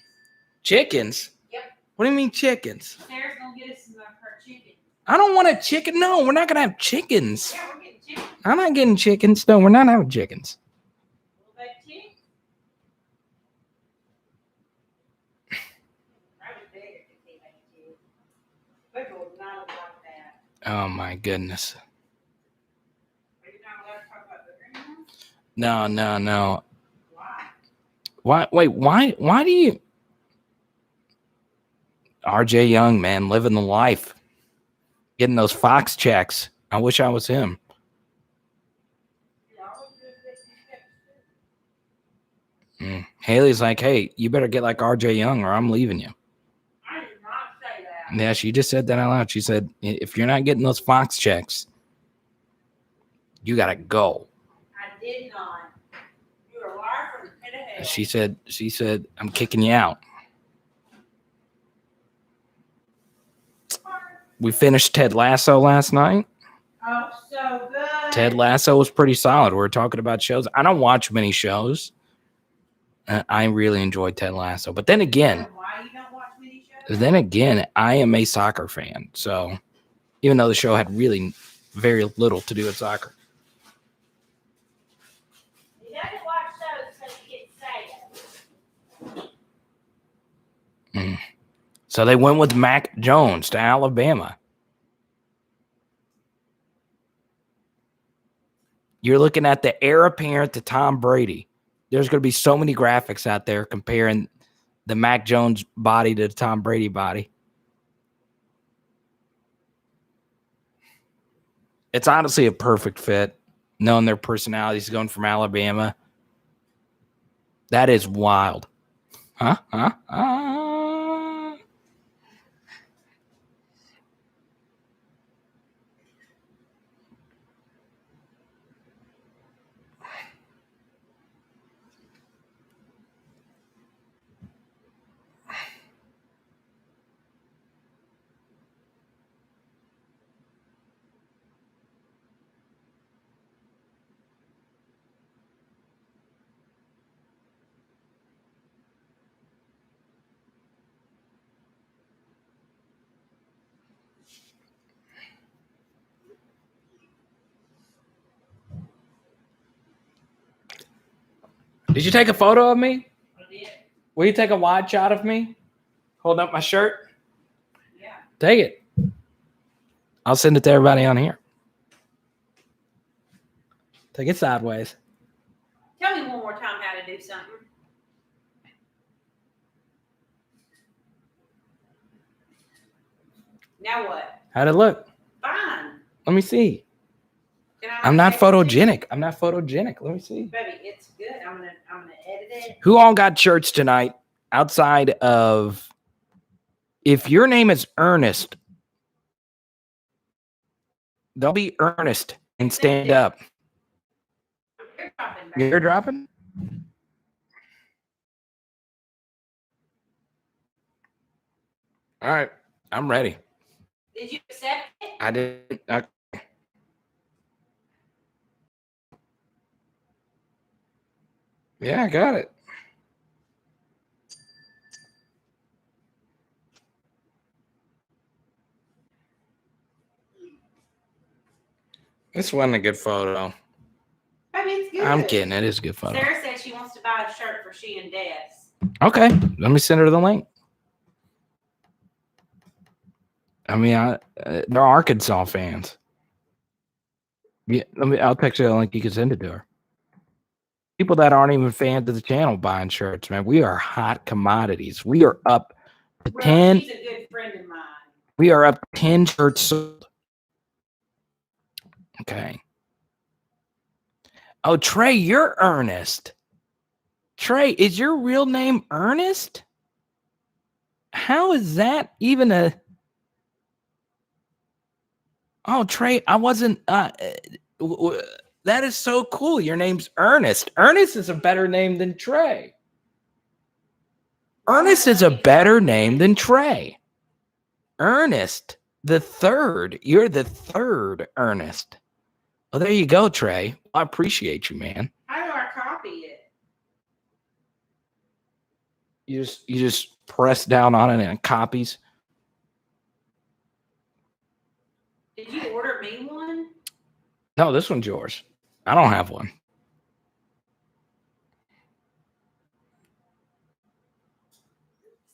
Chickens? Yep. What do you mean chickens? Sarah's going to get us some of her chickens. I don't want a chicken. No, we're not going to have chickens. Yeah, we're getting chickens. I'm not getting chickens. No, we're not having chickens. Oh my goodness. No. Why? Wait, why do you? RJ Young, man, living the life. Getting those Fox checks. I wish I was him. Haley's like, hey, you better get like RJ Young or I'm leaving you. I did not say that. Yeah, she just said that out loud. She said, if you're not getting those Fox checks, you got to go. I did not. You're a liar from the pit of hell. She said, I'm kicking you out. We finished Ted Lasso last night. Oh, so good. Ted Lasso was pretty solid. We were talking about shows. I don't watch many shows. I really enjoyed Ted Lasso. But then again, why you don't watch many shows? I am a soccer fan. So even though the show had really very little to do with soccer. He doesn't watch shows because he gets sad. So they went with Mac Jones to Alabama. You're looking at the heir apparent to Tom Brady. There's going to be so many graphics out there comparing the Mac Jones body to the Tom Brady body. It's honestly a perfect fit, knowing their personalities going from Alabama. That is wild. Huh? Did you take a photo of me? I did. Will you take a wide shot of me? Holding up my shirt? Yeah. Take it. I'll send it to everybody on here. Take it sideways. Tell me one more time how to do something. Now what? How'd it look? Fine. Let me see. Can I I'm not text it to you? photogenic. I'm not photogenic. Let me see. Baby, it's good. I'm gonna edit it. Who all got shirts tonight outside of if your name is Ernest, they'll be Ernest and stand up. You're dropping, baby. You're dropping? All right. I'm ready. Did you accept it? I did. Yeah, I got it. This wasn't a good photo. Baby, it's good. I'm kidding. It is a good photo. Sarah said she wants to buy a shirt for she and Des. Okay. Let me send her the link. I mean, they're Arkansas fans. Yeah, I'll text you the link. You can send it to her. People that aren't even fans of the channel buying shirts, man. We are hot commodities. We are up to 10. She's a good friend of mine. We are up 10 shirts sold. Okay. Oh, Trey, you're Ernest. Trey, is your real name Ernest? How is that even a... Oh, Trey, I wasn't... that is so cool. Your name's Ernest. Ernest is a better name than Trey. Ernest is a better name than Trey. Ernest, the third. You're the third Ernest. Well, there you go, Trey. I appreciate you, man. How do I copy it? You just press down on it and it copies. Did you order me one? No, this one's yours. I don't have one.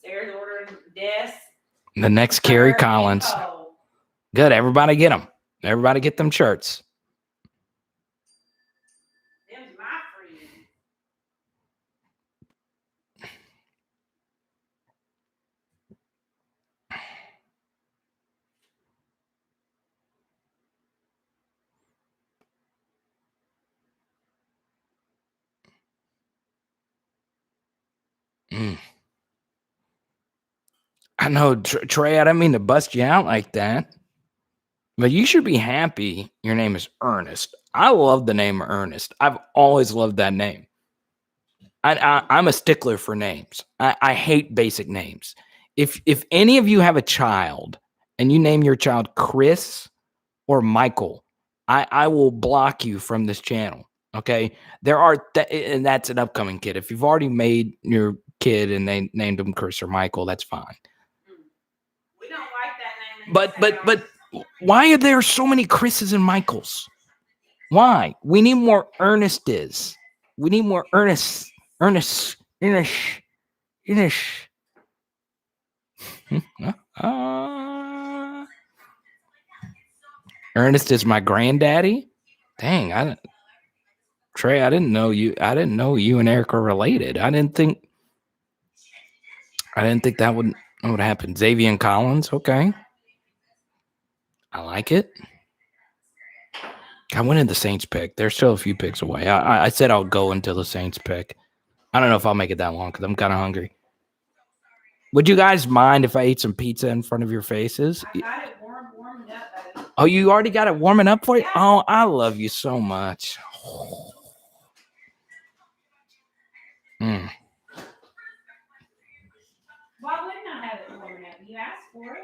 Sarah's ordering Des. The next Kerry Collins. Good. Everybody get them. Everybody get them shirts. Them's my friend. I know, Trey, I didn't mean to bust you out like that. But you should be happy your name is Ernest. I love the name Ernest. I've always loved that name. I'm a stickler for names. I hate basic names. If any of you have a child and you name your child Chris or Michael, I will block you from this channel. Okay? And that's an upcoming kid. If you've already made your kid and they named him Chris or Michael, that's fine. We don't like that name. But why are there so many Chris's and Michaels? Why? We need more Ernestes. We need more Ernest. Ernest. Ernest is my granddaddy. Dang, Trey, I didn't know you. I didn't know you and Eric are related. I didn't think that would happen. Xavier Collins, okay. I like it. I went in the Saints pick. There's still a few picks away. I said I'll go until the Saints pick. I don't know if I'll make it that long because I'm kind of hungry. Would you guys mind if I ate some pizza in front of your faces? I got it warmed up, baby. Oh, you already got it warming up for you? Yeah. Oh, I love you so much. Why wouldn't I have it warming up? You asked for it.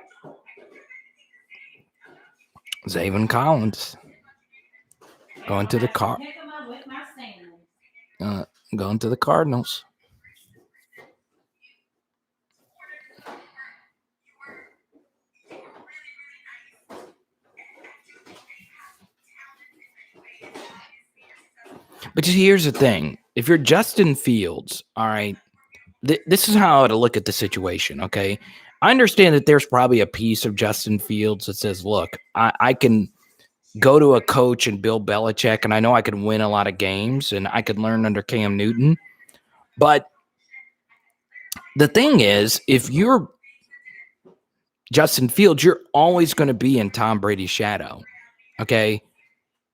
Xavier Collins. Going to the going to the Cardinals. But here's the thing. if you're Justin Fields, all right, this is how I would look at the situation, okay? I understand that there's probably a piece of Justin Fields that says, look, I can go to a coach and Bill Belichick, and I know I can win a lot of games, and I could learn under Cam Newton. But the thing is, if you're Justin Fields, you're always going to be in Tom Brady's shadow, okay?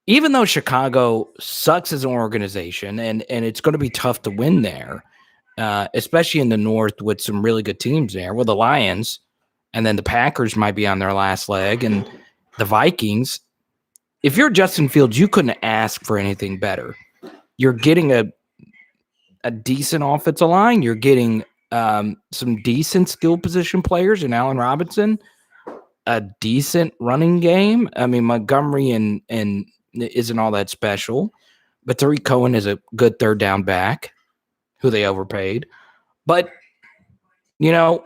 Even though Chicago sucks as an organization, and it's going to be tough to win there, especially in the North with some really good teams there. Well, the Lions, and then the Packers might be on their last leg, and the Vikings. If you're Justin Fields, you couldn't ask for anything better. You're getting a decent offensive line. You're getting some decent skill position players in Allen Robinson, a decent running game. I mean, Montgomery and isn't all that special, but Tariq Cohen is a good third down back who they overpaid. But, you know,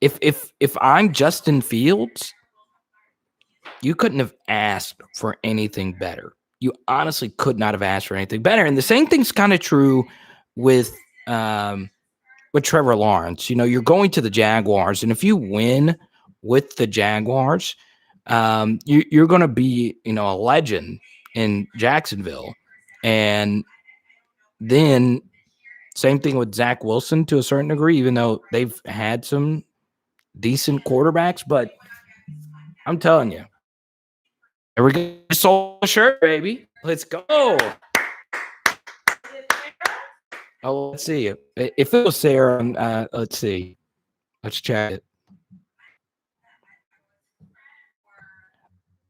if I'm Justin Fields, you couldn't have asked for anything better. You honestly could not have asked for anything better. And the same thing's kind of true with Trevor Lawrence. You know, you're going to the Jaguars, and if you win with the Jaguars, you're going to be, you know, a legend in Jacksonville. And then same thing with Zach Wilson to a certain degree, even though they've had some decent quarterbacks. But I'm telling you, there we go. Sold a shirt, baby. Let's go. Oh, let's see. If it was Sarah, let's see. Let's check it.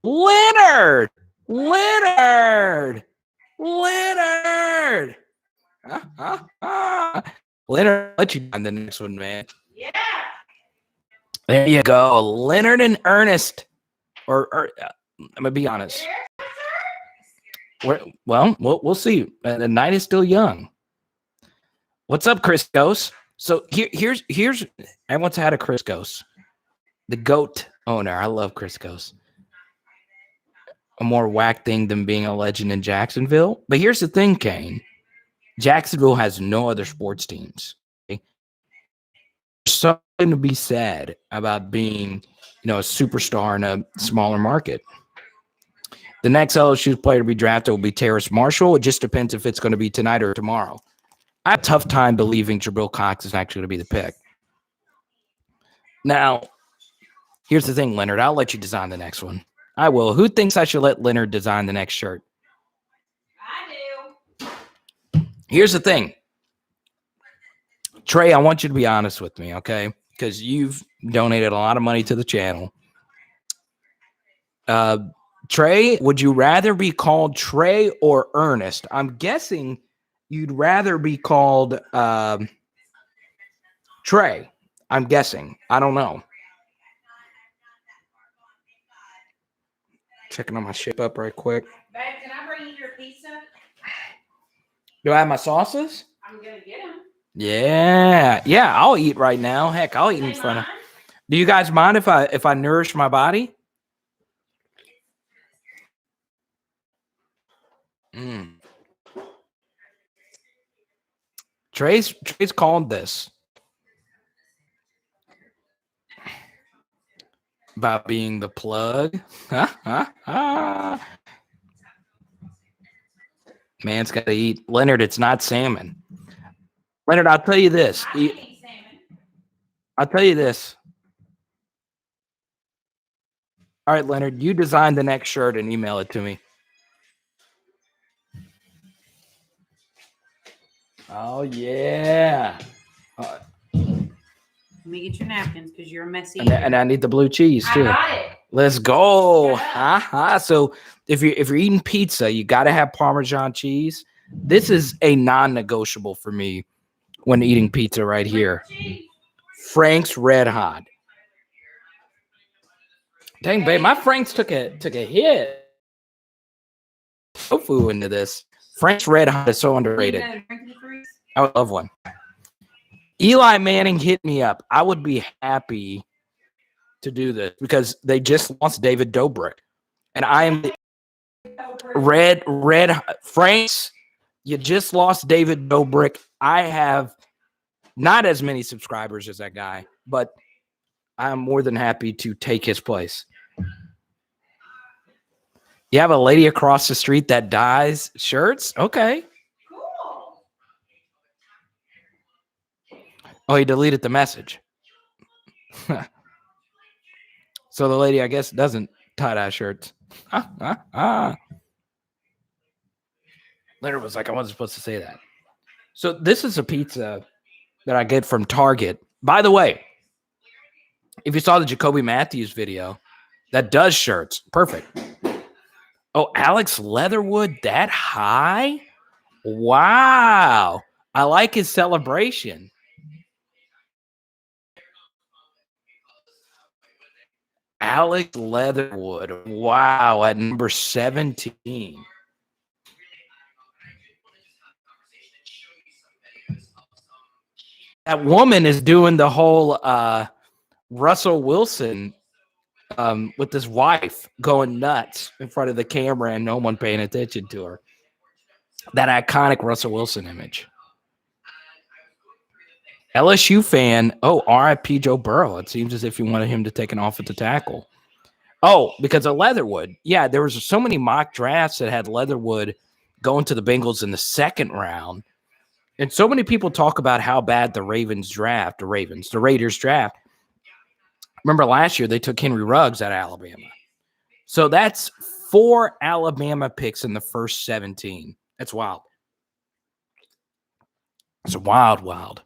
Leonard. Leonard. Leonard, let you on the next one, man. Yeah. There you go. Leonard and Ernest. Or I'm gonna be honest. We'll see. The night is still young. What's up, Chris Ghost? So here's everyone's had a Chris Ghost, the GOAT owner. I love Chris Ghost. A more whack thing than being a legend in Jacksonville. But here's the thing, Kane. Jacksonville has no other sports teams. Okay? There's something to be said about being, you know, a superstar in a smaller market. The next LSU player to be drafted will be Terrace Marshall. It just depends if it's going to be tonight or tomorrow. I have a tough time believing Jabril Cox is actually going to be the pick. Now, here's the thing, Leonard. I'll let you design the next one. I will. Who thinks I should let Leonard design the next shirt? I do. Here's the thing. Trey, I want you to be honest with me, okay? Because you've donated a lot of money to the channel. Trey, would you rather be called Trey or Ernest? I'm guessing you'd rather be called Trey. I'm guessing. I don't know. Checking on my ship up right quick. Babe, can I bring you your pizza? Do I have my sauces? I'm going to get them. Yeah, I'll eat right now. Heck, I'll eat in front of. Do you guys mind if I nourish my body? Trey's called this about being the plug. Man's got to eat. Leonard, it's not salmon. Leonard, I'll tell you this. I'll tell you this. All right, Leonard, you design the next shirt and email it to me. Oh, yeah. Let me get your napkins because you're a messy. And I need the blue cheese, too. I got it. Let's go. So if you're eating pizza, you got to have Parmesan cheese. This is a non-negotiable for me when eating pizza right here. Frank's Red Hot. Dang, babe, my Frank's took a hit. Tofu into this. Frank's Red Hot is so underrated. I would love one. Eli Manning hit me up. I would be happy to do this because they just lost David Dobrik. And I am red Frank's. You just lost David Dobrik. I have not as many subscribers as that guy, but I'm more than happy to take his place. You have a lady across the street that dyes shirts? Okay. Cool. Oh, he deleted the message. So the lady, I guess, doesn't tie-dye shirts. Leonard was like, I wasn't supposed to say that. So this is a pizza that I get from Target. By the way, if you saw the Jacoby Matthews video, that does shirts. Perfect. Oh, Alex Leatherwood that high? Wow. I like his celebration. Alex Leatherwood. Wow, at number 17. That woman is doing the whole Russell Wilson with his wife going nuts in front of the camera and no one paying attention to her. That iconic Russell Wilson image. LSU fan. Oh, RIP Joe Burrow. It seems as if you wanted him to take an offensive tackle. Oh, because of Leatherwood. Yeah, there was so many mock drafts that had Leatherwood going to the Bengals in the second round. And so many people talk about how bad the Raiders draft. Remember last year they took Henry Ruggs out of Alabama. So that's 4 Alabama picks in the first 17. That's wild. It's wild.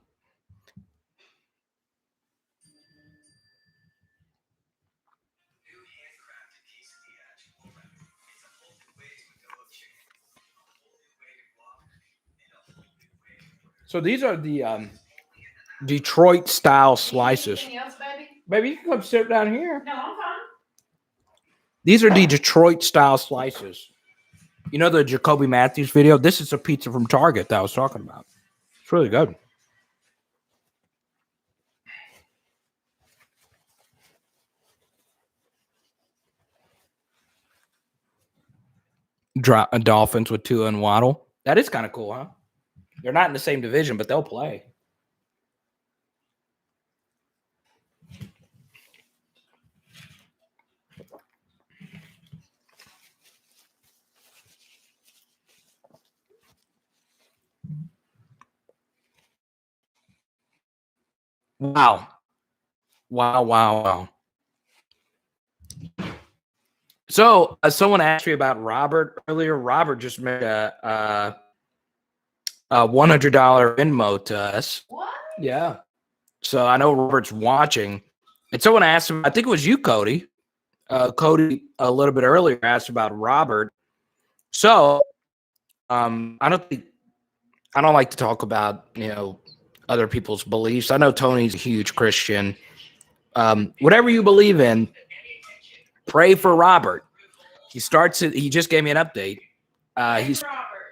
So these are the Detroit style slices. Anything else, baby? Baby, you can come sit down here. No, I'm fine. These are the Detroit style slices. You know the Jacoby Matthews video? This is a pizza from Target that I was talking about. It's really good. Dolphins with Tua and Waddle. That is kind of cool, huh? They're not in the same division, but they'll play. Wow. So someone asked me about Robert earlier. Robert just made a $100 Venmo to us. What? Yeah. So I know Robert's watching. And someone asked him, I think it was you, Cody. Cody, a little bit earlier, asked about Robert. So I don't like to talk about, other people's beliefs. I know Tony's a huge Christian. Whatever you believe in, pray for Robert. He just gave me an update.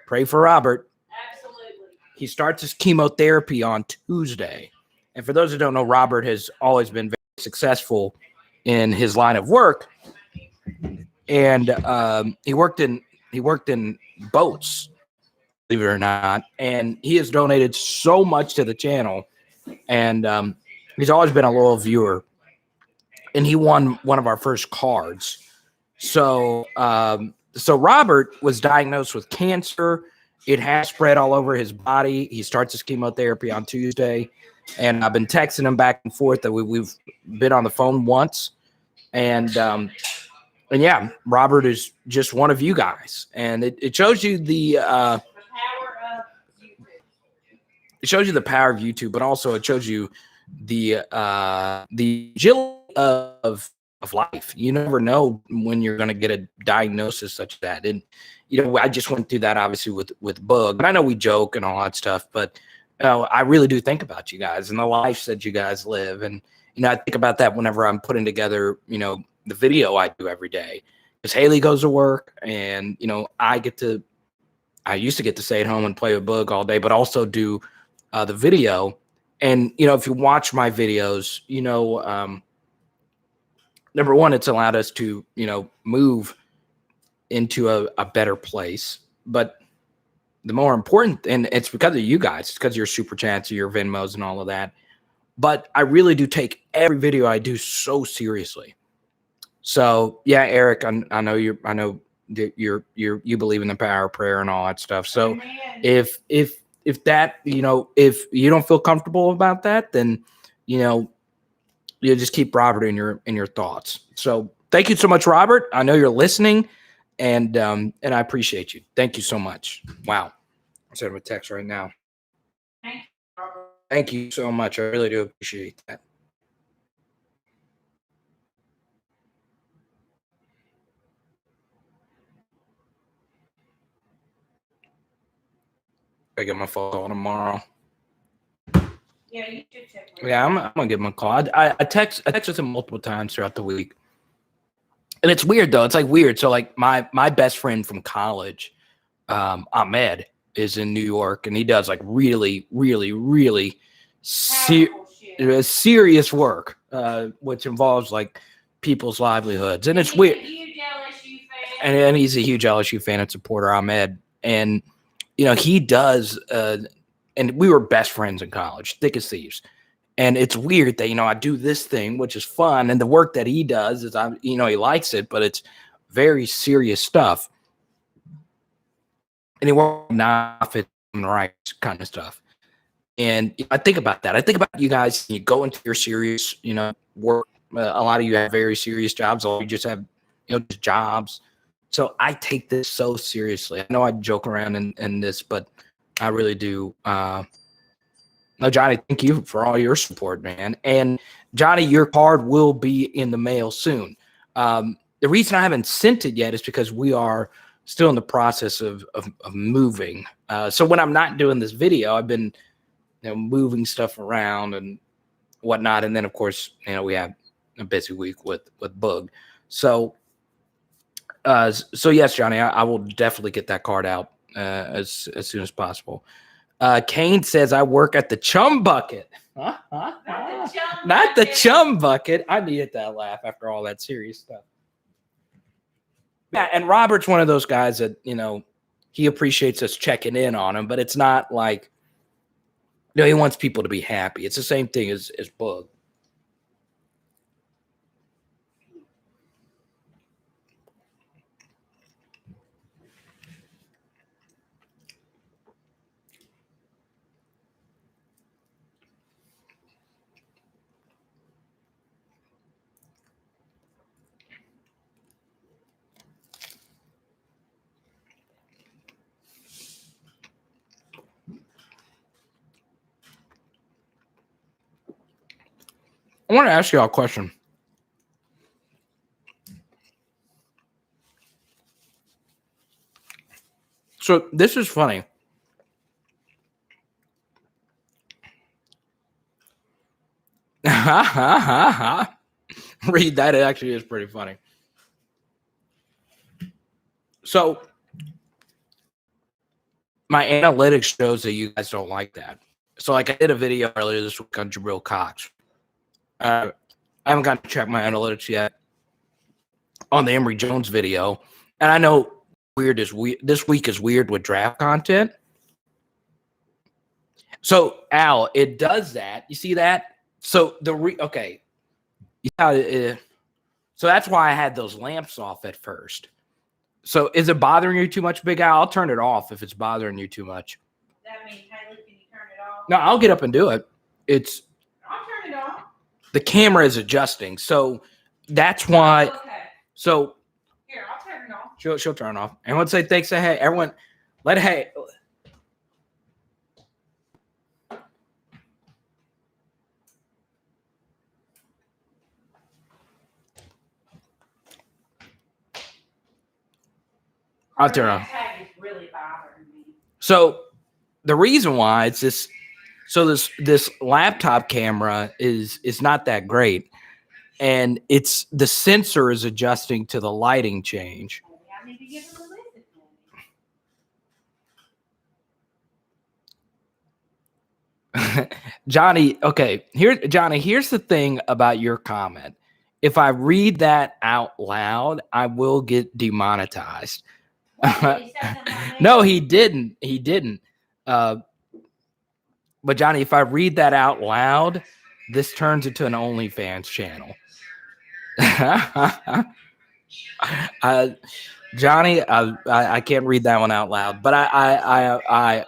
Pray for Robert. Absolutely. He starts his chemotherapy on Tuesday. And for those who don't know, Robert has always been very successful in his line of work. And he worked in boats, believe it or not. And he has donated so much to the channel. And he's always been a loyal viewer. And he won one of our first cards. So Robert was diagnosed with cancer. It has spread all over his body. He starts his chemotherapy on Tuesday. And I've been texting him back and forth that we've been on the phone once. And yeah, Robert is just one of you guys. And it shows you the power of YouTube. It shows you the power of YouTube, but also it shows you the agility of life. You never know when you're going to get a diagnosis such as that. And I just went through that obviously with Bug. And I know we joke and all that stuff, but I really do think about you guys and the lives that you guys live. And I think about that whenever I'm putting together, the video I do every day. Because Haley goes to work, and I used to get to stay at home and play with Bug all day, but also do the video. And if you watch my videos, number one, it's allowed us to move into a better place. But the more important, and it's because of you guys. It's because of your super chats, your Venmos, and all of that. But I really do take every video I do so seriously. So yeah, Eric, I know you believe in the power of prayer and all that stuff. So if that, if you don't feel comfortable about that, then you just keep Robert in your thoughts. So thank you so much, Robert. I know you're listening, and I appreciate you. Thank you so much. Wow. I sent him a text right now. Thank you so much. I really do appreciate that. I get my phone call tomorrow. Yeah, you should check. Yeah, I'm gonna give him a call. I texted him multiple times throughout the week, and it's weird though. It's like weird. So like my best friend from college, Ahmed, is in New York, and he does like really, really, really serious work, which involves like people's livelihoods, and it's weird. And he's a huge LSU fan and supporter, Ahmed, and he does. And we were best friends in college, thick as thieves. And it's weird that, I do this thing, which is fun. And the work that he does is, he likes it, but it's very serious stuff. And he works nonprofit and right kind of stuff. And I think about that. I think about you guys, you go into your serious, work. A lot of you have very serious jobs. Or you just have, just jobs. So I take this so seriously. I know I joke around in this, but I really do. No, Johnny, thank you for all your support, man. And Johnny, your card will be in the mail soon. The reason I haven't sent it yet is because we are still in the process of moving. So when I'm not doing this video, I've been moving stuff around and whatnot. And then, of course, we have a busy week with Bug. So yes, Johnny, I will definitely get that card out as soon as possible. Kane says, I work at the Chum Bucket. Not the Chum Bucket. I needed that laugh after all that serious stuff. Yeah, and Robert's one of those guys that, he appreciates us checking in on him, but it's not like, he wants people to be happy. It's the same thing as Bug. I want to ask you all a question. So this is funny. Read that. It actually is pretty funny. So my analytics shows that you guys don't like that. So like I did a video earlier this week on Jabril Cox. I haven't gotten to check my analytics yet on the Emory Jones video. And I know this week is weird with draft content. So Al, it does that. You see that? So okay. Yeah, so that's why I had those lamps off at first. So is it bothering you too much, Big Al? I'll turn it off if it's bothering you too much. That means, Haley, can you turn it off? No, I'll get up and do it. I'll turn it off. The camera is adjusting, so that's why. Okay. So Here, I'll turn it off. She'll turn it off. Everyone say thanks to Hey. Everyone, let Hey. I'll turn it off. Tag is really bothering me. So the reason why it's this. So this laptop camera is not that great, and it's the sensor is adjusting to the lighting change. I need to give him a listen. Johnny, okay. Johnny, here's the thing about your comment. If I read that out loud, I will get demonetized. No, he didn't. He didn't. But Johnny, if I read that out loud, this turns into an OnlyFans channel. Johnny, I can't read that one out loud, but I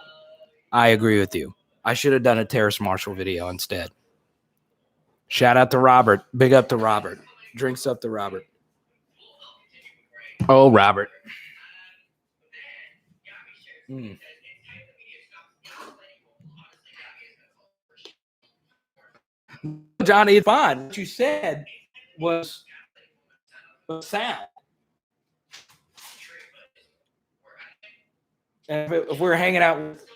agree with you. I should have done a Terrace Marshall video instead. Shout out to Robert. Big up to Robert. Drinks up to Robert. Oh, Robert. Johnny, it's fine. What you said was sound. And if we're hanging out with,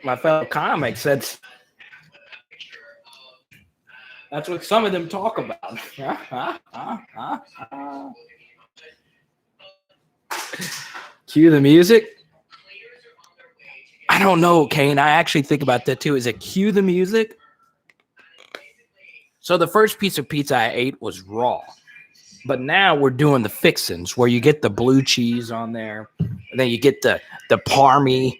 my fellow comics, that's what some of them talk about. Cue the music. I don't know, Kane. I actually think about that too. Is it cue the music? So the first piece of pizza I ate was raw. But now we're doing the fixins where you get the blue cheese on there. And then you get the parmy.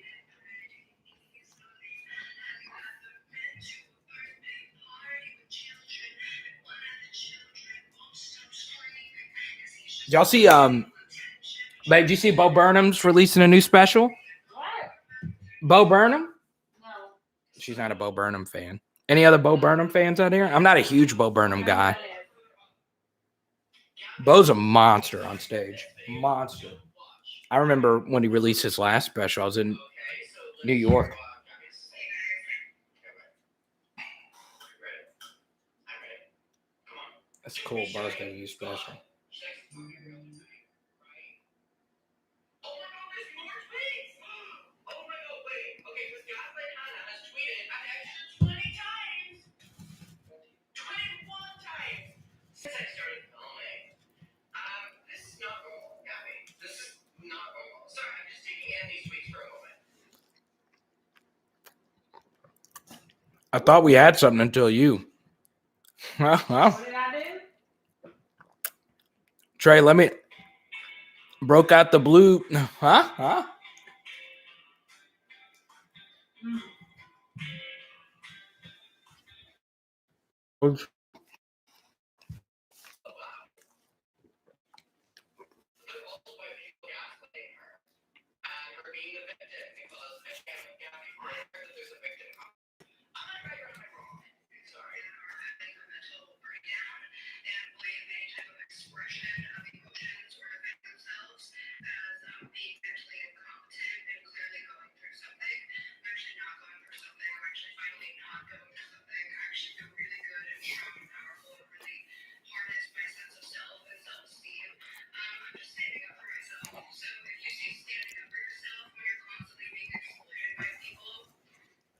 Y'all see babe, did you see Bo Burnham's releasing a new special? What? Bo Burnham? No. She's not a Bo Burnham fan. Any other Bo Burnham fans out here? I'm not a huge Bo Burnham guy. Bo's a monster on stage. Monster. I remember when he released his last special. I was in New York. That's cool. Bo's got a new special. I thought we had something until you. What did I do? Trey, let me broke out the blue. Huh?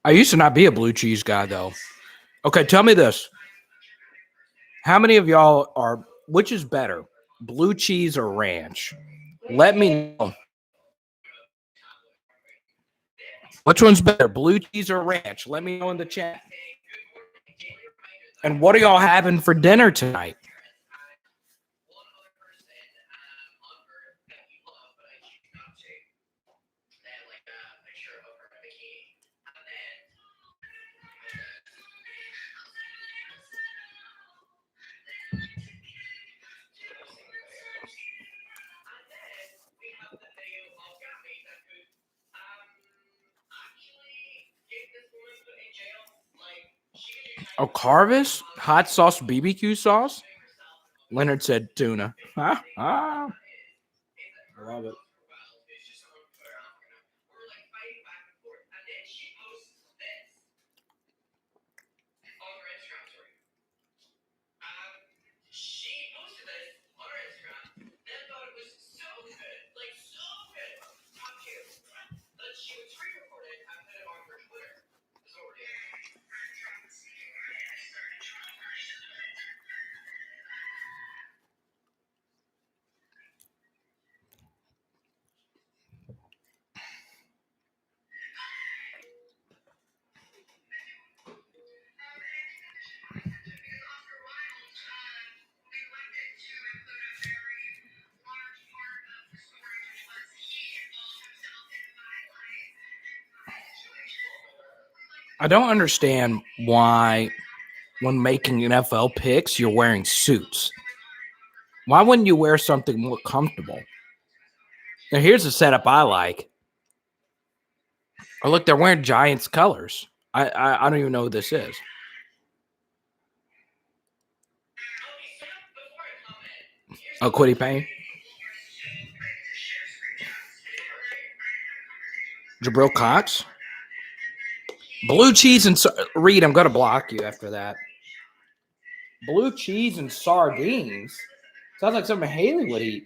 I used to not be a blue cheese guy, though. Okay, tell me this. How many of y'all are, which is better, blue cheese or ranch? Let me know. Which one's better, blue cheese or ranch? Let me know in the chat. And what are y'all having for dinner tonight? Oh, Carvis? Hot sauce BBQ sauce? Leonard said tuna. I love it. I don't understand why when making NFL picks, you're wearing suits. Why wouldn't you wear something more comfortable? Now, here's a setup I like. Oh, look, they're wearing Giants colors. I don't even know who this is. Oh, Quiddy Payne. Jabril Cox. Blue cheese and Reed, I'm going to block you after that. Blue cheese and sardines. Sounds like something Haley would eat.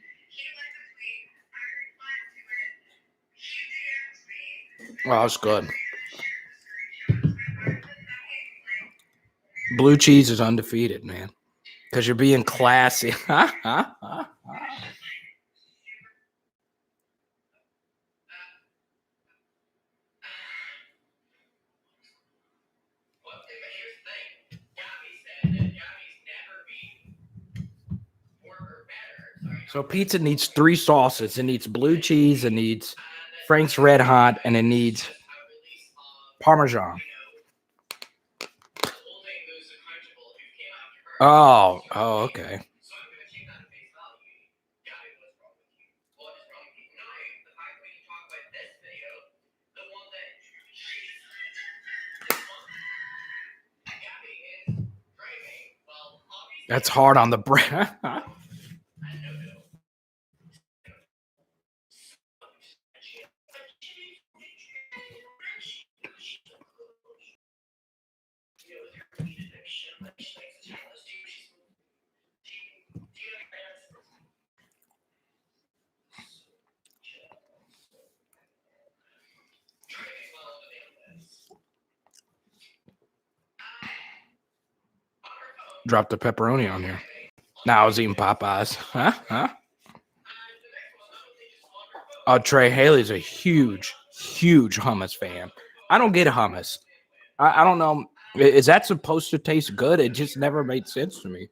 Oh, that's good. Blue cheese is undefeated, man. Because you're being classy. So pizza needs 3 sauces. It needs blue cheese, it needs Frank's Red Hot, and it needs Parmesan. Oh, okay. That's hard on the bread. Drop the pepperoni on here. Now I was eating Popeyes. Oh, Trey Haley's a huge, huge hummus fan. I don't get hummus. I don't know. Is that supposed to taste good? It just never made sense to me.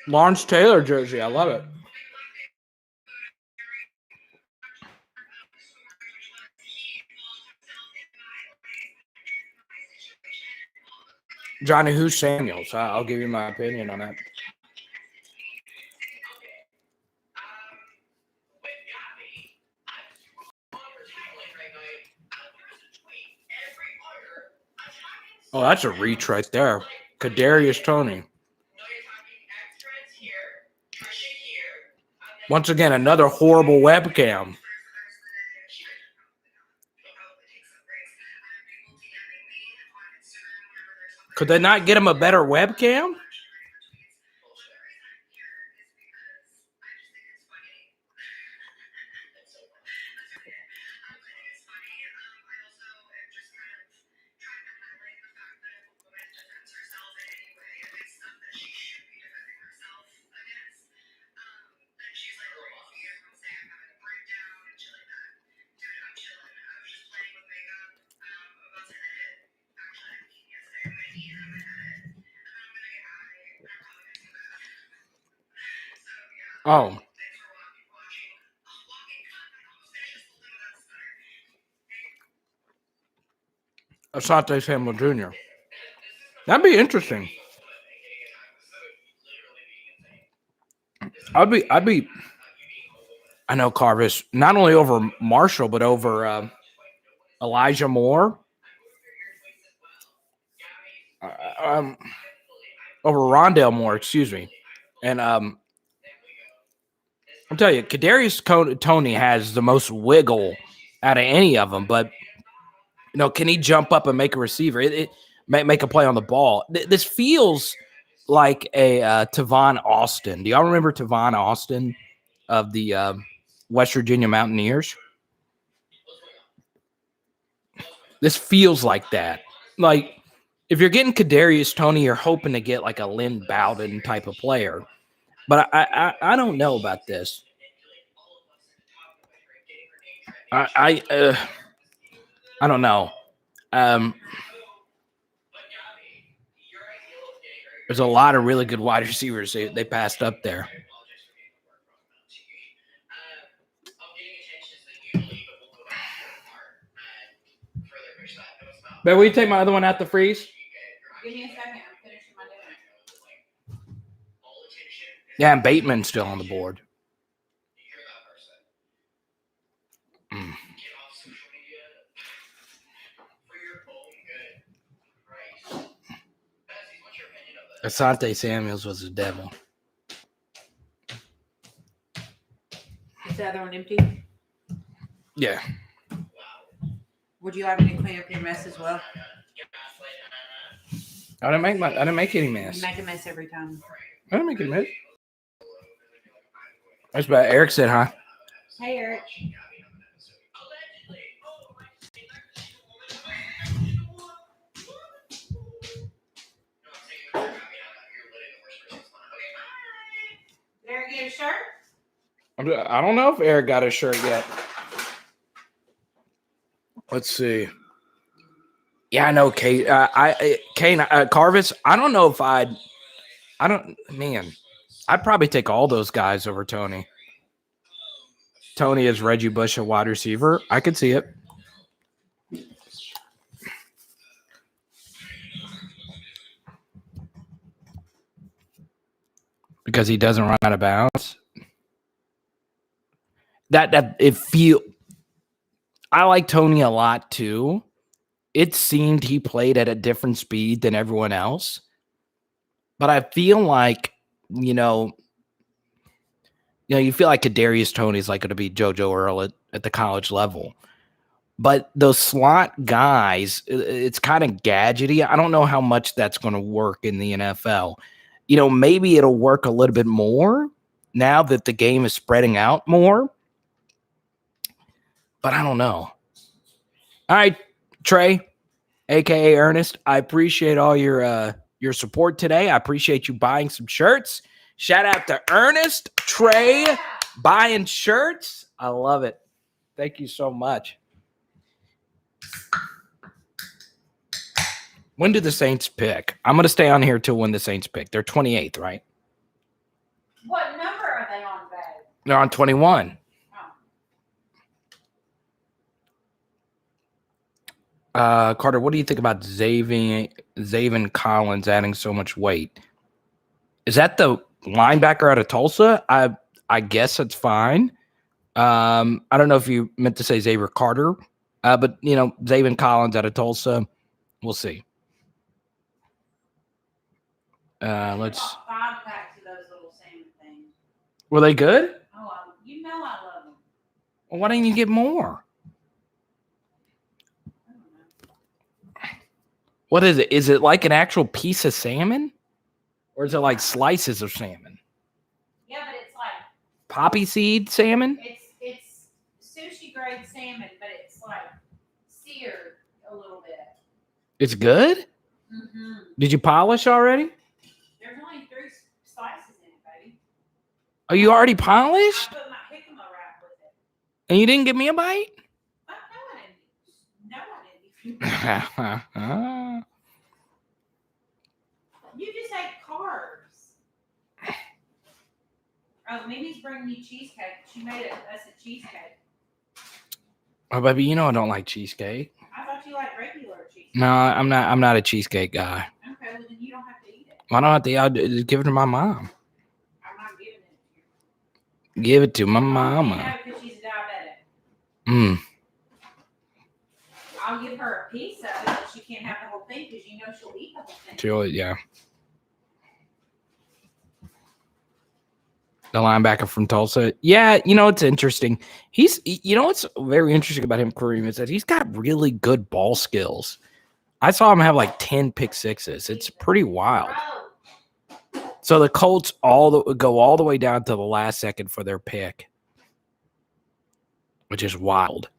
Lawrence Taylor jersey. I love it. Johnny Who Samuels. I'll give you my opinion on that. Oh, that's a reach right there. Kadarius Toney. Once again, another horrible webcam. Could they not get him a better webcam? Oh. Asante Samuel Jr. That'd be interesting. I'd be. I know Jarvis not only over Marshall but over Elijah Moore. Over Rondale Moore, excuse me, and I'll tell you, Kadarius Toney has the most wiggle out of any of them. But can he jump up and make a receiver? It make a play on the ball. This feels like a Tavon Austin. Do y'all remember Tavon Austin of the West Virginia Mountaineers? This feels like that. Like, if you're getting Kadarius Toney, you're hoping to get like a Lynn Bowden type of player. But I don't know about this. I don't know. There's a lot of really good wide receivers they passed up there. But will you take my other one out the freeze? Give me a second. I'm finishing my dinner. Yeah, and Bateman's still on the board. Mm. Asante Samuels was the devil. Is the other one empty? Yeah. Would you like me to clean up your mess as well? I didn't make any mess. You make a mess every time. I didn't make any mess. That's bad. Eric said hi. Hey, Eric. Did Eric get a shirt? I don't know if Eric got his shirt yet. Let's see. Yeah, I know, Kate. Kane, Carvis. I don't know if I'd probably take all those guys over Tony. Tony is Reggie Bush, a wide receiver. I could see it. Because he doesn't run out of bounds. I like Tony a lot too. It seemed he played at a different speed than everyone else. But I feel like, you feel like Kadarius Toney's like going to be JoJo Earl at the college level. But those slot guys, it's kind of gadgety. I don't know how much that's going to work in the NFL. Maybe it'll work a little bit more now that the game is spreading out more. But I don't know. All right, Trey, a.k.a. Ernest, I appreciate all your support today. I appreciate you buying some shirts. Shout out to Ernest, Trey, buying shirts. I love it. Thank you so much. When do the Saints pick? I'm going to stay on here till when the Saints pick. They're 28th, right? What number are they on, babe? They're on 21. Carter, what do you think about Zaven Collins adding so much weight? Is that the linebacker out of Tulsa? I guess it's fine. I don't know if you meant to say Xavier Carter, but Zaven Collins out of Tulsa. We'll see. Let's. 5 packs of those little salmon things. Were they good? Oh, I love them. Well, why didn't you get more? What is it? Is it like an actual piece of salmon? Or is it like slices of salmon? Yeah, but it's like poppy seed salmon? It's sushi grade salmon, but it's like seared a little bit. It's good? Mm-hmm. Did you polish already? There's only 3 slices in it, baby. Oh, you already polished? I put my jicama wrap with it. And you didn't give me a bite? No, I didn't. You just ate carbs. Oh, Mimi's bringing me cheesecake. She made us a cheesecake. Oh, baby, I don't like cheesecake. I thought you liked regular cheesecake. No, I'm not a cheesecake guy. Okay, well then you don't have to eat it. I don't have to. I'll just give it to my mom. I'm not giving it to you. Give it to my mama. No, because she's diabetic. Mm. I'll give her a piece of it, but she can't have the whole thing because she'll eat the whole thing. She'll, yeah. The linebacker from Tulsa. Yeah, it's interesting. He's, what's very interesting about him, Kareem, is that he's got really good ball skills. I saw him have like 10 pick sixes. It's pretty wild. So the Colts go all the way down to the last second for their pick, which is wild.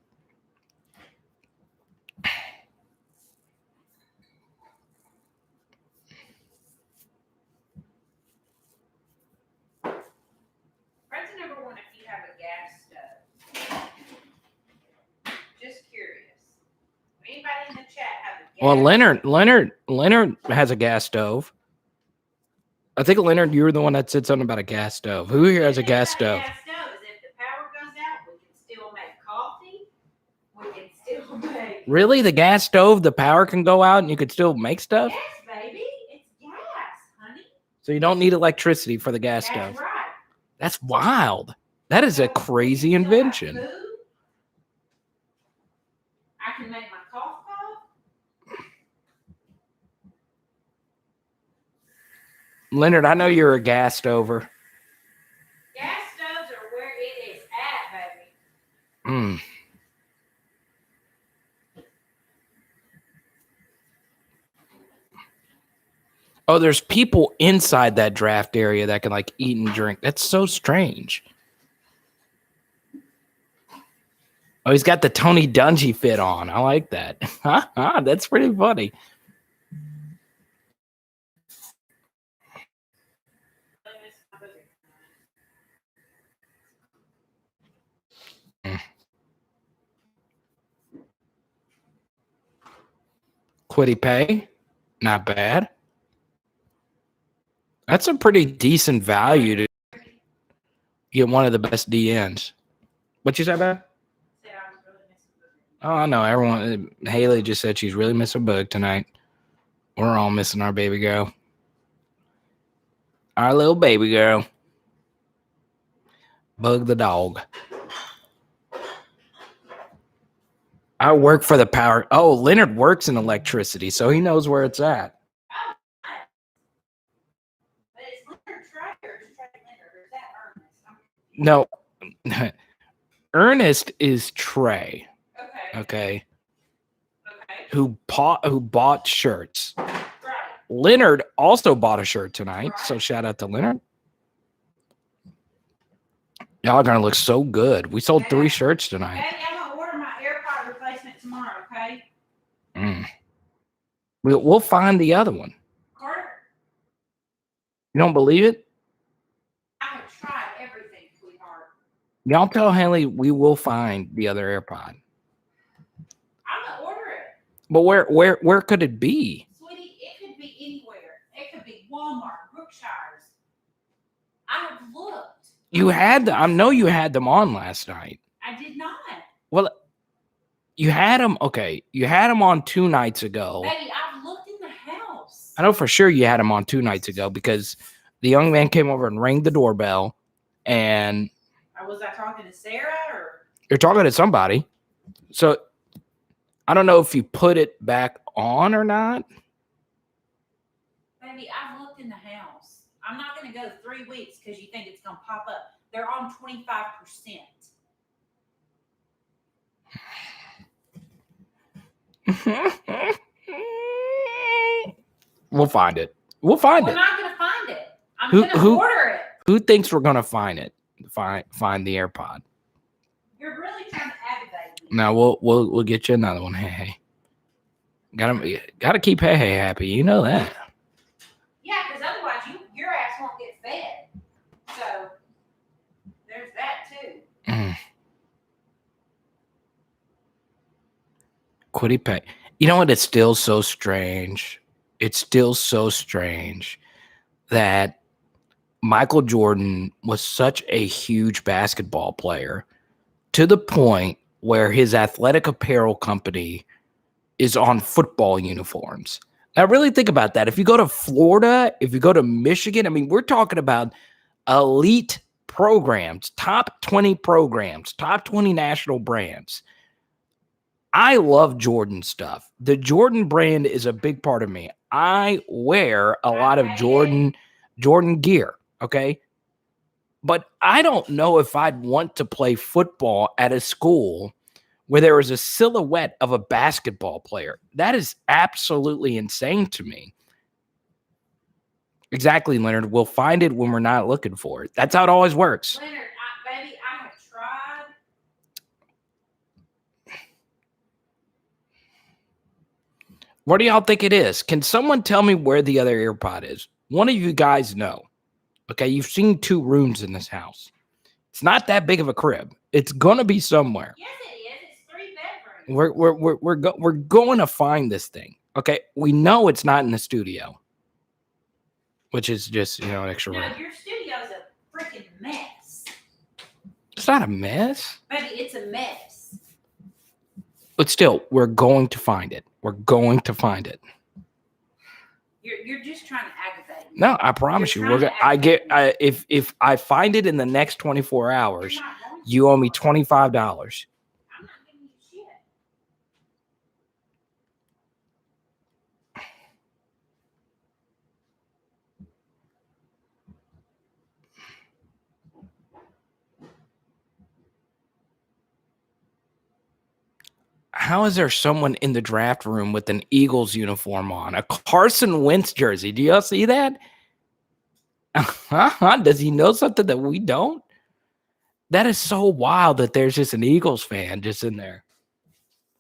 Well, Leonard has a gas stove. I think Leonard, you're the one that said something about a gas stove. Who here has a gas stove? Gas stove is if the power goes out, we can still make coffee. We can still make. Really, the gas stove, the power can go out and you could still make stuff. Yes, baby, it's gas, honey. So you don't need electricity for the gas stove. That's right. That's wild. That is a crazy invention. I can make my cough pop. Leonard, I know you're a gas stover. Gas stoves are where it is at, baby. Oh, there's people inside that draft area that can like eat and drink. That's so strange. Oh, he's got the Tony Dungy fit on. I like that. That's pretty funny. Quiddy pay, not bad. That's a pretty decent value to get one of the best DNs. What you say about? Oh, I know. Everyone, Haley just said she's really missing Bug tonight. We're all missing our baby girl. Our little baby girl. Bug the dog. I work for the power. Oh, Leonard works in electricity, so he knows where it's at. No. Ernest is Trey. Okay. Who bought shirts. Right. Leonard also bought a shirt tonight, so shout out to Leonard. Y'all are gonna look so good. We sold 3 shirts tonight. Hey, I'm gonna order my AirPod replacement tomorrow, okay? We'll find the other one. Carter? You don't believe it? I have tried everything, sweetheart. Y'all tell Haley we will find the other AirPod. I'm gonna order it. But where could it be? Sweetie, it could be anywhere. It could be Walmart, Brookshire's. I have looked. You had them. I know you had them on last night. I did not. Well, you had them. Okay, you had them on 2 nights ago. Baby, I've looked in the house. I know for sure you had them on 2 nights ago because the young man came over and rang the doorbell, and was I talking to Sarah or? You're talking to somebody. So I don't know if you put it back on or not. Baby, I've looked in the house. I'm not going to go 3 weeks because you think it's going to pop up. They're on 25%. We'll find it. We'll find it. We're not going to find it. I'm going to order it. Who thinks we're going to find it? Find the AirPod. You're really trying to aggravate me. No, we'll get you another one. Hey. Gotta keep Hey happy. You know that. Yeah, because otherwise your ass won't get fed. So there's that too. Quiddy pay. You know what? It's still so strange. It's still so strange that Michael Jordan was such a huge basketball player to the point where his athletic apparel company is on football uniforms. Now, really think about that. If you go to Florida, if you go to Michigan, I mean, we're talking about elite programs, top 20 programs, top 20 national brands. I love Jordan stuff. The Jordan brand is a big part of me. I wear a lot of Jordan gear, okay? But I don't know if I'd want to play football at a school where there is a silhouette of a basketball player. That is absolutely insane to me. Exactly, Leonard. We'll find it when we're not looking for it. That's how it always works. Leonard, baby, I have tried. What do y'all think it is? Can someone tell me where the other AirPod is? One of you guys know. Okay, you've seen 2 rooms in this house. It's not that big of a crib. It's gonna be somewhere. Yes, it is. It's 3 bedrooms. We're going to find this thing. Okay, we know it's not in the studio, which is just, an extra room. No, your studio's a freaking mess. It's not a mess. Baby, it's a mess. But still, we're going to find it. We're going to find it. You're just trying to aggravate me. No, I promise you. If I find it in the next 24 hours, you owe me $25. I'm not giving you shit. How is there someone in the draft room with an Eagles uniform on? A Carson Wentz jersey. Do y'all see that? Does he know something that we don't? That is so wild that there's just an Eagles fan just in there.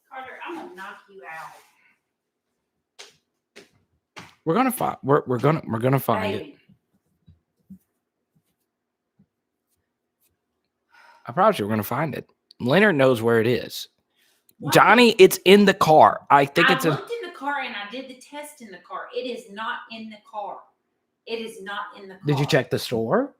Carter, I'm gonna knock you out. We're gonna find. We're gonna find it. I promise you, we're gonna find it. Leonard knows where it is. What? Johnny, it's in the car. I looked in the car and I did the test in the car. It is not in the car. It is not in the car. Did you check the store?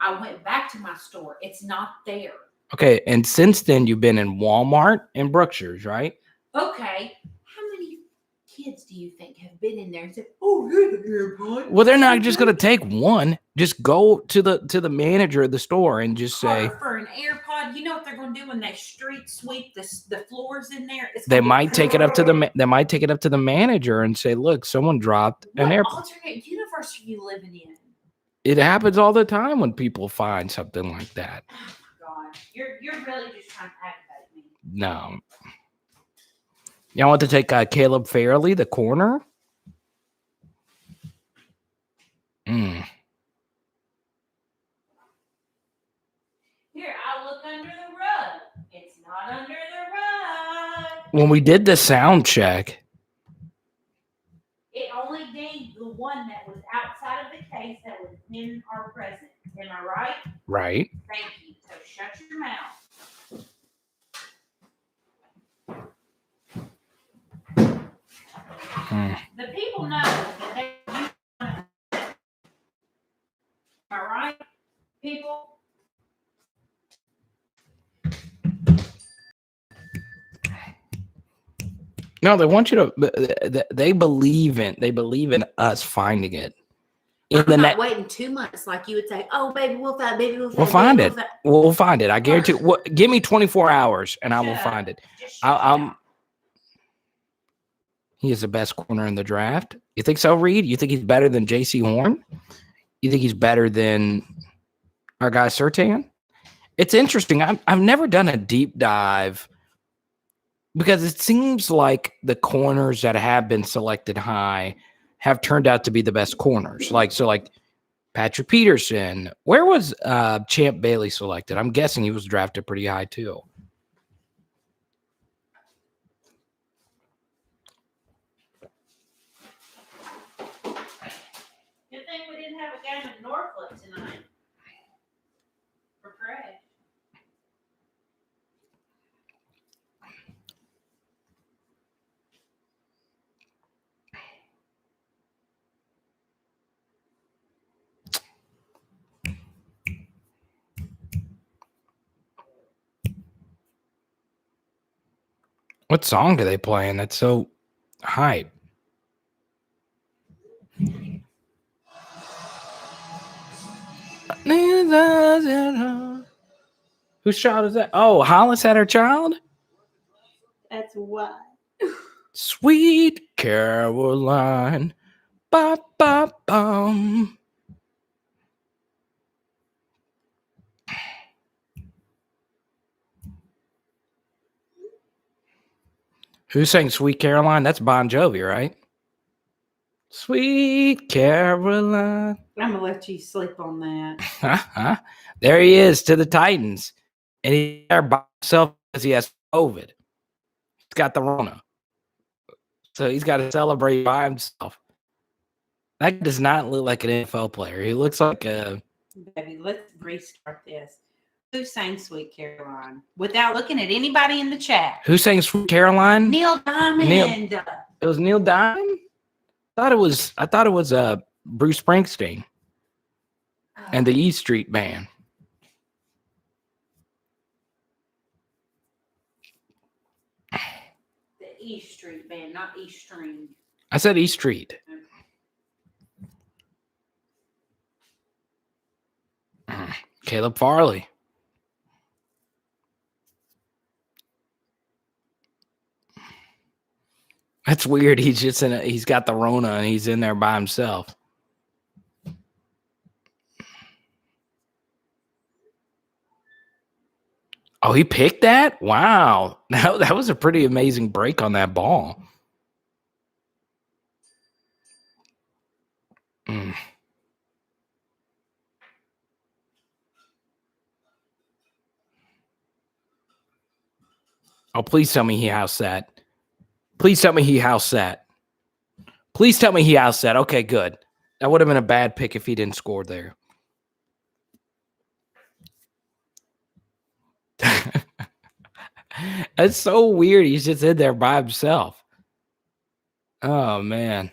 I went back to my store. It's not there. Okay, and since then you've been in Walmart and Brookshire's, right? Okay. How many kids do you think have been in there and said, "Oh, here's an AirPod"? Well, they're not just gonna take one. Just go to the manager of the store and just say, for an AirPod. You know what they're gonna do when they street sweep the floors in there? They might take it up to the manager and say, "Look, someone dropped an AirPod." What alternate universe are you living in? It happens all the time when people find something like that. Oh my God, you're really just trying to aggravate me. No. Y'all want to take Caleb Fairley, the corner? Here, I'll look under the rug. It's not under the rug. When we did the sound check, it only gave the one that was outside of the case that was in our present. Am I right? Right. Thank you. So shut your mouth. The people know that they. Am I right, people? No, they want you to. They believe in us finding it. I'm not waiting 2 months like you would say. Oh, baby, we'll find. Baby, we'll find it. We'll find it. I guarantee. Give me 24 hours and I will find it. He is the best corner in the draft. You think so, Reed? You think he's better than J.C. Horn? You think he's better than our guy Surtain? It's interesting. I've never done a deep dive because it seems like the corners that have been selected high have turned out to be the best corners. Like Patrick Peterson. Where was Champ Bailey selected? I'm guessing he was drafted pretty high too. Good thing we didn't have a game in Norfolk tonight. For Craig. What song do they play? And that's so hype. Whose child is that? Oh, Hollis had her child? That's why. Sweet Caroline. Ba, ba, bum. Who sang Sweet Caroline? That's Bon Jovi, right? Sweet Caroline. I'm going to let you sleep on that. There he is to the Titans. And he's there by himself because he has COVID. He's got the Rona. So he's got to celebrate by himself. That does not look like an NFL player. He looks like a... Baby, let's restart this. Who sang Sweet Caroline? Without looking at anybody in the chat. Who sang Sweet Caroline? Neil Diamond. It was Neil Diamond? I thought it was Bruce Springsteen and the E Street Band. The E Street Band, not E Stream. I said E Street. Caleb Farley. That's weird. He's just he's got the Rona and he's in there by himself. Oh, he picked that? Wow. That was a pretty amazing break on that ball. Oh, please tell me he housed that. Please tell me he housed that. Please tell me he housed that. Okay, good. That would have been a bad pick if he didn't score there. That's so weird. He's just in there by himself. Oh, man.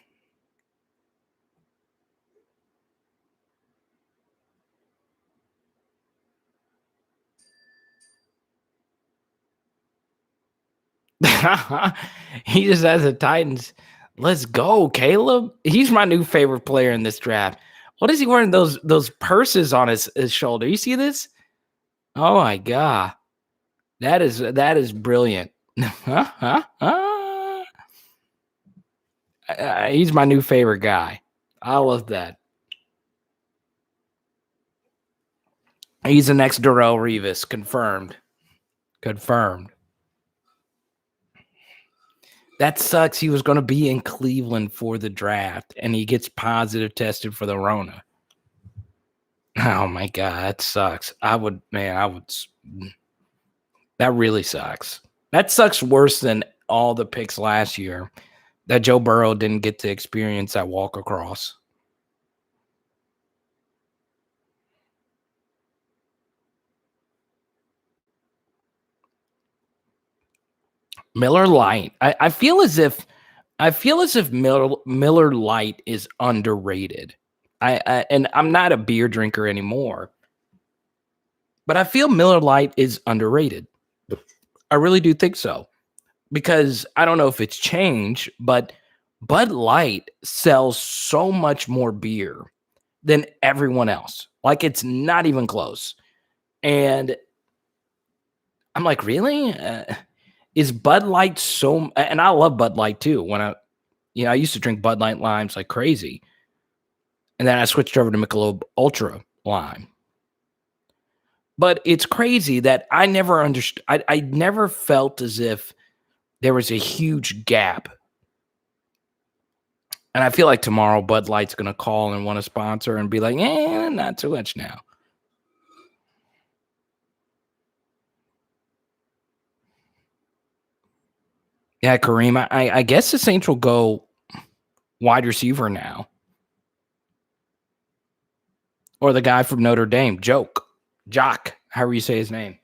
He just has the Titans. Let's go, Caleb. He's my new favorite player in this draft. What is he wearing? Those purses on his shoulder. You see this? Oh my god, that is brilliant. He's my new favorite guy. I love that. He's the next Darrelle Revis. Confirmed. Confirmed. That sucks. He was going to be in Cleveland for the draft, and he gets positive tested for the Rona. Oh, my God. That sucks. That really sucks. That sucks worse than all the picks last year that Joe Burrow didn't get to experience that walk across. Miller Lite. I feel as if Miller Lite is underrated. And I'm not a beer drinker anymore, but I feel Miller Lite is underrated. I really do think so, because I don't know if it's changed, but Bud Light sells so much more beer than everyone else. Like, it's not even close. And I'm like, really? Is Bud Light so? And I love Bud Light too. When I used to drink Bud Light limes like crazy, and then I switched over to Michelob Ultra Lime. But it's crazy that I never understood. I never felt as if there was a huge gap. And I feel like tomorrow Bud Light's going to call and want to sponsor and be like, not too much now. Yeah, Kareem, I guess the Saints will go wide receiver now. Or the guy from Notre Dame, Jock, however you say his name.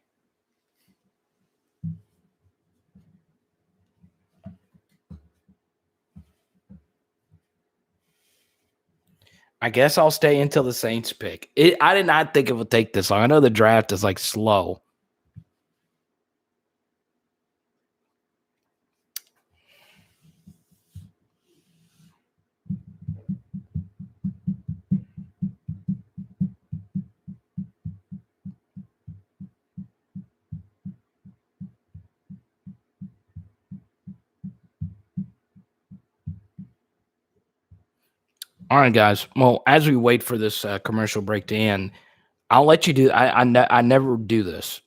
I guess I'll stay until the Saints pick. I did not think it would take this long. I know the draft is like slow. All right, guys. Well, as we wait for this commercial break to end, I'll let you do. I never do this,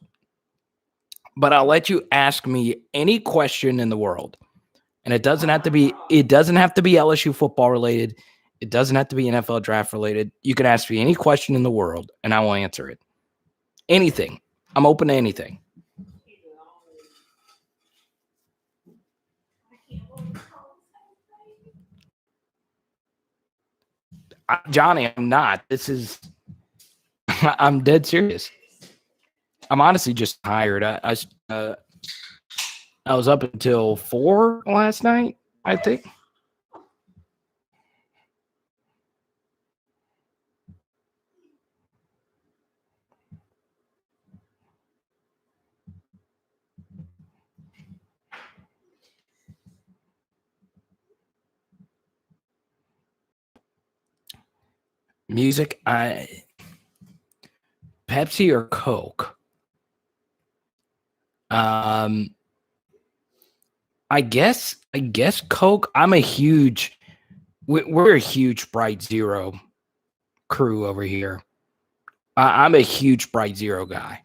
but I'll let you ask me any question in the world, and it doesn't have to be LSU football related. It doesn't have to be NFL draft related. You can ask me any question in the world, and I will answer it. Anything. I'm open to anything. Johnny, I'm not. I'm dead serious. I'm honestly just tired. I was up until 4 last night, I think. Music, Pepsi or Coke? I guess Coke. We're a huge Bright Zero crew over here. I'm a huge Bright Zero guy.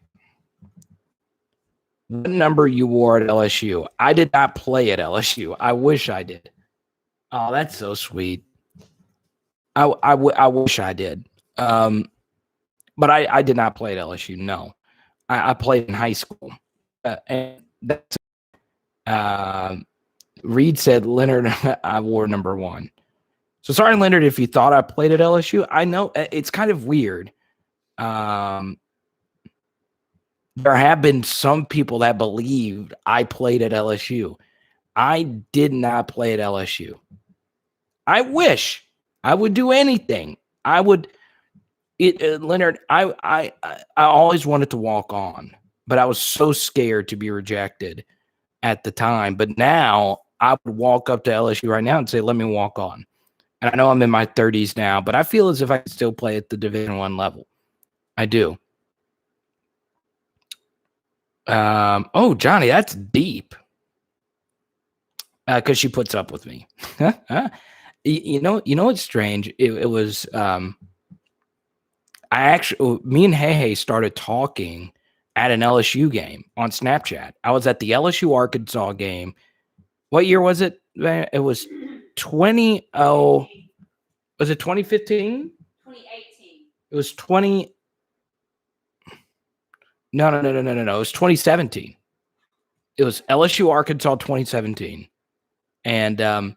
What number you wore at LSU? I did not play at LSU. I wish I did. Oh, that's so sweet. I wish I did. But I did not play at LSU. No, I played in high school. And that's Reed said, Leonard, I wore number 1. So sorry, Leonard, if you thought I played at LSU. I know it's kind of weird. There have been some people that believed I played at LSU. I did not play at LSU. I wish I would do anything. I would. Leonard, I always wanted to walk on, but I was so scared to be rejected at the time. But now I would walk up to LSU right now and say, let me walk on. And I know I'm in my 30s now, but I feel as if I can still play at the Division I level. I do. Oh, Johnny, that's deep. Because she puts up with me. You know what's strange? It was me and Hey started talking at an LSU game on Snapchat. I was at the LSU Arkansas game. What year was it? It was 2015? 2018. It was 20. No. It was 2017. It was LSU Arkansas 2017. And it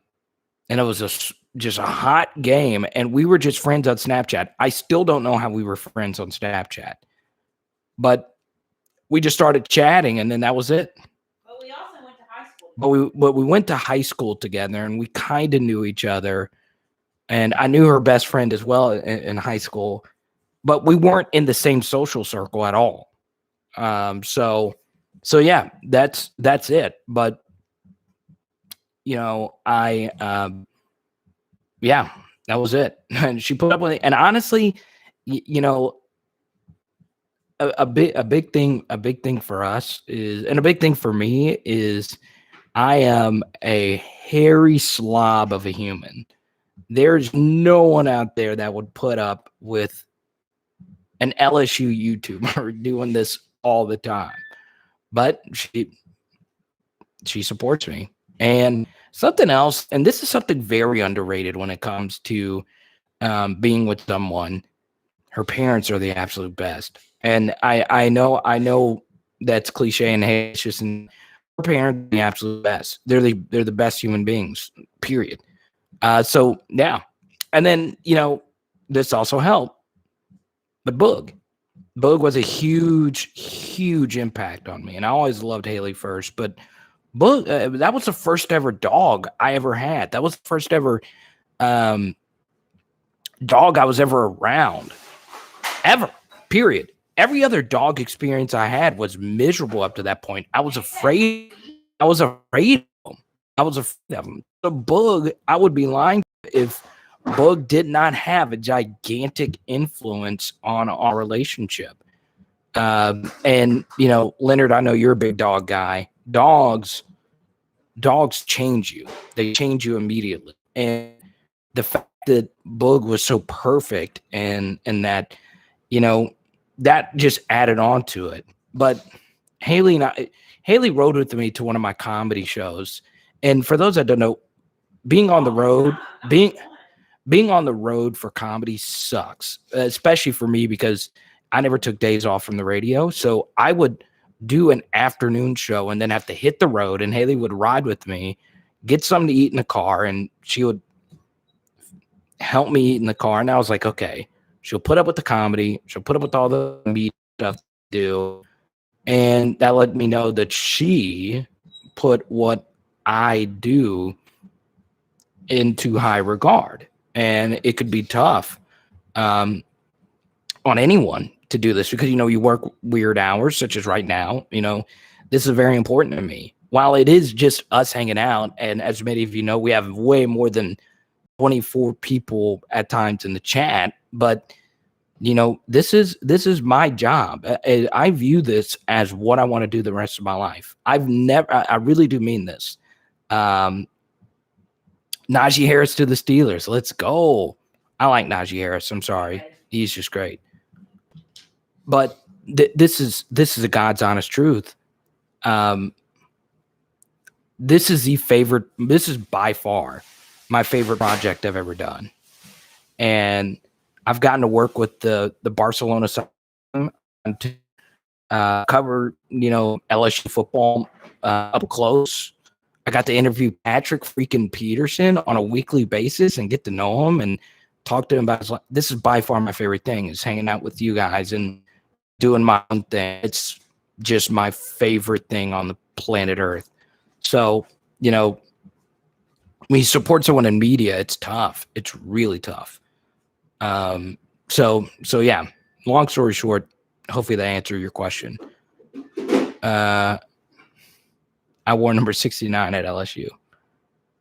was just a hot game, and we were just friends on Snapchat. I still don't know how we were friends on Snapchat, but we just started chatting, and then that was it. But we also went to high school. But we went to high school together, and we kind of knew each other. And I knew her best friend as well in high school, but we weren't in the same social circle at all. So yeah, that's it. But yeah, that was it. And she put up with it. And honestly, a big thing for us is, and a big thing for me is, I am a hairy slob of a human. There's no one out there that would put up with an LSU YouTuber doing this all the time. But she supports me. And something else, and this is something very underrated when it comes to being with someone, her parents are the absolute best. And I know that's cliche and hey, it's just her parents are the absolute best. They're the best human beings, period. So yeah. And then, this also helped. But Boog was a huge impact on me. And I always loved Haley first, but Boog, that was the first ever dog I ever had. That was the first ever dog I was ever around. Ever. Period. Every other dog experience I had was miserable up to that point. I was afraid of them. So Boog, I would be lying if Boog did not have a gigantic influence on our relationship. And Leonard, I know you're a big dog guy. Dogs change you. They change you immediately. And the fact that Boog was so perfect and that, that just added on to it. But Haley rode with me to one of my comedy shows. And for those that don't know, being on the road for comedy sucks, especially for me because I never took days off from the radio. So I would do an afternoon show and then have to hit the road, and Haley would ride with me, get something to eat in the car, and she would help me eat in the car. And I was like, okay, she'll put up with the comedy. She'll put up with all the meat stuff to do. And that let me know that she put what I do into high regard, and it could be tough on anyone to do this because, you work weird hours, such as right now. This is very important to me. While it is just us hanging out, and as many of you know, we have way more than 24 people at times in the chat, but this is my job. I view this as what I want to do the rest of my life. I really do mean this. Najee Harris to the Steelers. Let's go. I like Najee Harris. I'm sorry. He's just great. But this is a God's honest truth. This is by far my favorite project I've ever done. And I've gotten to work with the Barcelona to cover, LSU football up close. I got to interview Patrick freaking Peterson on a weekly basis and get to know him and talk to him about his life. This is by far my favorite thing, is hanging out with you guys and doing my own thing. It's just my favorite thing on the planet Earth. So, when you support someone in media, it's tough. It's really tough. So yeah, long story short, hopefully that answered your question. I wore number 69 at LSU.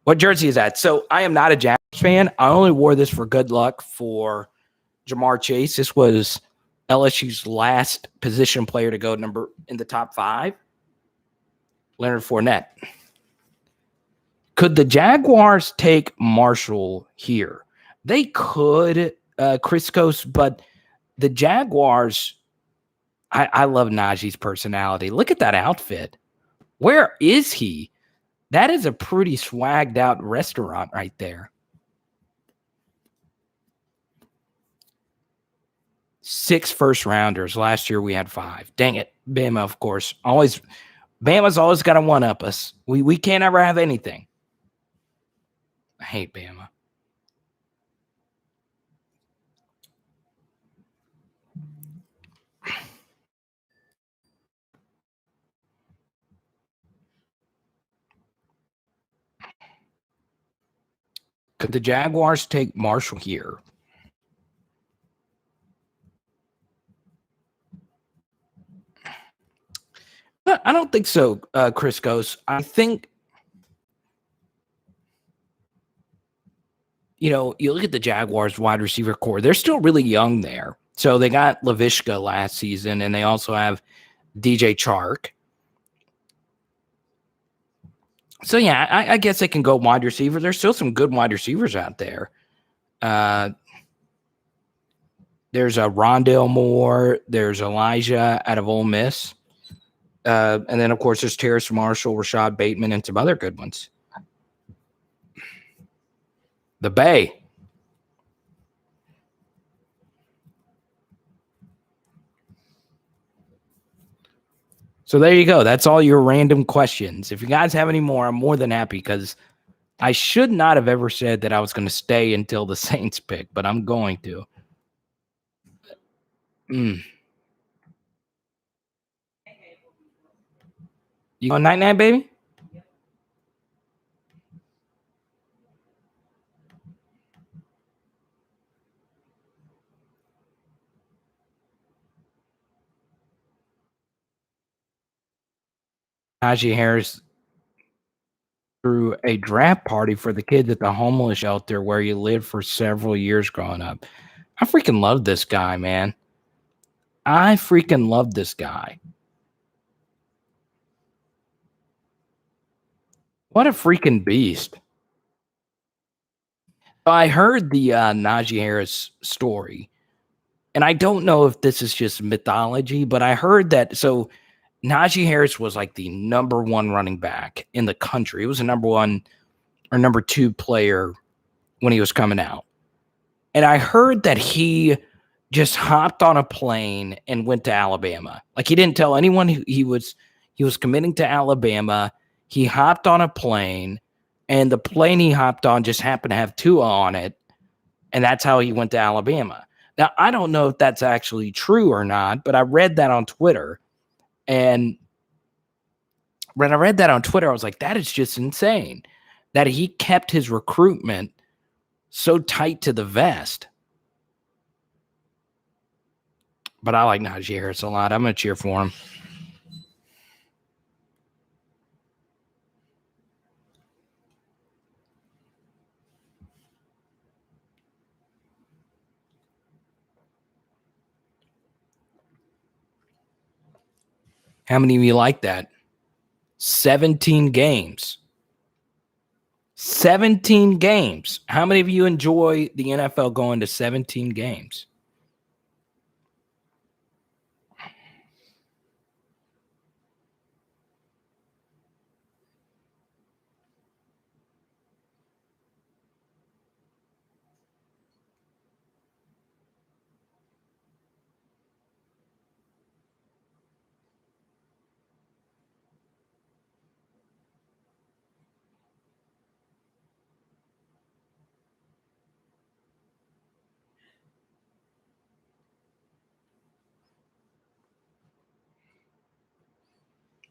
What jersey is that? So I am not a Jaguars fan. I only wore this for good luck for Jamar Chase. This was LSU's last position player to go in the top 5. Leonard Fournette. Could the Jaguars take Marshall here? They could, Criscos, but the Jaguars, I love Najee's personality. Look at that outfit. Where is he? That is a pretty swagged out restaurant right there. 6 first rounders. Last year we had 5. Dang it. Bama, of course. Bama's always got to one-up us. We can't ever have anything. I hate Bama. Could the Jaguars take Marshall here? I don't think so, Criscos. I think, you look at the Jaguars wide receiver core. They're still really young there. So they got Laviska last season, and they also have DJ Chark. So, yeah, I guess they can go wide receiver. There's still some good wide receivers out there. There's a Rondale Moore. There's Elijah out of Ole Miss. And then, of course, there's Terrace Marshall, Rashad Bateman, and some other good ones. The Bay. So there you go. That's all your random questions. If you guys have any more, I'm more than happy, because I should not have ever said that I was going to stay until the Saints pick, but I'm going to. You going night-night, baby? Najee Harris threw a draft party for the kids at the homeless shelter where he lived for several years growing up. I freaking love this guy, man. I freaking love this guy. What a freaking beast. I heard the Najee Harris story, and I don't know if this is just mythology, but I heard that. So Najee Harris was like the number 1 running back in the country. It was a number 1 or number 2 player when he was coming out. And I heard that he just hopped on a plane and went to Alabama. Like, he didn't tell anyone he was committing to Alabama. He hopped on a plane, and the plane he hopped on just happened to have Tua on it. And that's how he went to Alabama. Now, I don't know if that's actually true or not, but I read that on Twitter. And when I read that on Twitter, I was like, that is just insane. that he kept his recruitment so tight to the vest. But I like Najee Harris a lot. I'm going to cheer for him. How many of you like that? 17 games. 17 games. How many of you enjoy the NFL going to 17 games?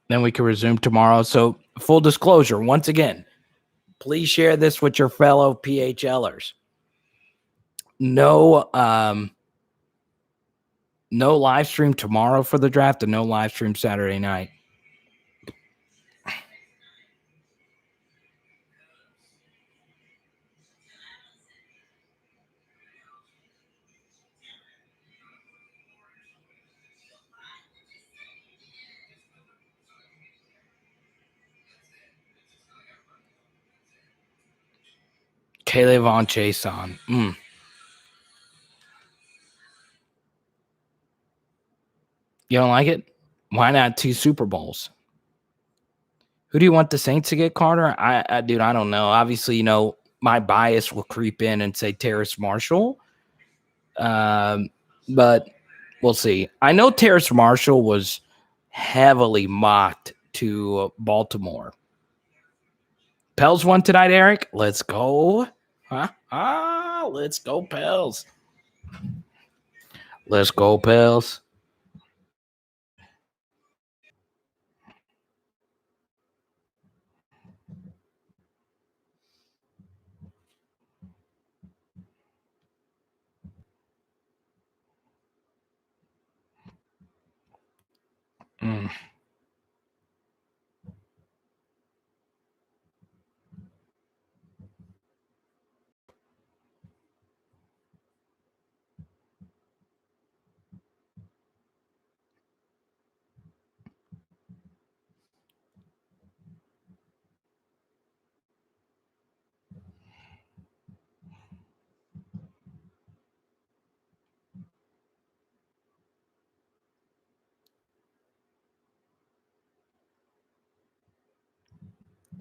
Then we can resume tomorrow. So, full disclosure, once again, please share this with your fellow PHLers. No live stream tomorrow for the draft and no live stream Saturday night. Caleb on Chase on. You don't like it? Why not 2 Super Bowls? Who do you want the Saints to get, Carter? Dude, I don't know. Obviously, my bias will creep in and say Terrace Marshall. But we'll see. I know Terrace Marshall was heavily mocked to Baltimore. Pels won tonight, Eric. Let's go. Let's go, Pels. Let's go, Pels.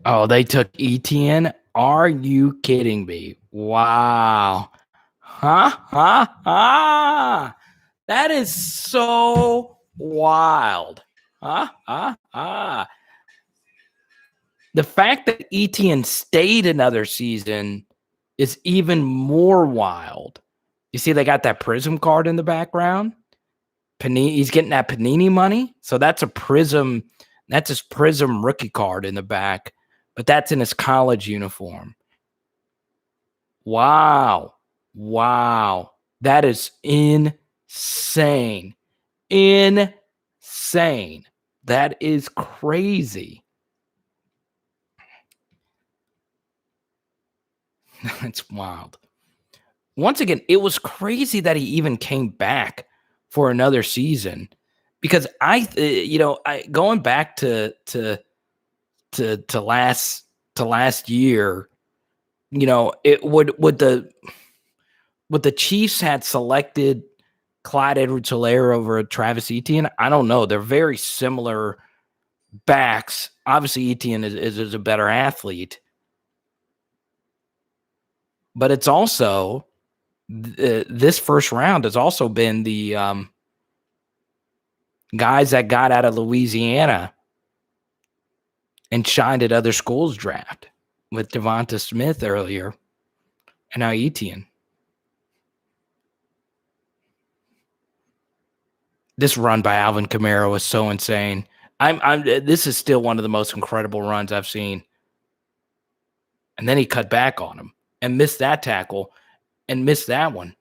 Oh, they took ETN? Are you kidding me? Wow. That is so wild. The fact that ETN stayed another season is even more wild. You see, they got that Prism card in the background. He's getting that Panini money. So that's a Prism. That's his Prism rookie card in the back. But that's in his college uniform. Wow. That is insane. Insane. That is crazy. That's wild. Once again, it was crazy that he even came back for another season because going back to last year, it would the Chiefs had selected Clyde Edwards-Helaire over Travis Etienne. I don't know. They're very similar backs. Obviously, Etienne is a better athlete, but it's also this first round has also been the guys that got out of Louisiana and shined at other schools draft with Devonta Smith earlier and now Etienne. This run by Alvin Kamara was so insane. This is still one of the most incredible runs I've seen. And then he cut back on him and missed that tackle and missed that one.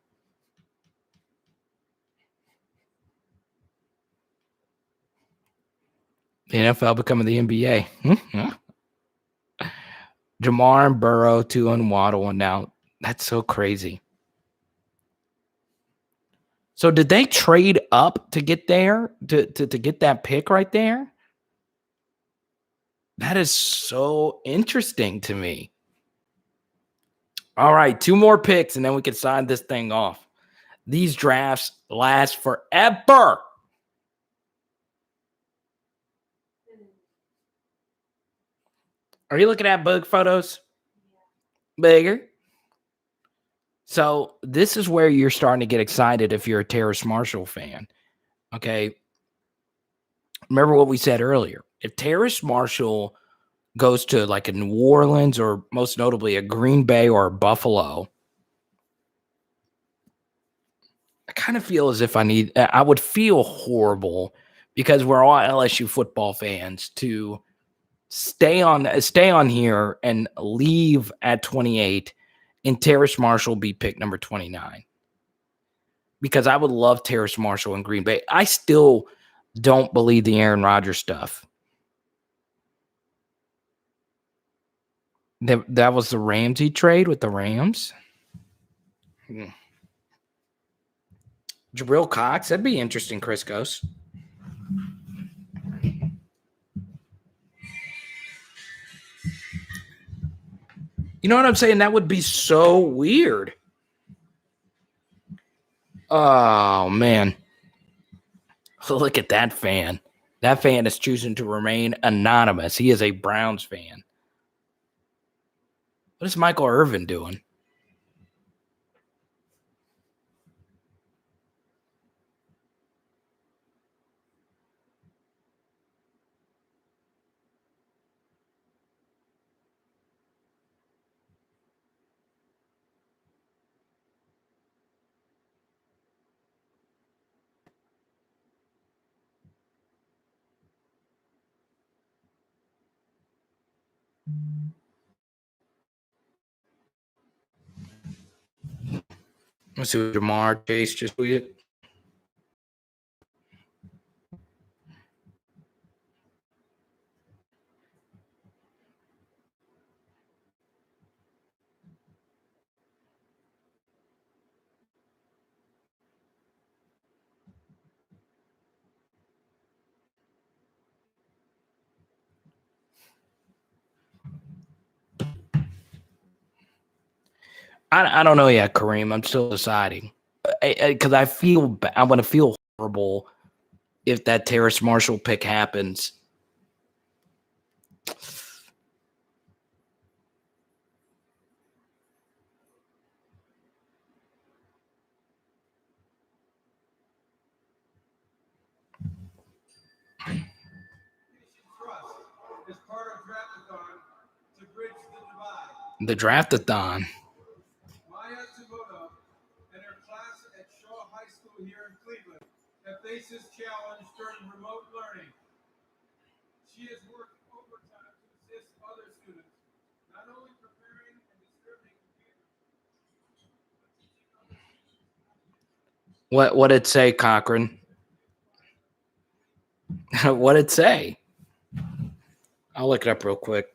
The NFL becoming the NBA. Jamar and Burrow, 2 and Waddle, and now that's so crazy. So did they trade up to get there, to get that pick right there? That is so interesting to me. All right, 2 more picks, and then we can sign this thing off. These drafts last forever. Are you looking at bug photos? Bigger. So this is where you're starting to get excited if you're a Terrace Marshall fan. Okay. Remember what we said earlier. If Terrace Marshall goes to like a New Orleans or most notably a Green Bay or a Buffalo, I kind of feel as if I would feel horrible because we're all LSU football fans to stay on here and leave at 28 and Terrace Marshall be pick number 29. Because I would love Terrace Marshall in Green Bay. I still don't believe the Aaron Rodgers stuff. That was the Ramsey trade with the Rams. Jabril Cox, that'd be interesting, Chris Ghost. You know what I'm saying? That would be so weird. Oh, man. Look at that fan. That fan is choosing to remain anonymous. He is a Browns fan. What is Michael Irvin doing? Let's see what Jamar Chase just tweeted. I don't know yet, Kareem. I'm still deciding. Because I'm going to feel horrible if that Terrace Marshall pick happens. The Draftathon. Faces challenge during remote learning. She has worked overtime to assist other students, not only preparing and distributing What did it say, Cochran? What did it say? I'll look it up real quick.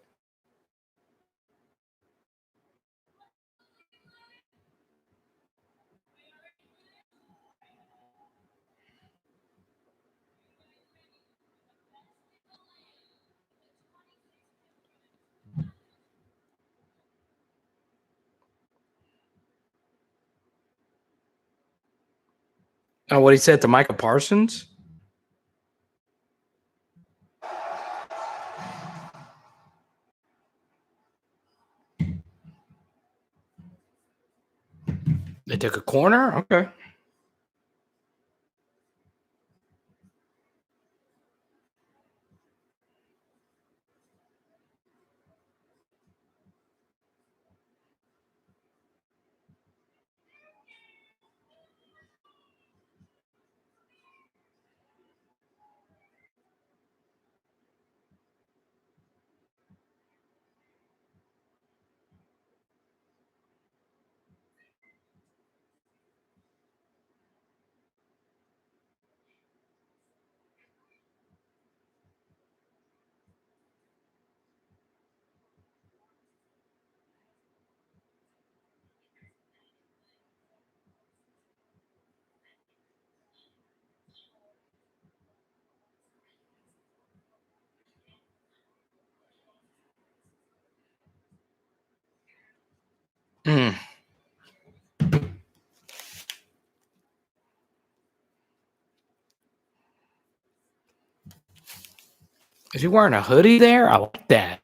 Oh, what he said to Micah Parsons? They took a corner? Okay. Mm. Is he wearing a hoodie there? I like that.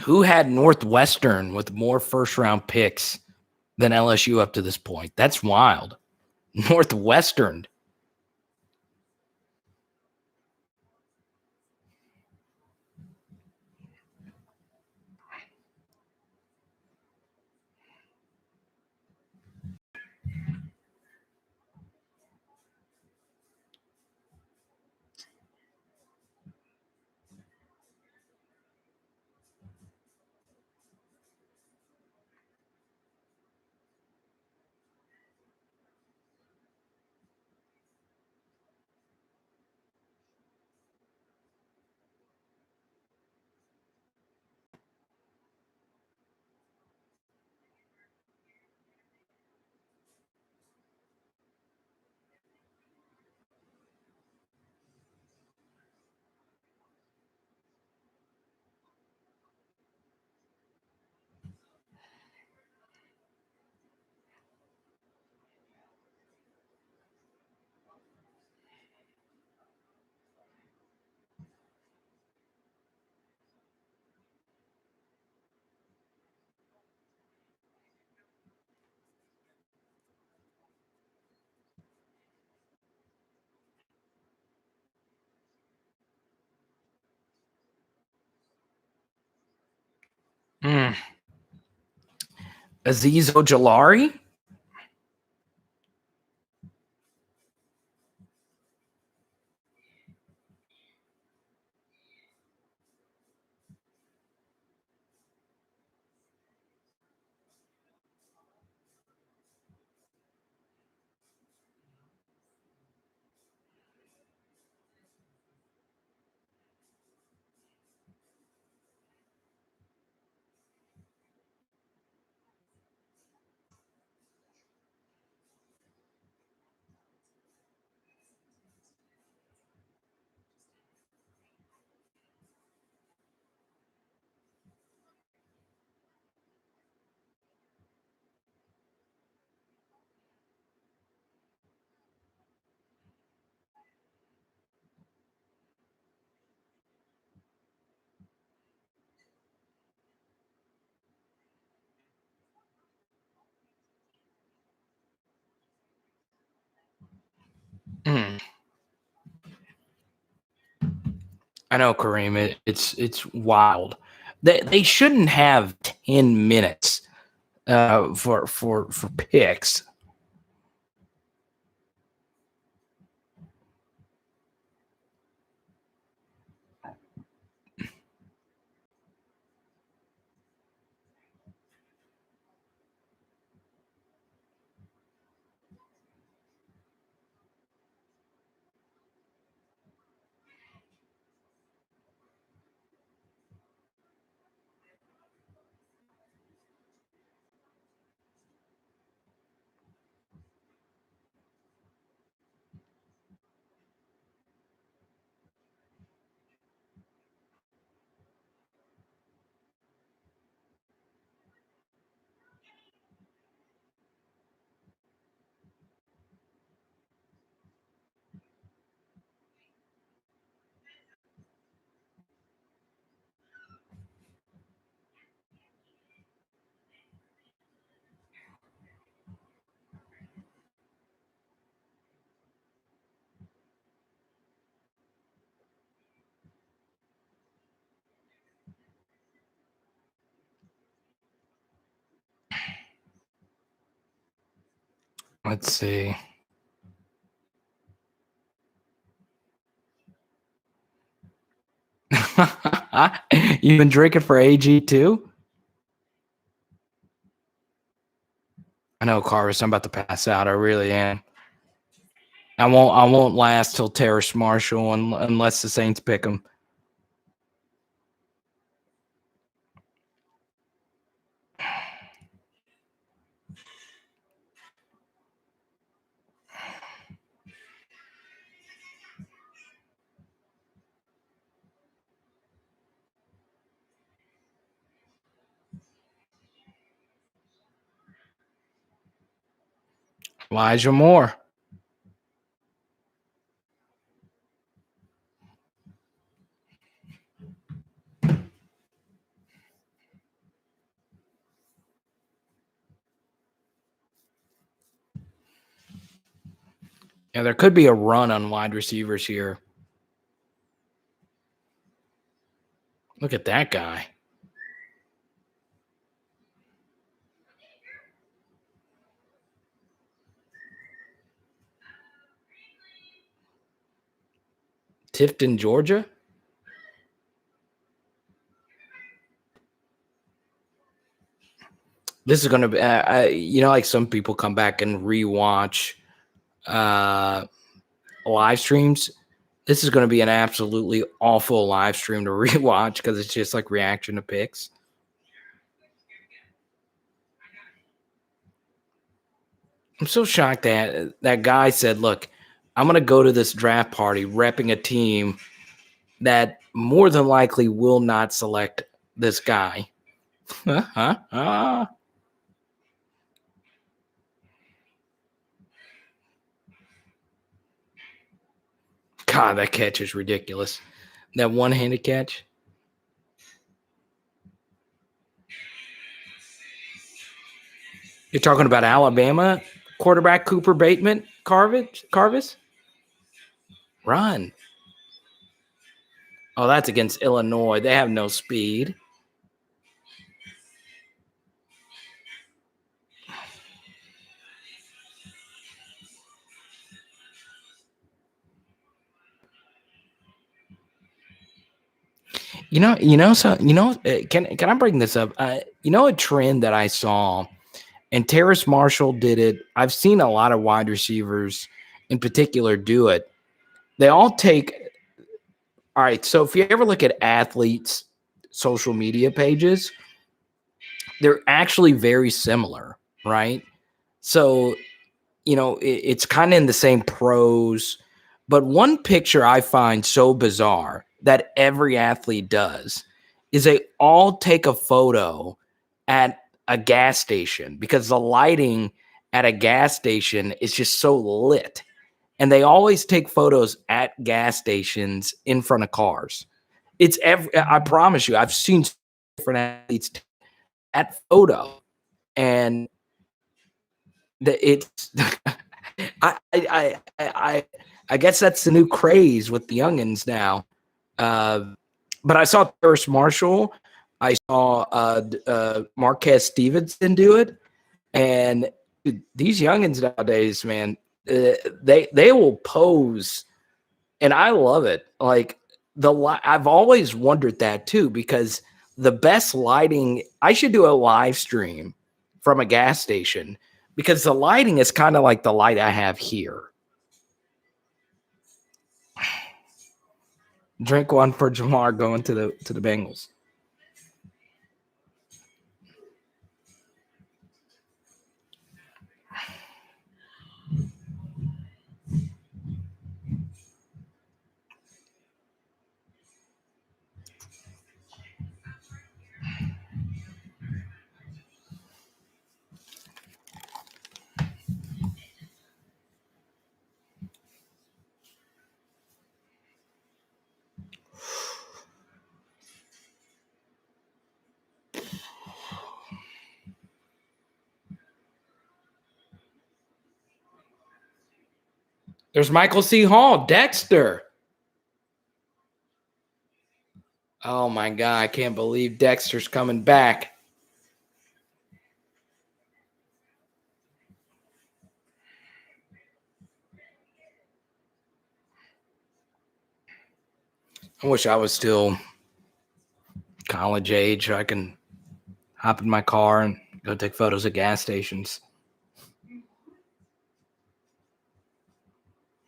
Who had Northwestern with more first-round picks than LSU up to this point? That's wild. Northwestern. Mm. Aziz Ojolari? Mm. I know, Kareem. It's wild. They shouldn't have 10 minutes for picks. Let's see. You've been drinking for AG too? I know, Carvis. I'm about to pass out. I really am. I won't last till Terrace Marshall unless the Saints pick him. Elijah Moore. Yeah, there could be a run on wide receivers here. Look at that guy. Tifton, Georgia. This is going to be, like some people come back and rewatch live streams. This is going to be an absolutely awful live stream to rewatch because it's just like reaction to picks. I'm so shocked that guy said, look, I'm going to go to this draft party repping a team that more than likely will not select this guy. God, that catch is ridiculous. That one-handed catch. You're talking about Alabama quarterback Cooper Bateman, Carvis? Run. Oh, that's against Illinois. They have no speed. Can I bring this up? A trend that I saw, and Terrace Marshall did it. I've seen a lot of wide receivers in particular do it. They all take. All right, so if you ever look at athletes' social media pages, they're actually very similar, right? So, it's kind of in the same prose. But one picture I find so bizarre that every athlete does is they all take a photo at a gas station because the lighting at a gas station is just so lit. And they always take photos at gas stations in front of cars. I promise you, I've seen different athletes take that photo, and it's I guess that's the new craze with the youngins now. But I saw Terrace Marshall. I saw Marquez Stevenson do it. And these youngins nowadays, man, they will pose. And I love it. Like I've always wondered that too, because the best lighting, I should do a live stream from a gas station because the lighting is kind of like the light I have here. Drink one for Jamar going to the Bengals. There's Michael C. Hall, Dexter. Oh, my God. I can't believe Dexter's coming back. I wish I was still college age so I can hop in my car and go take photos at gas stations.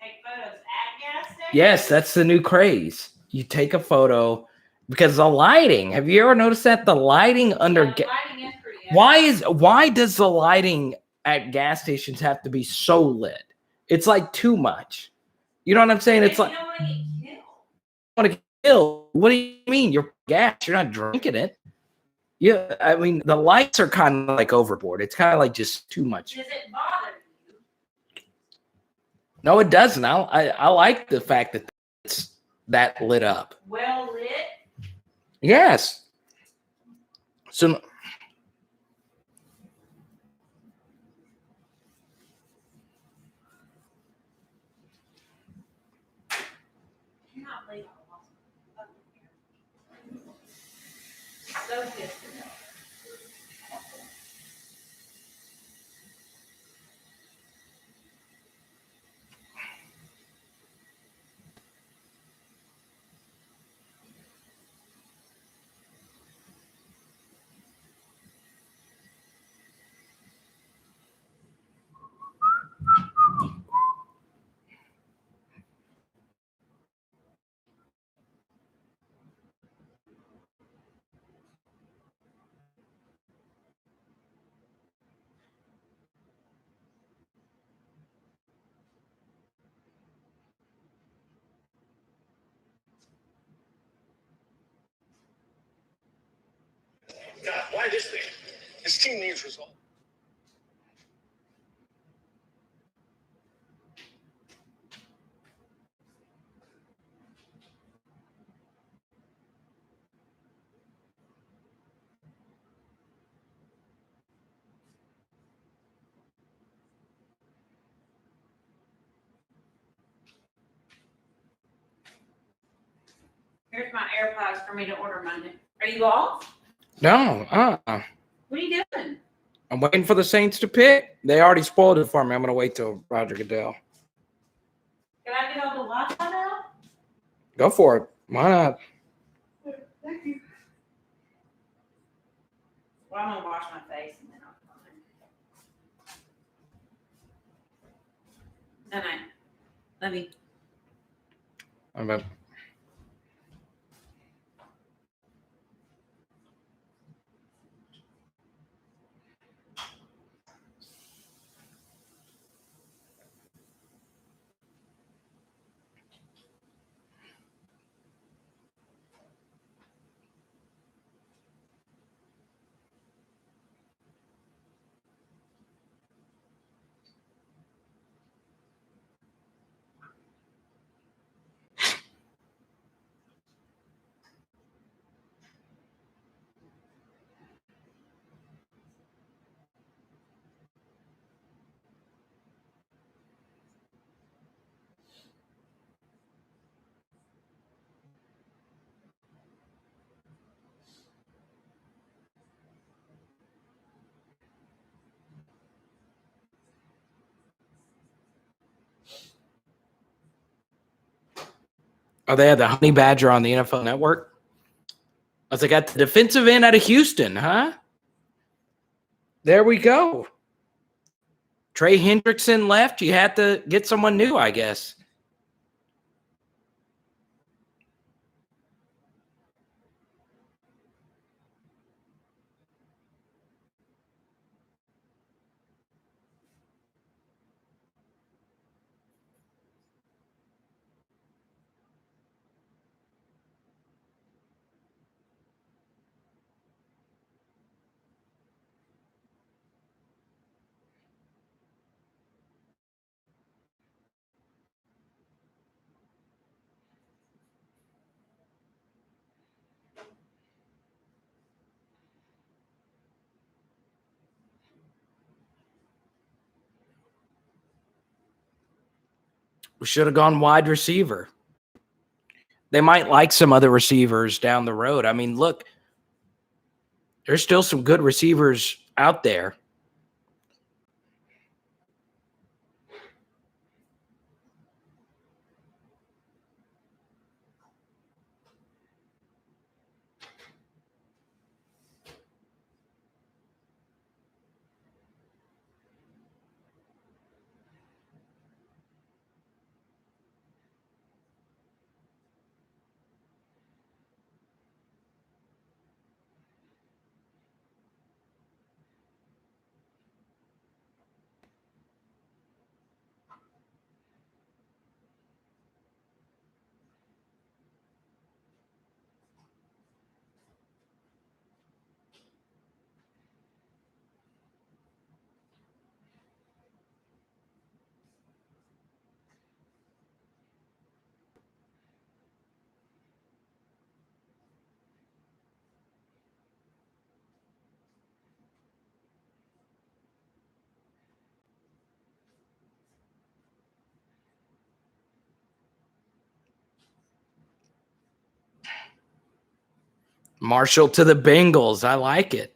Take photos at gas stations? Yes, that's the new craze. You take a photo because the lighting. Have you ever noticed that the lighting under The lighting is pretty why does the lighting at gas stations have to be so lit? It's like too much. You know what I'm saying? It's like you don't want to get killed. want to get killed. What do you mean? You're gas. You're not drinking it. Yeah, I mean the lights are kind of like overboard. It's kind of like just too much. Does it bother you No, it doesn't. I like the fact that it's that lit up. Well lit. Yes. So You're not late. So good. God, why this thing? This team needs results. Here's my AirPods for me to order mine. Are you off? no, What are you doing? I'm waiting for the Saints to pick. They already spoiled it for me. I'm gonna wait till Roger Goodell. Can I get on the Wi-Fi now? Go for it. Why not? Thank you. Well, I'm gonna wash my face and then I'll come in. No, no. Let me. I'm about- Oh, they had the Honey Badger on the NFL Network. I was like, got the defensive end out of Houston, huh? There we go. Trey Hendrickson left. You had to get someone new, I guess. We should have gone wide receiver. They might like some other receivers down the road. I mean, look, there's still some good receivers out there. Marshall to the Bengals. I like it.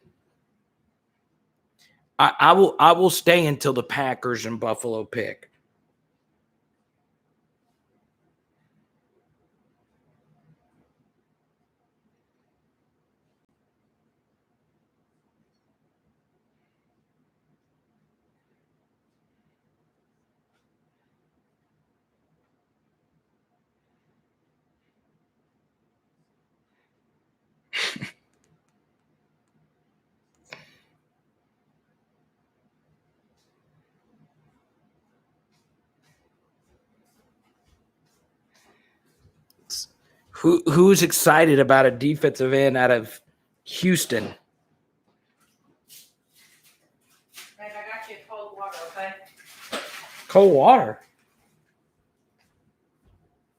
I will stay until the Packers and Buffalo pick. Who's excited about a defensive end out of Houston? Babe, I got you a cold water, okay? Cold water.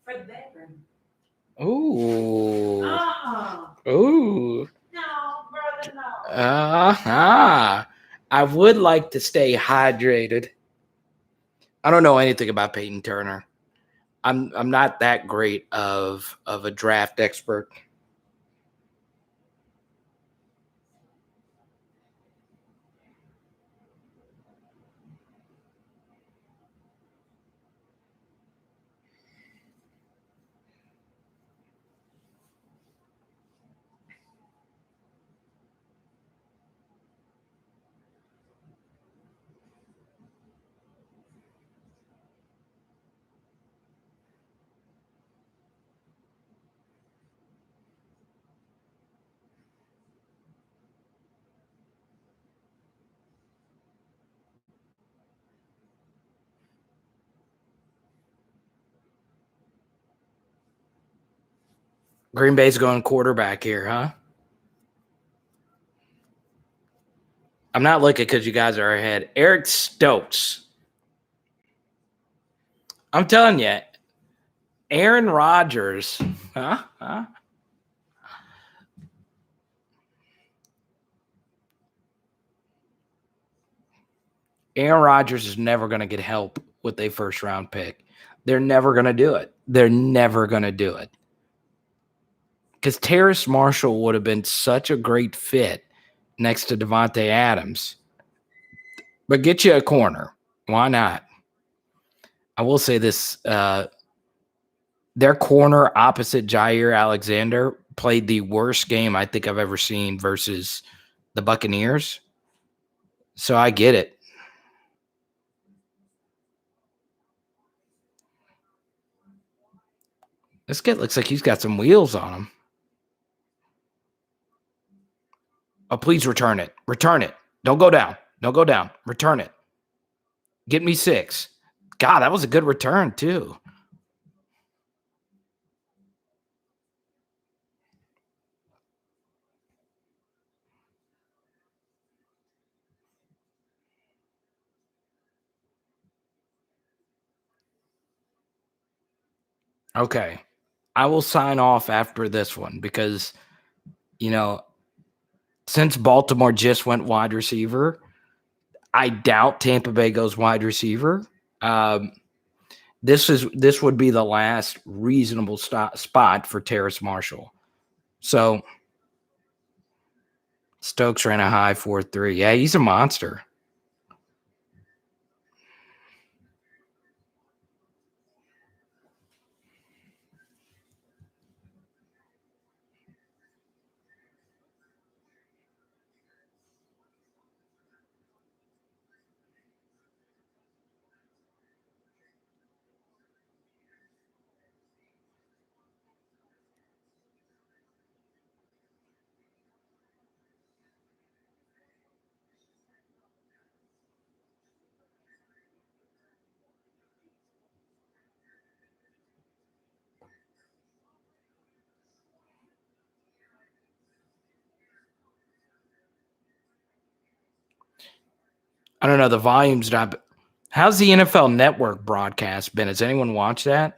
For the bedroom. Ooh. Uh-uh. Ooh. No, brother, no. I would like to stay hydrated. I don't know anything about Peyton Turner. I'm not that great of a draft expert. Green Bay's going quarterback here, huh? I'm not looking because you guys are ahead. Eric Stokes. I'm telling you, Aaron Rodgers. Huh? Aaron Rodgers is never going to get help with a first round pick. They're never going to do it. They're never going to do it. Because Terrace Marshall would have been such a great fit next to Devontae Adams. But get you a corner. Why not? I will say this. Their corner opposite Jair Alexander played the worst game I think I've ever seen versus the Buccaneers. So I get it. This kid looks like he's got some wheels on him. Oh, please return it. Return it. Don't go down. Don't go down. Return it. Get me 6. God, that was a good return, too. Okay. I will sign off after this one because, since Baltimore just went wide receiver, I doubt Tampa Bay goes wide receiver. This would be the last reasonable spot for Terrace Marshall. So Stokes ran a high 4.3. Yeah, he's a monster. I don't know. The volume's not. How's the NFL Network broadcast been? Has anyone watched that?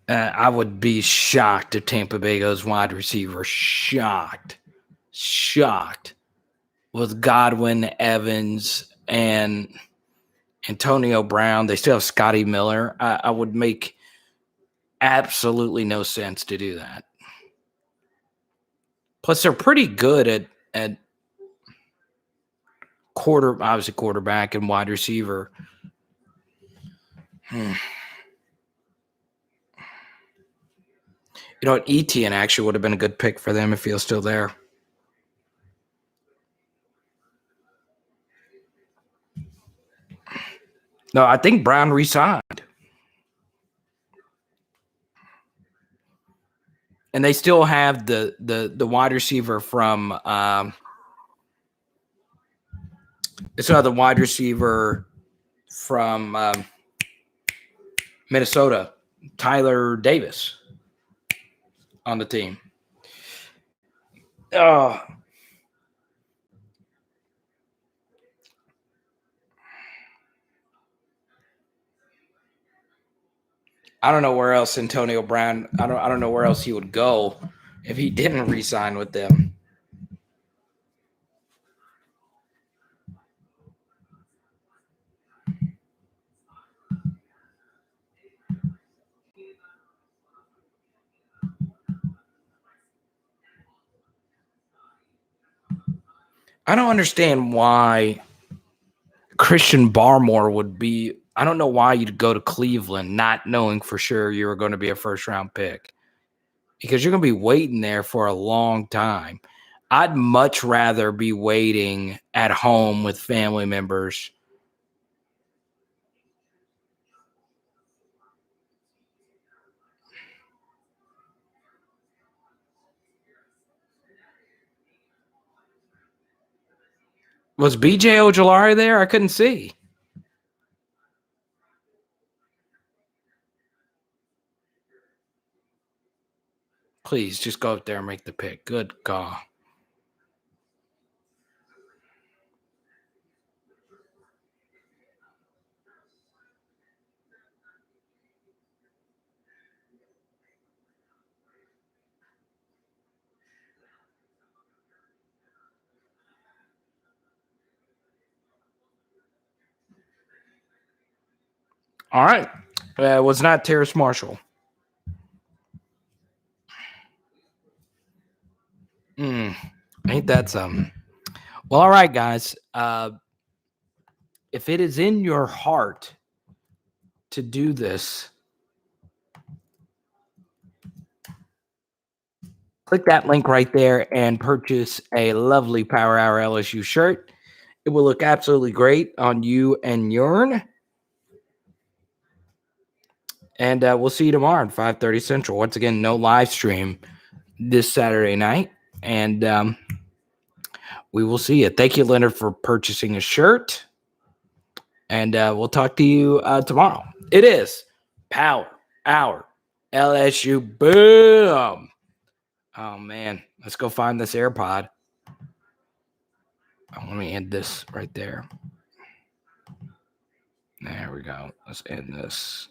I would be shocked if Tampa Bay goes wide receiver. Shocked with Godwin, Evans, and Antonio Brown. They still have Scotty Miller. I would make absolutely no sense to do that. Plus, they're pretty good at quarterback and wide receiver. You know what? Etienne actually would have been a good pick for them if he was still there. No, I think Brown resigned. And they still have the wide receiver from they still have the wide receiver from Minnesota, Tyler Davis, on the team. Oh. I don't know where else Antonio Brown. I don't know where else he would go if he didn't re-sign with them. I don't understand why Christian Barmore would be. I don't know why you'd go to Cleveland not knowing for sure you were going to be a first-round pick, because you're going to be waiting there for a long time. I'd much rather be waiting at home with family members. Was BJ Ojolari there? I couldn't see. Please, just go up there and make the pick. Good God. All right. It was not Terrace Marshall. Ain't that something? Well, all right, guys. If it is in your heart to do this, click that link right there and purchase a lovely Power Hour LSU shirt. It will look absolutely great on you and Yearn. And we'll see you tomorrow at 5:30 Central. Once again, no live stream this Saturday night. And we will see you. Thank you, Leonard, for purchasing a shirt. And we'll talk to you tomorrow. It is Power Hour LSU. Boom. Oh, man. Let's go find this AirPod. Oh, let me end this right there. There we go. Let's end this.